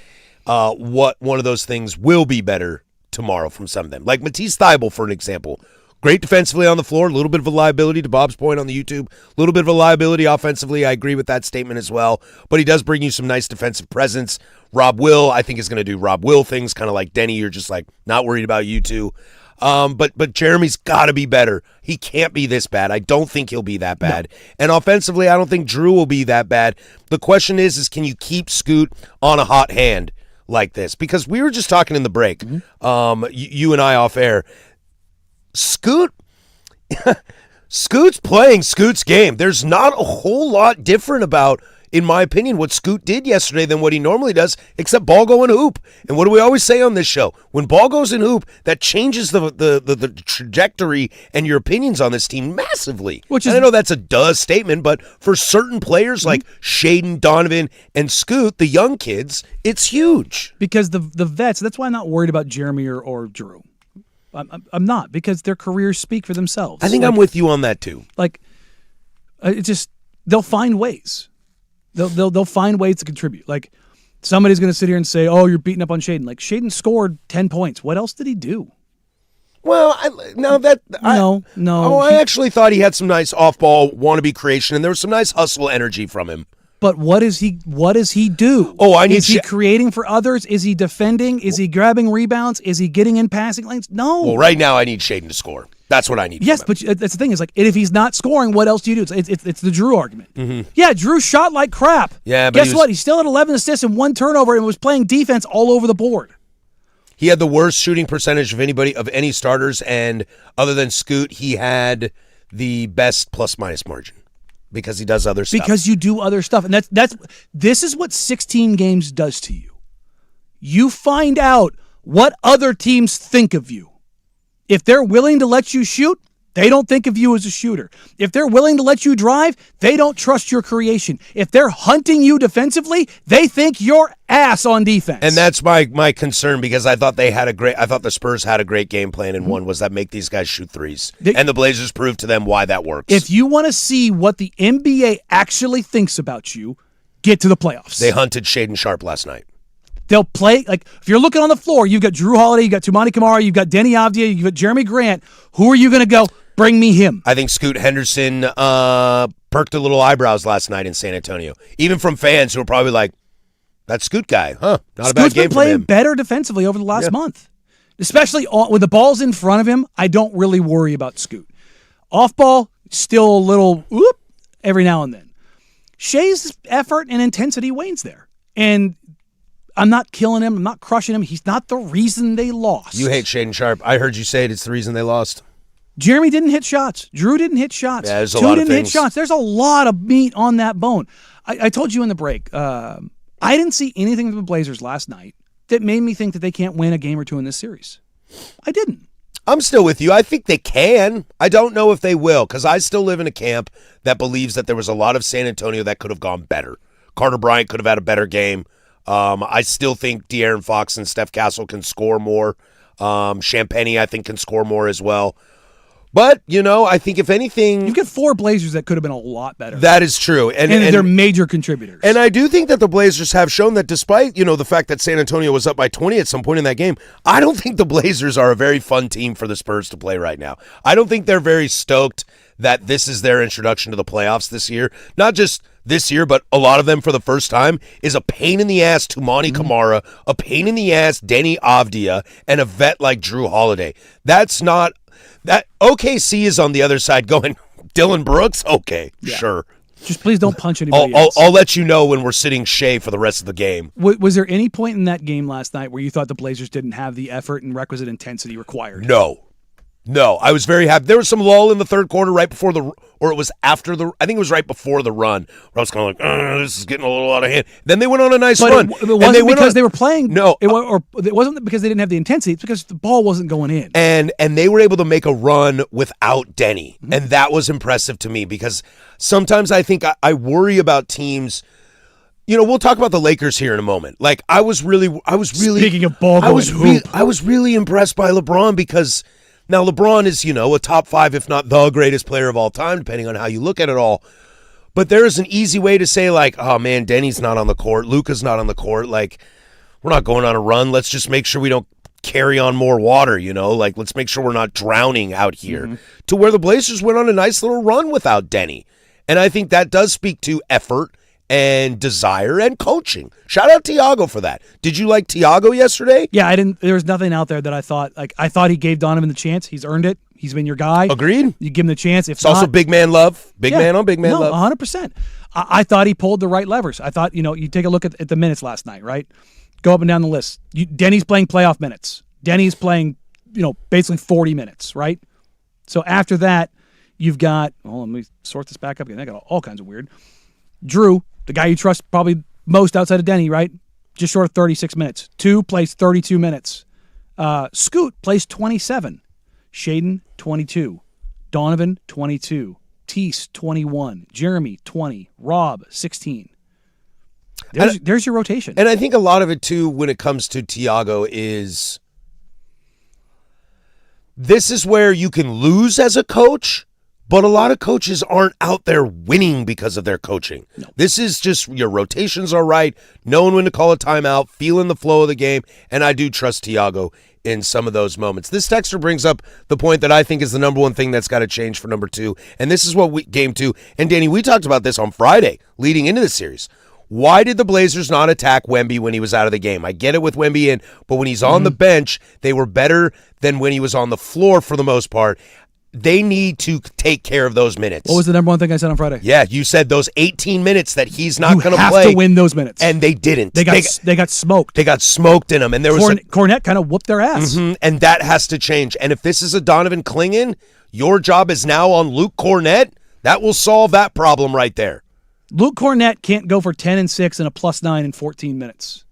what one of those things will be better tomorrow from some of them. Like Matisse Thybulle, for an example. Great defensively on the floor, a little bit of a liability to Bob's point on the YouTube, a little bit of a liability offensively. I agree with that statement as well, but he does bring you some nice defensive presence. Rob Will, I think, is going to do Rob Will things, kind of like Denny. You're just like not worried about you two. But Jeremy's got to be better. He can't be this bad. I don't think he'll be that bad. No. And offensively, I don't think Drew will be that bad. The question is can you keep Scoot on a hot hand like this? Because we were just talking in the break, you and I off air. Scoot's playing Scoot's game. There's not a whole lot different about, in my opinion, what Scoot did yesterday than what he normally does, except ball go in hoop. And what do we always say on this show? When ball goes in hoop, that changes the trajectory and your opinions on this team massively. And I know that's a duh statement, but for certain players like Shaden, Donovan, and Scoot, the young kids, it's huge. Because the vets, that's why I'm not worried about Jeremy or Drew. I'm not, because their careers speak for themselves. I think I'm with you on that too. Like, it's just, they'll find ways. They'll find ways to contribute. Like, somebody's going to sit here and say, "Oh, you're beating up on Shaden." Like, Shaden scored 10 points. What else did he do? Well, I actually thought he had some nice off-ball wannabe creation, and there was some nice hustle energy from him. But what does he do? Is he creating for others? Is he defending? Is he grabbing rebounds? Is he getting in passing lanes? No. Well, right now I need Shaden to score. That's what I need. Yes, but that's the thing. Is like, if he's not scoring, what else do you do? It's the Drew argument. Mm-hmm. Yeah, Drew shot like crap. Yeah, but guess what? He still had 11 assists and 1 turnover and was playing defense all over the board. He had the worst shooting percentage of any starters, and other than Scoot, he had the best plus-minus margin. Because he does other stuff. Because you do other stuff. And this is what 16 games does to you. You find out what other teams think of you. If they're willing to let you shoot, they don't think of you as a shooter. If they're willing to let you drive, they don't trust your creation. If they're hunting you defensively, they think you're ass on defense. And that's my concern, because I thought the Spurs had a great game plan, and one was that make these guys shoot threes. And the Blazers proved to them why that works. If you want to see what the NBA actually thinks about you, get to the playoffs. They hunted Shaden Sharp last night. They'll play, like, if you're looking on the floor, you've got Drew Holiday, you've got Tumani Kamara, you've got Denny Avdia, you've got Jeremy Grant. Who are you going to go? Bring me him. I think Scoot Henderson perked a little eyebrows last night in San Antonio. Even from fans who are probably like, that Scoot guy, huh? Not a bad game for him. Scoot's been playing better defensively over the last month. Especially with the balls in front of him, I don't really worry about Scoot. Off ball, still a little whoop every now and then. Shea's effort and intensity wanes there. And I'm not killing him. I'm not crushing him. He's not the reason they lost. You hate Shaden Sharp. I heard you say it's the reason they lost. Jeremy didn't hit shots. Drew didn't hit shots. Yeah, there's a lot of didn't hit shots. There's a lot of meat on that bone. I told you in the break, I didn't see anything from the Blazers last night that made me think that they can't win a game or two in this series. I didn't. I'm still with you. I think they can. I don't know if they will, because I still live in a camp that believes that there was a lot of San Antonio that could have gone better. Carter Bryant could have had a better game. I still think De'Aaron Fox and Steph Castle can score more. Champagnie, I think, can score more as well. But, I think if anything... You've got 4 Blazers that could have been a lot better. That is true. And they're major contributors. And I do think that the Blazers have shown that despite, the fact that San Antonio was up by 20 at some point in that game, I don't think the Blazers are a very fun team for the Spurs to play right now. I don't think they're very stoked that this is their introduction to the playoffs this year. Not just this year, but a lot of them for the first time is a pain in the ass Tumani Kamara, a pain in the ass Denny Avdia, and a vet like Drew Holiday. That's not... That OKC is on the other side going, Dylan Brooks? Okay, sure. Just please don't punch anybody else. I'll let you know when we're sitting Shea for the rest of the game. Was there any point in that game last night where you thought the Blazers didn't have the effort and requisite intensity required? No, I was very happy. There was some lull in the third quarter right before or it was after I think it was right before the run, where I was kind of like, this is getting a little out of hand. Then they went on a nice run. It wasn't because they were playing. No. It wasn't because they didn't have the intensity. It's because the ball wasn't going in. And they were able to make a run without Denny. Mm-hmm. And that was impressive to me because sometimes I think I worry about teams. We'll talk about the Lakers here in a moment. Like I was really Speaking of ball going hoop. I was really impressed by LeBron because now LeBron is, a top 5, if not the greatest player of all time, depending on how you look at it all. But there is an easy way to say, like, oh, man, Denny's not on the court. Luka's not on the court. Like, we're not going on a run. Let's just make sure we don't carry on more water, Like, let's make sure we're not drowning out here. Mm-hmm. To where the Blazers went on a nice little run without Denny. And I think that does speak to effort and desire and coaching. Shout out Tiago for that. Did you like Tiago yesterday? Yeah, I didn't. There was nothing out there that I thought he gave Donovan the chance. He's earned it. He's been your guy. Agreed. You give him the chance. If it's also big man love. Big man on big man love. 100%. I thought he pulled the right levers. I thought, you take a look at the minutes last night, right? Go up and down the list. Denny's playing playoff minutes. Denny's playing, basically 40 minutes, right? So after that, you've got, let me sort this back up again. I got all kinds of weird. Drew, the guy you trust probably most outside of Denny, right? Just short of 36 minutes. 2 plays 32 minutes. Scoot plays 27. Shaden, 22. Donovan, 22. Tease, 21. Jeremy, 20. Rob, 16. There's your rotation. And I think a lot of it, too, when it comes to Tiago is this is where you can lose as a coach, but a lot of coaches aren't out there winning because of their coaching. No. This is just your rotations are right, knowing when to call a timeout, feeling the flow of the game, and I do trust Tiago in some of those moments. This texter brings up the point that I think is the number one thing that's got to change for number 2, and this is what game 2, and Danny, we talked about this on Friday leading into the series. Why did the Blazers not attack Wemby when he was out of the game? I get it with Wemby in, but when he's on the bench, they were better than when he was on the floor for the most part. They need to take care of those minutes. What was the number one thing I said on Friday? Yeah, you said those 18 minutes that he's not going to play. You have to win those minutes. And they didn't. They got smoked. They got smoked in them. And there was Cornette kind of whooped their ass. Mm-hmm, and that has to change. And if this is a Donovan Clingan, your job is now on Luke Cornette. That will solve that problem right there. Luke Cornette can't go for 10 and 6 and a +9 in 14 minutes.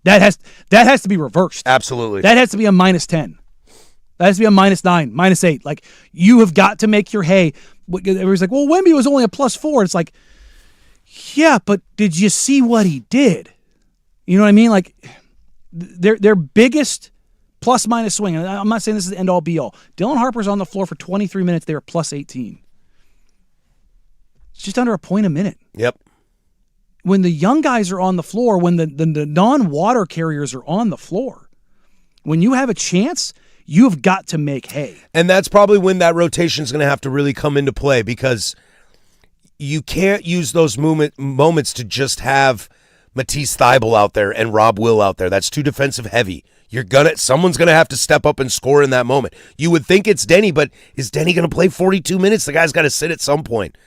That has to be reversed. Absolutely. That has to be a -10. That has to be a -9, -8. Like, you have got to make your hay. Everybody's like, well, Wemby was only a +4. It's like, yeah, but did you see what he did? You know what I mean? Like, their biggest plus-minus swing, and I'm not saying this is the end-all, be-all. Dylan Harper's on the floor for 23 minutes. They were +18. It's just under a point a minute. Yep. When the young guys are on the floor, when the non-water carriers are on the floor, when you have a chance, you've got to make hay. And that's probably when that rotation is going to have to really come into play, because you can't use those moments to just have Matisse Thybulle out there and Rob Will out there. That's too defensive heavy. Someone's going to have to step up and score in that moment. You would think it's Denny, but is Denny going to play 42 minutes? The guy's got to sit at some point.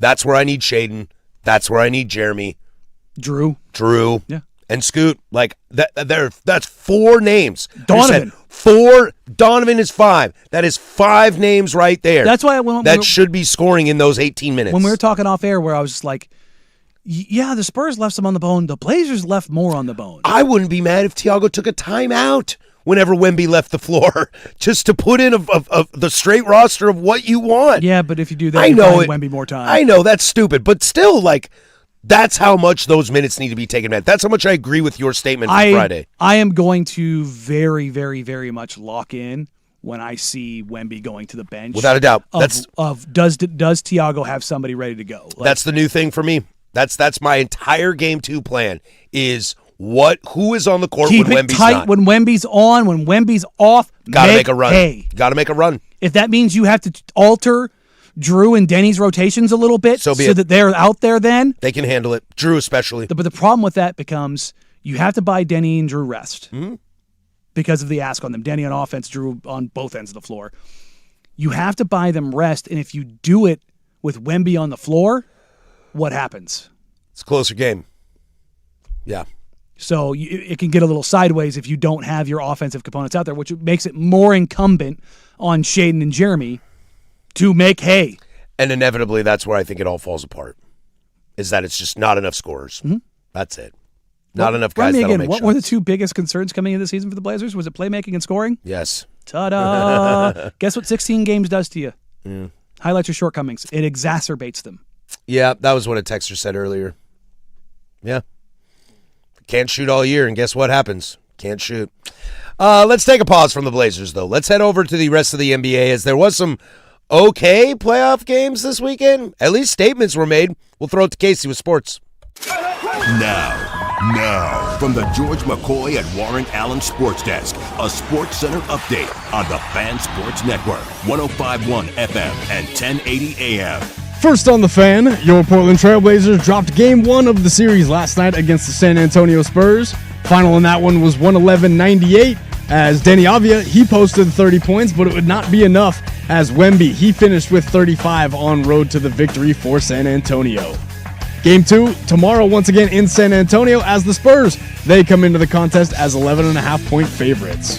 That's where I need Shaden. That's where I need Jeremy. Drew. Yeah. And Scoot. Like, that's 4 names. Donovan. 4. Donovan is 5. That is 5 names right there. That's why that should be scoring in those 18 minutes. When we were talking off air, where I was just like, yeah, the Spurs left some on the bone. The Blazers left more on the bone. I wouldn't be mad if Tiago took a timeout whenever Wemby left the floor, just to put in the straight roster of what you want. Yeah, but if you do that, you're Wemby more time. I know, that's stupid, but still, like, that's how much those minutes need to be taken back. That's how much I agree with your statement from Friday. I am going to very, very, very much lock in when I see Wemby going to the bench. Without a doubt. Does Tiago have somebody ready to go? That's the new thing for me. That's my entire game 2 plan is who is on the court when Wemby's not. Keep it tight when Wemby's on, when Wemby's off. Gotta make a run. Hay. Gotta make a run. If that means you have to alter Drew and Denny's rotations a little bit so that they're out there then. They can handle it. Drew especially. But the problem with that becomes you have to buy Denny and Drew rest because of the ask on them. Denny on offense, Drew on both ends of the floor. You have to buy them rest, and if you do it with Wemby on the floor, what happens? It's a closer game. Yeah. So it can get a little sideways if you don't have your offensive components out there, which makes it more incumbent on Shaden and Jeremy to make hay. And inevitably, that's where I think it all falls apart, is that it's just not enough scorers. Mm-hmm. That's it. Not enough guys that'll make what shots. were the two biggest concerns coming into the season for the Blazers? Was it playmaking and scoring? Yes. Ta-da! Guess what 16 games does to you? Highlights your shortcomings. It exacerbates them. Yeah, that was what a texter said earlier. Yeah. Can't shoot all year, and guess what happens? Can't shoot. Let's take a pause from the Blazers, though. Let's head over to the rest of the NBA, as there was some okay playoff games this weekend. At least statements were made. We'll throw it to Casey with sports. Now, from the George McCoy at Warren Allen Sports Desk, a Sports Center update on the Fan Sports Network, 105.1 FM and 1080 AM. First on the Fan, your Portland Trailblazers dropped Game 1 of the series last night against the San Antonio Spurs. Final in that one was 111-98. As Denny Avia, he posted 30 points, but it would not be enough as Wemby, he finished with 35 en road to the victory for San Antonio. Game 2, tomorrow once again in San Antonio as the Spurs, they come into the contest as 11.5-point favorites.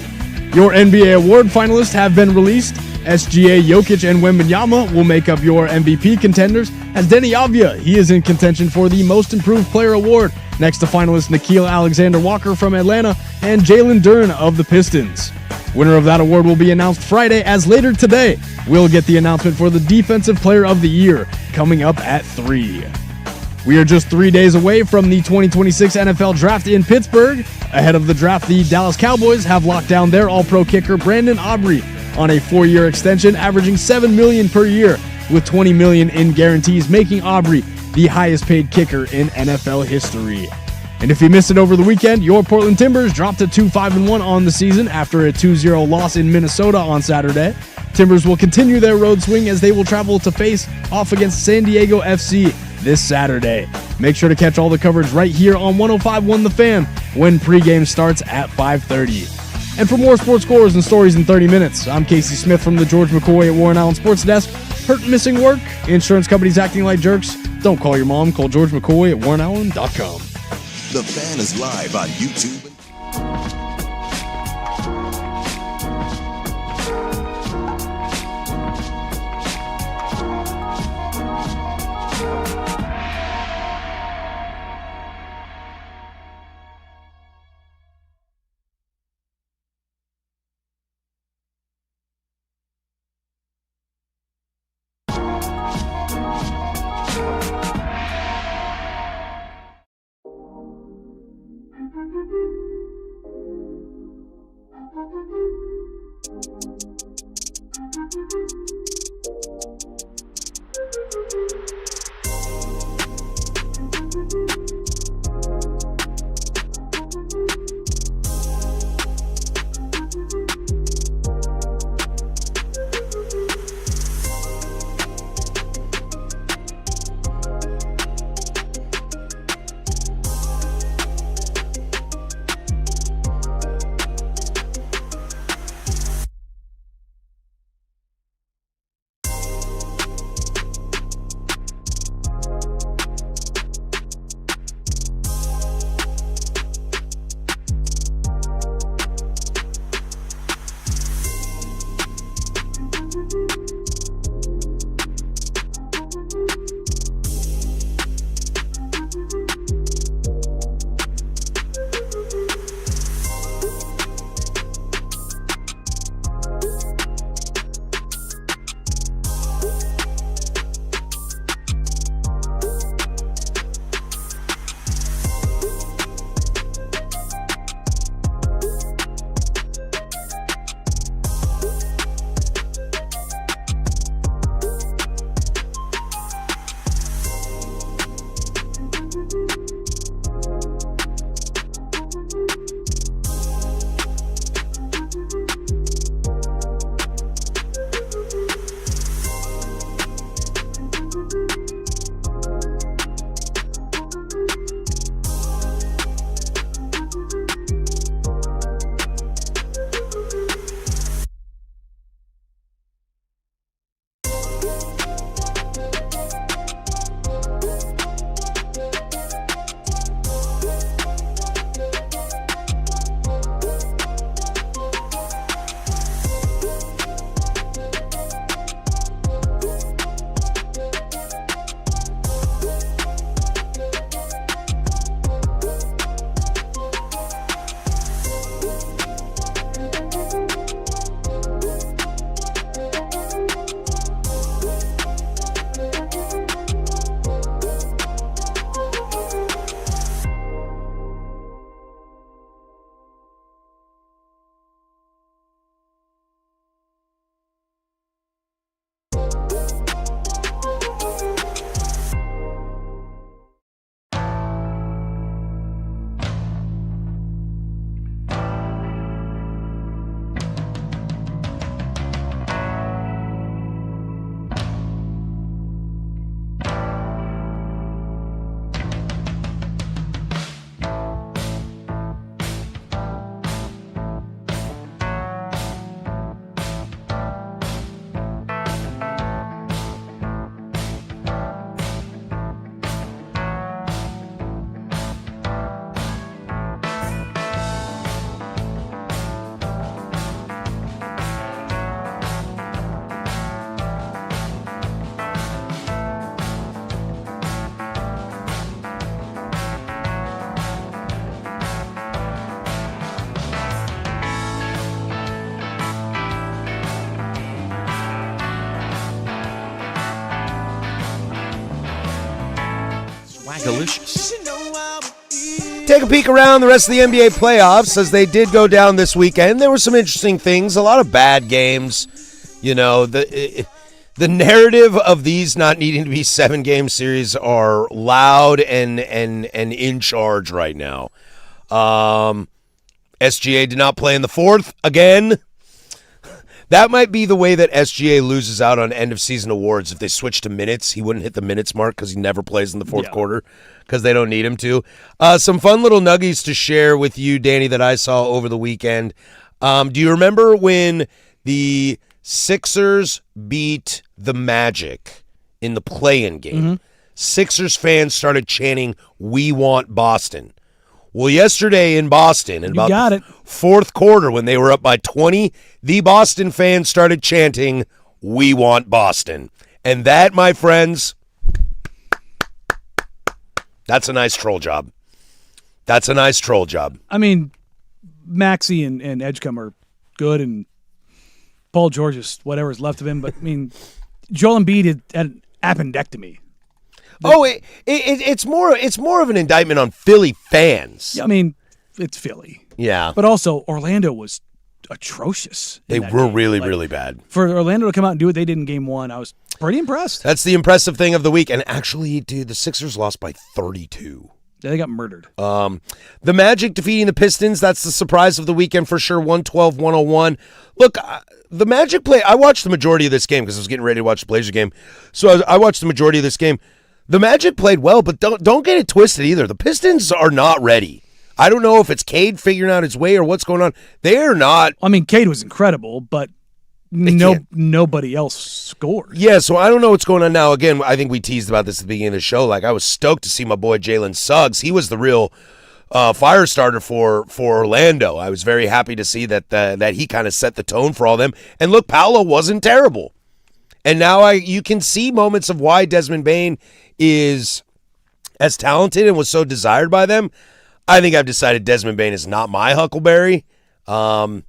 Your NBA award finalists have been released. SGA, Jokic, and Wembanyama will make up your MVP contenders, as Denny Avia, he is in contention for the Most Improved Player award, next to finalists Nickeil Alexander-Walker from Atlanta and Jalen Duren of the Pistons. Winner of that award will be announced Friday, as later today, we'll get the announcement for the Defensive Player of the Year, coming up at 3. We are just 3 days away from the 2026 NFL Draft in Pittsburgh. Ahead of the draft, the Dallas Cowboys have locked down their All-Pro kicker Brandon Aubrey on a 4-year extension, averaging $7 million per year, with $20 million in guarantees, making Aubrey the highest-paid kicker in NFL history. And if you missed it over the weekend, your Portland Timbers dropped to 2-5-1 on the season after a 2-0 loss in Minnesota on Saturday. Timbers will continue their road swing as they will travel to face off against San Diego FC this Saturday. Make sure to catch all the coverage right here on 105.1 The Fan when pregame starts at 5:30. And for more sports scores and stories in 30 minutes, I'm Casey Smith from the George McCoy at Warren Allen Sports Desk. Hurt, missing work? Insurance companies acting like jerks? Don't call your mom. Call George McCoy at warrenallen.com. The Fan is live on YouTube. Swagalicious. Take a peek around the rest of the NBA playoffs as they did go down this weekend. There were some interesting things, a lot of bad games. You know, the narrative of these not needing to be 7-game series are loud and in charge right now. SGA did not play in the fourth again. That might be the way that SGA loses out on end-of-season awards. If they switch to minutes, he wouldn't hit the minutes mark because he never plays in the fourth quarter because they don't need him to. Some fun little nuggies to share with you, Danny, that I saw over the weekend. Do you remember when the Sixers beat the Magic in the play-in game? Mm-hmm. Sixers fans started chanting, "We want Boston." Well, yesterday in Boston, in about the fourth quarter when they were up by 20, the Boston fans started chanting, "We want Boston." And that, my friends, that's a nice troll job. That's a nice troll job. I mean, Maxey and Edgecombe are good, and Paul George is whatever's left of him. But, I mean, Joel Embiid had an appendectomy. It's more of an indictment on Philly fans. Yeah, I mean, it's Philly. Yeah. But also, Orlando was atrocious. They were really bad. For Orlando to come out and do what they did in game one, I was pretty impressed. That's the impressive thing of the week. And actually, dude, the Sixers lost by 32. Yeah, they got murdered. The Magic defeating the Pistons, that's the surprise of the weekend for sure, 112-101. Look, the Magic play, I watched the majority of this game because I was getting ready to watch the Blazers game. So I watched the majority of this game. The Magic played well, but don't get it twisted either. The Pistons are not ready. I don't know if it's Cade figuring out his way or what's going on. They are not. I mean, Cade was incredible, but nobody else scored. Yeah, so I don't know what's going on now. Again, I think we teased about this at the beginning of the show. Like, I was stoked to see my boy Jalen Suggs. He was the real fire starter for Orlando. I was very happy to see that he kind of set the tone for all them. And look, Paolo wasn't terrible. And now you can see moments of why Desmond Bane is as talented and was so desired by them. I think I've decided Desmond Bane is not my Huckleberry. Franz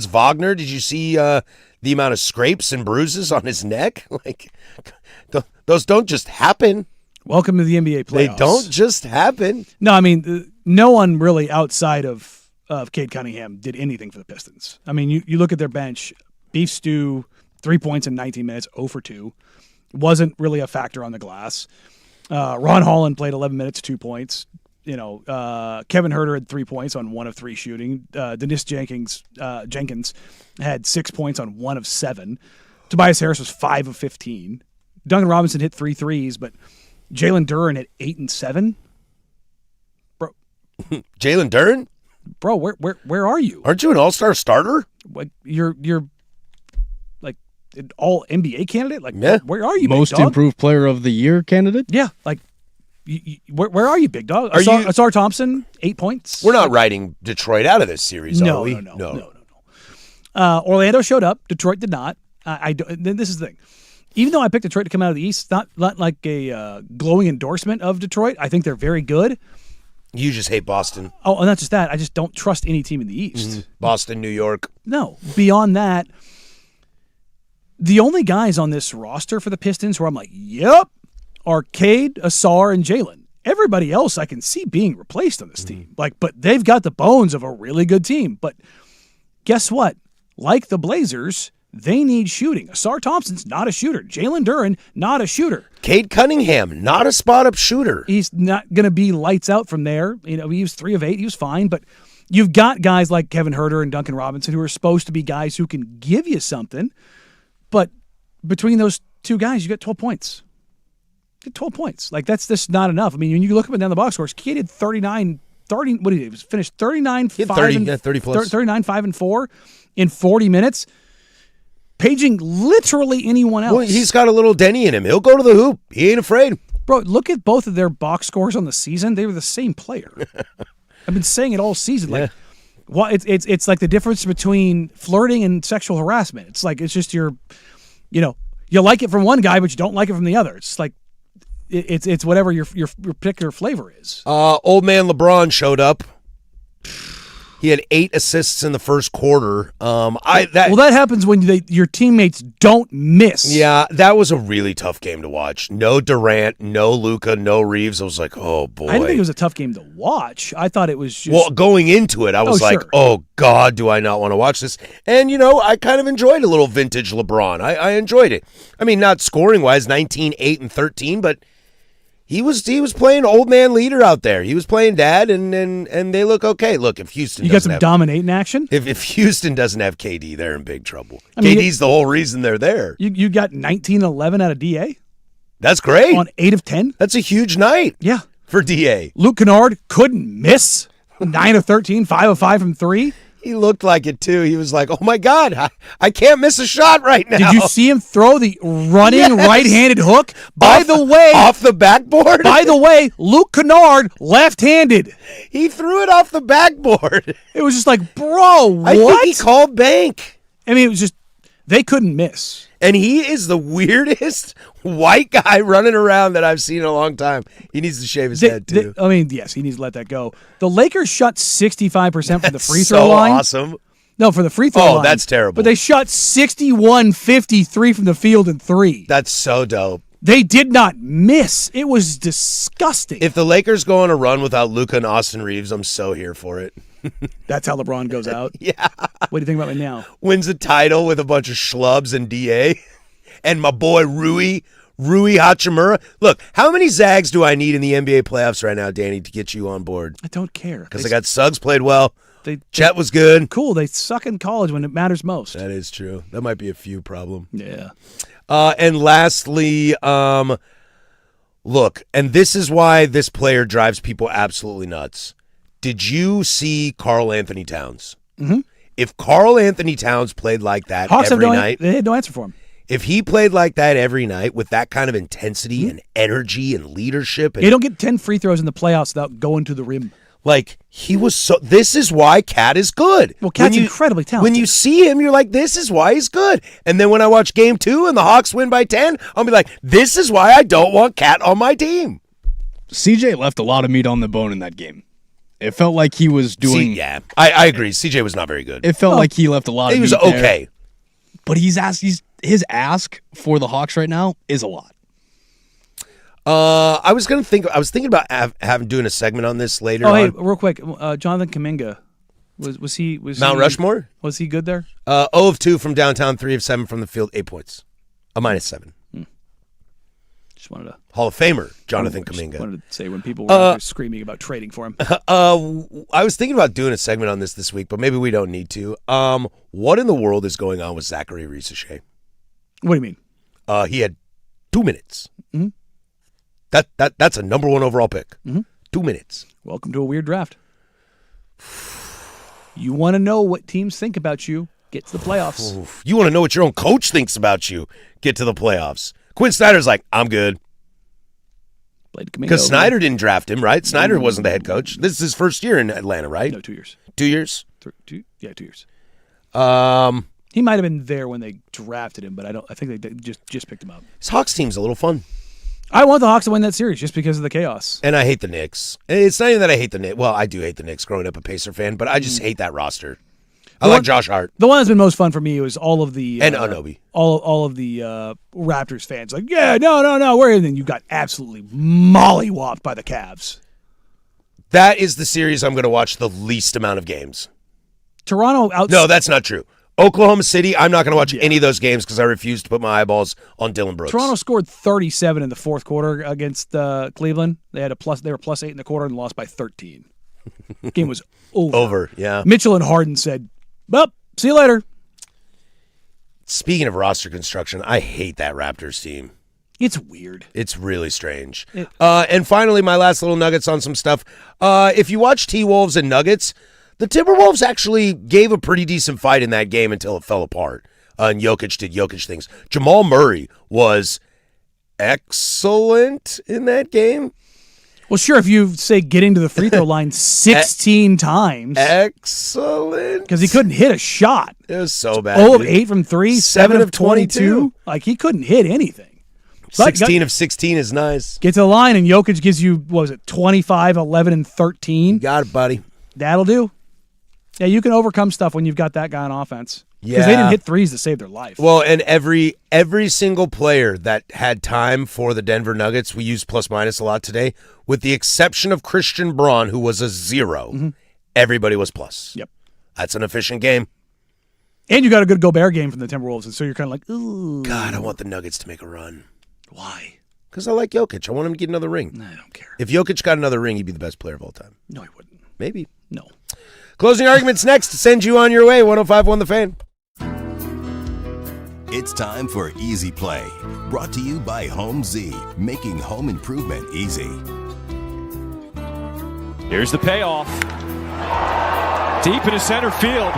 Wagner, did you see the amount of scrapes and bruises on his neck? Like, those don't just happen. Welcome to the NBA playoffs. They don't just happen. No, I mean, no one really outside of Cade Cunningham did anything for the Pistons. I mean, you look at their bench, Beef Stew, 3 points in 19 minutes, 0 for 2. Wasn't really a factor on the glass. Ron Holland played 11 minutes, 2 points. Kevin Huerter had 3 points on 1 of 3 shooting. Dennis Jenkins had 6 points on 1 of 7. Tobias Harris was 5 of 15. Duncan Robinson hit 3 threes, but Jalen Duren hit 8 and 7. Bro, Jalen Duren? Bro, where are you? Aren't you an all-star starter? Like you're like an all NBA candidate? Like, yeah. Where are you? Most big dog? improved player of the year candidate? Yeah, like where are you, big dog? Asar Thompson, 8 points. We're not writing Detroit out of this series, are we? No. Orlando showed up. Detroit did not. This is the thing. Even though I picked Detroit to come out of the East, it's not like a glowing endorsement of Detroit. I think they're very good. You just hate Boston. Oh, and not just that. I just don't trust any team in the East. Mm-hmm. Boston, New York. No. Beyond that, the only guys on this roster for the Pistons where I'm like, yep, are Cade, Asar, and Jalen. Everybody else I can see being replaced on this team. But they've got the bones of a really good team. But guess what? Like the Blazers, they need shooting. Asar Thompson's not a shooter. Jalen Duren, not a shooter. Cade Cunningham, not a spot-up shooter. He's not going to be lights out from there. He was 3 of 8. He was fine. But you've got guys like Kevin Huerter and Duncan Robinson who are supposed to be guys who can give you something. But between those two guys, you get 12 points. You get 12 points. Like, that's just not enough. I mean, when you look up and down the box scores, Cade had 39, what did he do? He was finished 39, 5, 30 plus. 39, 5, and 4 in 40 minutes. Paging literally anyone else. Well, he's got a little Denny in him. He'll go to the hoop. He ain't afraid. Bro, look at both of their box scores on the season. They were the same player. I've been saying it all season. Yeah. Like, it's like the difference between flirting and sexual harassment. It's like it's just you like it from one guy, but you don't like it from the other. It's like it's whatever your particular flavor is. Old man LeBron showed up. He had 8 assists in the first quarter. Well, that happens when your teammates don't miss. Yeah, that was a really tough game to watch. No Durant, no Luka, no Reeves. I was like, oh, boy. I didn't think it was a tough game to watch. I thought it was just... Well, going into it, I was like, sure. oh, God, do I not want to watch this? And, I kind of enjoyed a little vintage LeBron. I enjoyed it. I mean, not scoring-wise, 19, 8, and 13, but he was playing old man leader out there. He was playing dad, and they look okay. Look, if Houston You got some dominating action? If Houston doesn't have KD, they're in big trouble. I mean, KD's the whole reason they're there. You got 19-11 out of DA? That's great. On 8 of 10? That's a huge night. Yeah. For DA. Luke Kennard couldn't miss. 9 of 13, 5 of 5 from 3. He looked like it, too. He was like, oh, my God, I can't miss a shot right now. Did you see him throw the running right-handed hook? Off the backboard? By the way, Luke Kennard, left-handed. He threw it off the backboard. It was just like, bro, what? I think he called bank. I mean, it was just, they couldn't miss. And he is the weirdest white guy running around that I've seen in a long time. He needs to shave his head, too. Yes, he needs to let that go. The Lakers shot 65% from the free throw so line. Awesome. No, for the free throw line. Oh, that's terrible. But they shot 61-53 from the field in 3. That's so dope. They did not miss. It was disgusting. If the Lakers go on a run without Luka and Austin Reeves, I'm so here for it. That's how LeBron goes out? Yeah. What do you think about me now? Wins a title with a bunch of schlubs and DA. And my boy Rui Hachimura. Look, how many Zags do I need in the NBA playoffs right now, Danny, to get you on board? I don't care. Because I got Suggs played well. Chet was good. Cool. They suck in college when it matters most. That is true. That might be a few problem. Yeah. And lastly, look, and this is why this player drives people absolutely nuts. Did you see Karl Anthony Towns? Mm-hmm. If Karl Anthony Towns played like that Hawks every night, they had no answer for him. If he played like that every night with that kind of intensity and energy and leadership, and you don't get 10 free throws in the playoffs without going to the rim. Like, he was so... This is why Cat is good. Well, Cat's incredibly talented. When you see him, you're like, this is why he's good. And then when I watch Game 2 and the Hawks win by 10, I'll be like, this is why I don't want Cat on my team. CJ left a lot of meat on the bone in that game. It felt like he was doing... I agree. CJ was not very good. It felt like he left a lot of meat there. He was okay. But his ask for the Hawks right now is a lot. I was thinking about doing a segment on this later. Oh, hey, real quick, Jonathan Kuminga, was he Mount Rushmore? Was he good there? 0 of 2 from downtown, 3 of 7 from the field, 8 points, a -7. Just wanted to Hall of Famer Jonathan Kuminga. Wanted to say when people were screaming about trading for him. I was thinking about doing a segment on this week, but maybe we don't need to. What in the world is going on with Zachary Risacher? What do you mean? He had 2 minutes. Mm-hmm. That's a number 1 overall pick. Mm-hmm. 2 minutes. Welcome to a weird draft. You want to know what teams think about you? Get to the playoffs. Oof. You want to know what your own coach thinks about you? Get to the playoffs. Quinn Snyder's like, I'm good. Because Snyder didn't draft him, right? Snyder wasn't the head coach. This is his first year in Atlanta, right? No, 2 years. 2 years? 2 years. Um, He might have been there when they drafted him, but I think they just picked him up. His Hawks team's a little fun. I want the Hawks to win that series just because of the chaos. And I hate the Knicks. It's not even that I hate the Knicks. Well, I do hate the Knicks growing up a Pacer fan, but I just hate that roster. I like Josh Hart. The one that's been most fun for me was all of the and Anunoby. All of the Raptors fans like, yeah, no, where? And then you got absolutely mollywopped by the Cavs. That is the series I'm going to watch the least amount of games. Toronto out. No, that's not true. Oklahoma City, I'm not going to watch any of those games because I refuse to put my eyeballs on Dylan Brooks. Toronto scored 37 in the fourth quarter against Cleveland. They were +8 in the quarter and lost by 13. Game was over. Yeah. Mitchell and Harden said, well, see you later. Speaking of roster construction, I hate that Raptors team. It's weird. It's really strange. And finally, my last little nuggets on some stuff. If you watch T-Wolves and Nuggets, the Timberwolves actually gave a pretty decent fight in that game until it fell apart. And Jokic did Jokic things. Jamal Murray was excellent in that game. Well, sure, if you say getting to the free throw line 16 times. Excellent. Because he couldn't hit a shot. It was so bad. 0 of 8 from 3, 7 of 22. Like, he couldn't hit anything. 16 of 16 is nice. Get to the line, and Jokic gives you, 25, 11, and 13. You got it, buddy. That'll do. Yeah, you can overcome stuff when you've got that guy on offense. Yeah. Because they didn't hit threes to save their life. Well, and every single player that had time for the Denver Nuggets, we used plus minus a lot today, with the exception of Christian Braun, who was a 0. Everybody was plus. Yep. That's an efficient game. And you got a good Gobert game from the Timberwolves, and so you're kind of like, ooh. God, I want the Nuggets to make a run. Why? Because I like Jokic. I want him to get another ring. I don't care. If Jokic got another ring, he'd be the best player of all time. No, he wouldn't. Maybe. No. Closing arguments next to send you on your way. 105.1 The Fan. It's time for Easy Play, brought to you by Home Z, making home improvement easy. Here's the payoff. Deep into center field.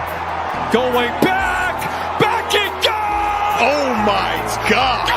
Going back. Back it goes! Oh my God!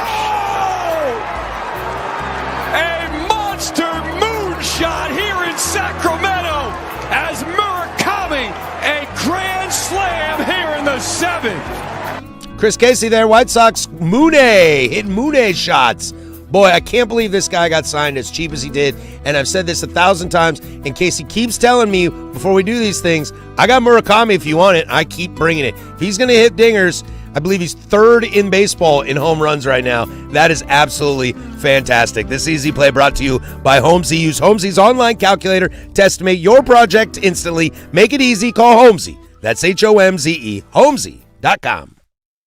A monster moonshot here in Sacramento as Murakami, a grand slam here in the 7th. Chris Casey there, White Sox. Moone hitting Moone shots. Boy, I can't believe this guy got signed as cheap as he did. And I've said this 1,000 times, and Casey keeps telling me before we do these things, I got Murakami if you want it. I keep bringing it. If he's going to hit dingers, I believe he's 3rd in baseball in home runs right now. That is absolutely fantastic. This Easy Play brought to you by Homesy. Use Homesy's online calculator to estimate your project instantly. Make it easy. Call Homesy. That's HOMZE. Homesy.com.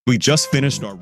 We just finished our...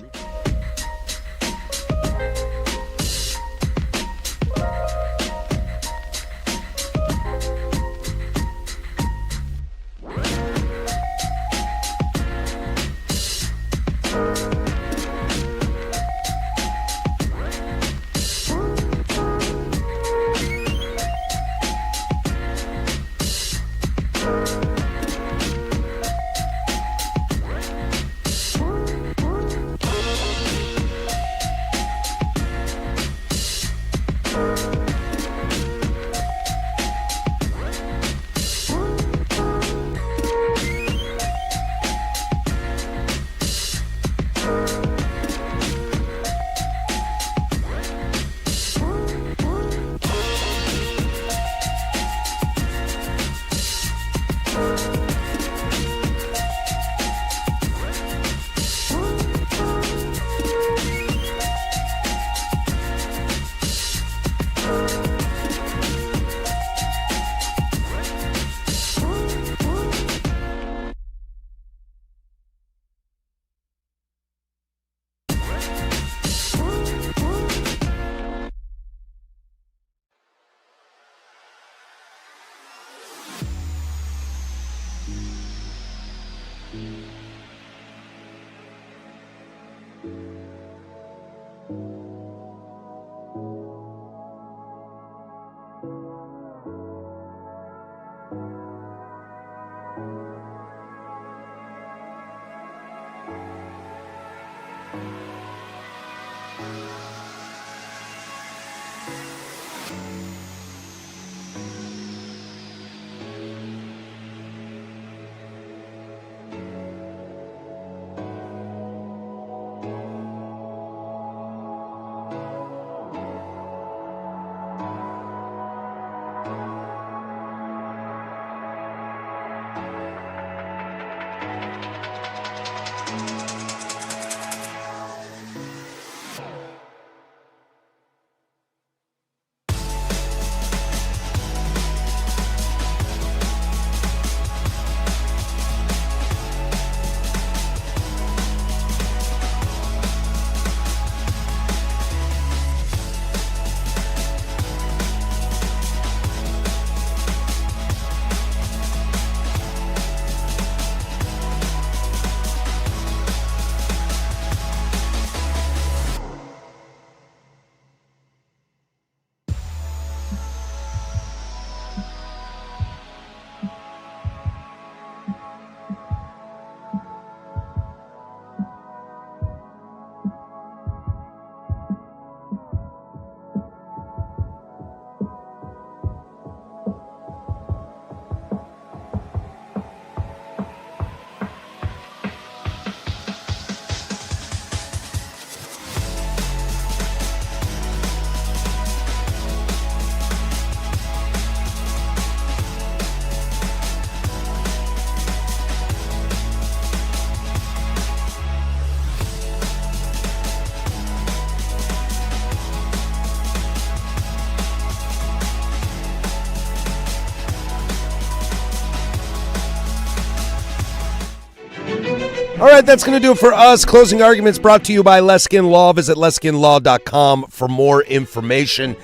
right, that's going to do it for us. Closing Arguments brought to you by Leskin Law. Visit leskinlaw.com for more information.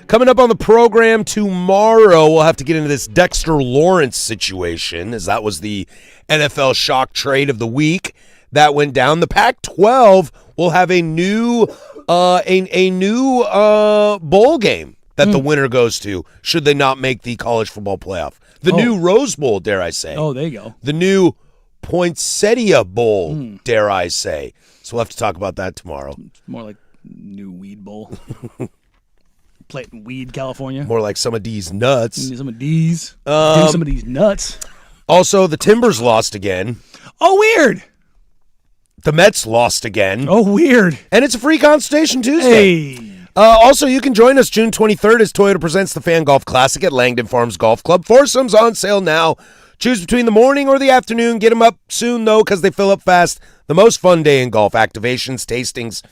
Coming up on the program tomorrow, we'll have to get into this Dexter Lawrence situation, as that was the NFL shock trade of the week that went down. The Pac-12 will have a new bowl game that the winner goes to, should they not make the college football playoff. The new Rose Bowl, dare I say. Oh, there you go. The new Poinsettia Bowl, dare I say. So we'll have to talk about that tomorrow. It's more like new weed bowl. Planting weed, California. More like some of these nuts. Some of these. Some of these nuts. Also, the Timbers lost again. Oh, weird. The Mets lost again. Oh, weird. And it's a free consultation Tuesday. Hey. Also, you can join us June 23rd as Toyota presents the Fan Golf Classic at Langdon Farms Golf Club. Foursomes on sale now. Choose between the morning or the afternoon. Get them up soon, though, because they fill up fast. The most fun day in golf. Activations, tastings,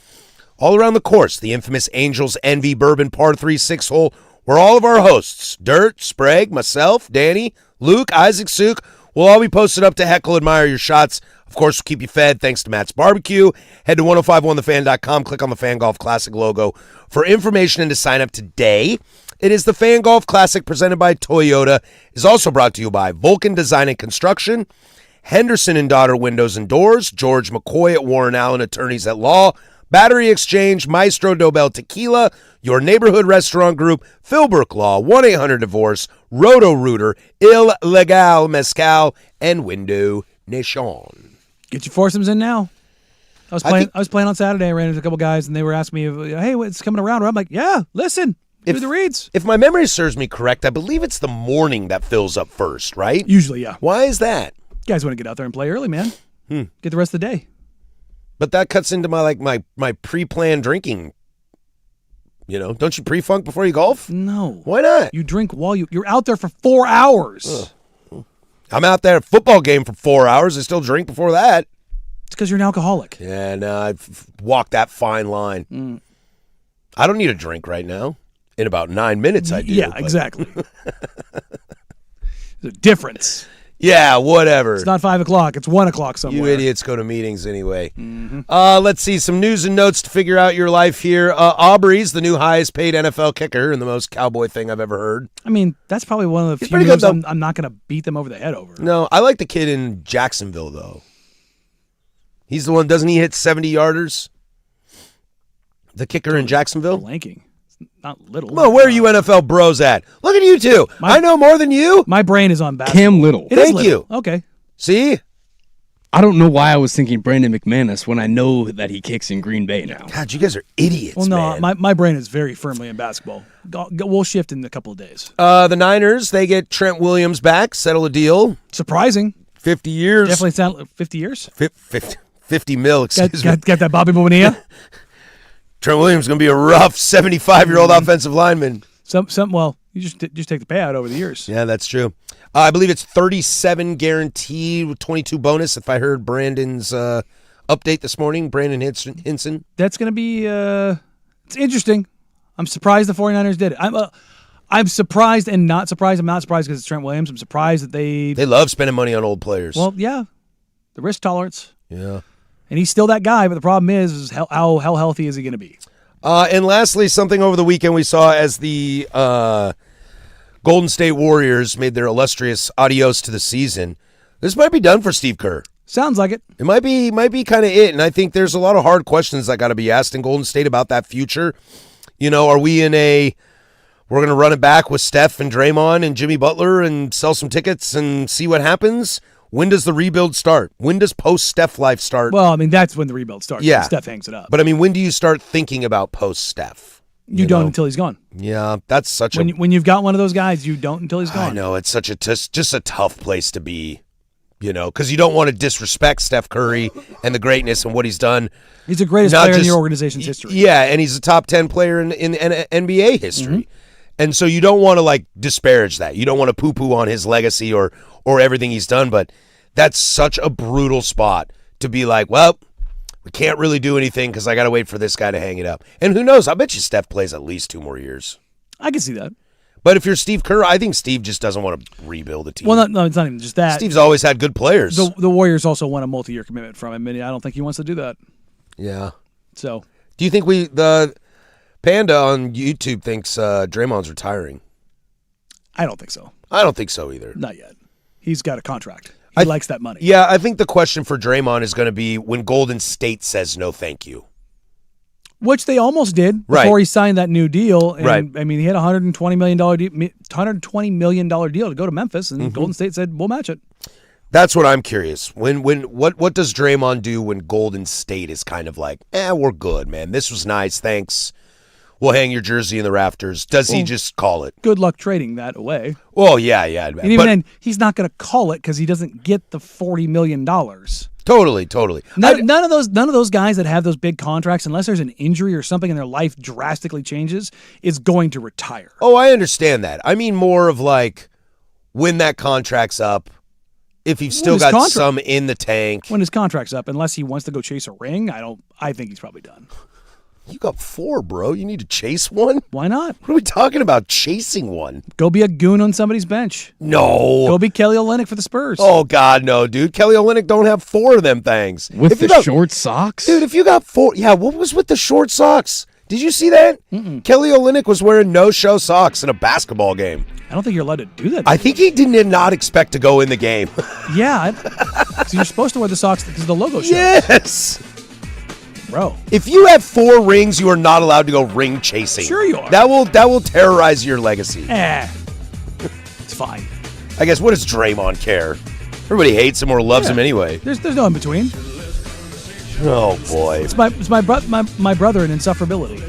all around the course. The infamous Angels Envy Bourbon Par 3 6-hole, where all of our hosts, Dirt, Sprague, myself, Danny, Luke, Isaac, Sook, will all be posted up to heckle, admire your shots. Of course, we'll keep you fed thanks to Matt's Barbecue. Head to 1051thefan.com. Click on the Fan Golf Classic logo for information and to sign up today. It is the Fan Golf Classic presented by Toyota. It is also brought to you by Vulcan Design and Construction, Henderson and Daughter Windows and Doors, George McCoy at Warren Allen Attorneys at Law, Battery Exchange, Maestro Dobel Tequila, Your Neighborhood Restaurant Group, Philbrook Law, 1-800-DIVORCE, Roto-Rooter, Il Legal Mezcal, and Window Nation. Get your foursomes in now. I was playing on Saturday. I ran into a couple guys, and they were asking me, hey, what's coming around? I'm like, yeah, listen. Do the reads. If my memory serves me correct, I believe it's the morning that fills up first, right? Usually, yeah. Why is that? Guys want to get out there and play early, man. Get the rest of the day. But that cuts into my pre-planned drinking. You know, don't you pre-funk before you golf? No. Why not? You drink while you're out there for 4 hours. Ugh. I'm out there at a football game for 4 hours. I still drink before that. It's because you're an alcoholic. Yeah, no, I've walked that fine line. I don't need a drink right now. In about 9 minutes, I do. Yeah, exactly. There's a difference. Yeah, whatever. It's not 5 o'clock. It's 1 o'clock somewhere. You idiots go to meetings anyway. Let's see some news and notes to figure out your life here. Aubrey's the new highest paid NFL kicker and the most cowboy thing I've ever heard. I mean, that's probably one of the He's few pretty good, moves I'm not going to beat them over the head over. No, I like the kid in Jacksonville, though. He's the one, doesn't he hit 70-yarders? The kicker in Jacksonville? Blanking. It's not little. Come on, where are you NFL bros at? Look at you two. I know more than you. My brain is on basketball. Cam Little. Thank you. Okay. See? I don't know why I was thinking Brandon McManus when I know that he kicks in Green Bay now. God, you guys are idiots, Well, no, man. my brain is very firmly in basketball. We'll shift in a couple of days. The Niners, they get Trent Williams back, settle a deal. Surprising. 50 years. Definitely sound like 50 years. 50 mil, excuse me. Got that Bobby Bonilla? Trent Williams is going to be a rough 75-year-old offensive lineman. Well, you just take the payout over the years. Yeah, that's true. I believe it's 37 guaranteed with 22 bonus, if I heard Brandon's update this morning, Brandon Hinson. That's going to be it's interesting. I'm surprised the 49ers did it. I'm surprised and not surprised. I'm not surprised because it's Trent Williams. I'm surprised that they love spending money on old players. Well, yeah. The risk tolerance. Yeah. And he's still that guy, but the problem is how healthy is he going to be? And lastly, something over the weekend we saw as the Golden State Warriors made their illustrious adios to the season. This might be done for Steve Kerr. Sounds like it. It might be kind of it, and I think there's a lot of hard questions that got to be asked in Golden State about that future. You know, are we we're going to run it back with Steph and Draymond and Jimmy Butler and sell some tickets and see what happens? When does the rebuild start? When does post-Steph life start? Well, I mean, that's when the rebuild starts. Yeah. Steph hangs it up. But, I mean, when do you start thinking about post-Steph? You don't until he's gone. Yeah, that's such when you've got one of those guys, you don't until he's gone. I know, it's such just a tough place to be, you know, because you don't want to disrespect Steph Curry and the greatness and what he's done. He's the greatest player in your organization's history. Yeah, and he's a top 10 player in NBA history. Mm-hmm. And so you don't want to, disparage that. You don't want to poo-poo on his legacy or everything he's done, but that's such a brutal spot to be like, well, we can't really do anything because I got to wait for this guy to hang it up. And who knows? I bet you Steph plays at least 2 more years. I can see that. But if you're Steve Kerr, I think Steve just doesn't want to rebuild a team. Well, no, it's not even just that. Steve's always had good players. The Warriors also want a multi-year commitment from him, and I don't think he wants to do that. Yeah. So, do you think the Panda on YouTube thinks Draymond's retiring? I don't think so. I don't think so either. Not yet. He's got a contract. He likes that money. Yeah, I think the question for Draymond is going to be when Golden State says no thank you. Which they almost did before he signed that new deal. And, right. I mean, he had a $120 million deal to go to Memphis, and Golden State said, we'll match it. That's what I'm curious. What does Draymond do when Golden State is kind of like, we're good, man. This was nice, thanks. We'll hang your jersey in the rafters. Does he just call it? Good luck trading that away. Oh, yeah. And even then, he's not going to call it because he doesn't get the $40 million. Totally. None of those guys that have those big contracts, unless there's an injury or something in their life drastically changes, is going to retire. Oh, I understand that. I mean more of like when that contract's up, if you've still got some in the tank. When his contract's up, unless he wants to go chase a ring, I think he's probably done. You got 4, bro. You need to chase one? Why not? What are we talking about, chasing one? Go be a goon on somebody's bench. No. Go be Kelly Olynyk for the Spurs. Oh, God, no, dude. Kelly Olynyk don't have 4 of them things. With the short socks? Dude, if you got 4... Yeah, what was with the short socks? Did you see that? Kelly Olynyk was wearing no-show socks in a basketball game. I don't think you're allowed to do that. I think he did not expect to go in the game. Yeah. So you're supposed to wear the socks because the logo shows. Yes. Bro. If you have 4 rings, you are not allowed to go ring chasing. Sure you are. That will terrorize your legacy. It's fine. I guess, what does Draymond care? Everybody hates him or loves him anyway. There's no in between. Oh boy. It's my brother in insufferability.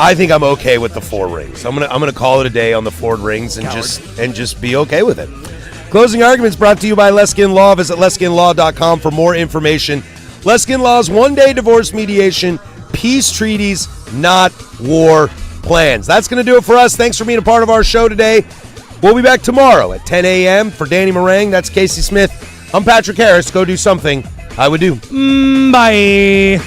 I think I'm okay with the 4 rings. I'm gonna call it a day on the 4 rings and just be okay with it. Closing Arguments brought to you by Leskin Law. Visit leskinlaw.com for more information. Leskin Law's one-day divorce mediation, peace treaties, not war plans. That's going to do it for us. Thanks for being a part of our show today. We'll be back tomorrow at 10 a.m. For Danny Marang, that's Casey Smith. I'm Patrick Harris. Go do something I would do. Bye.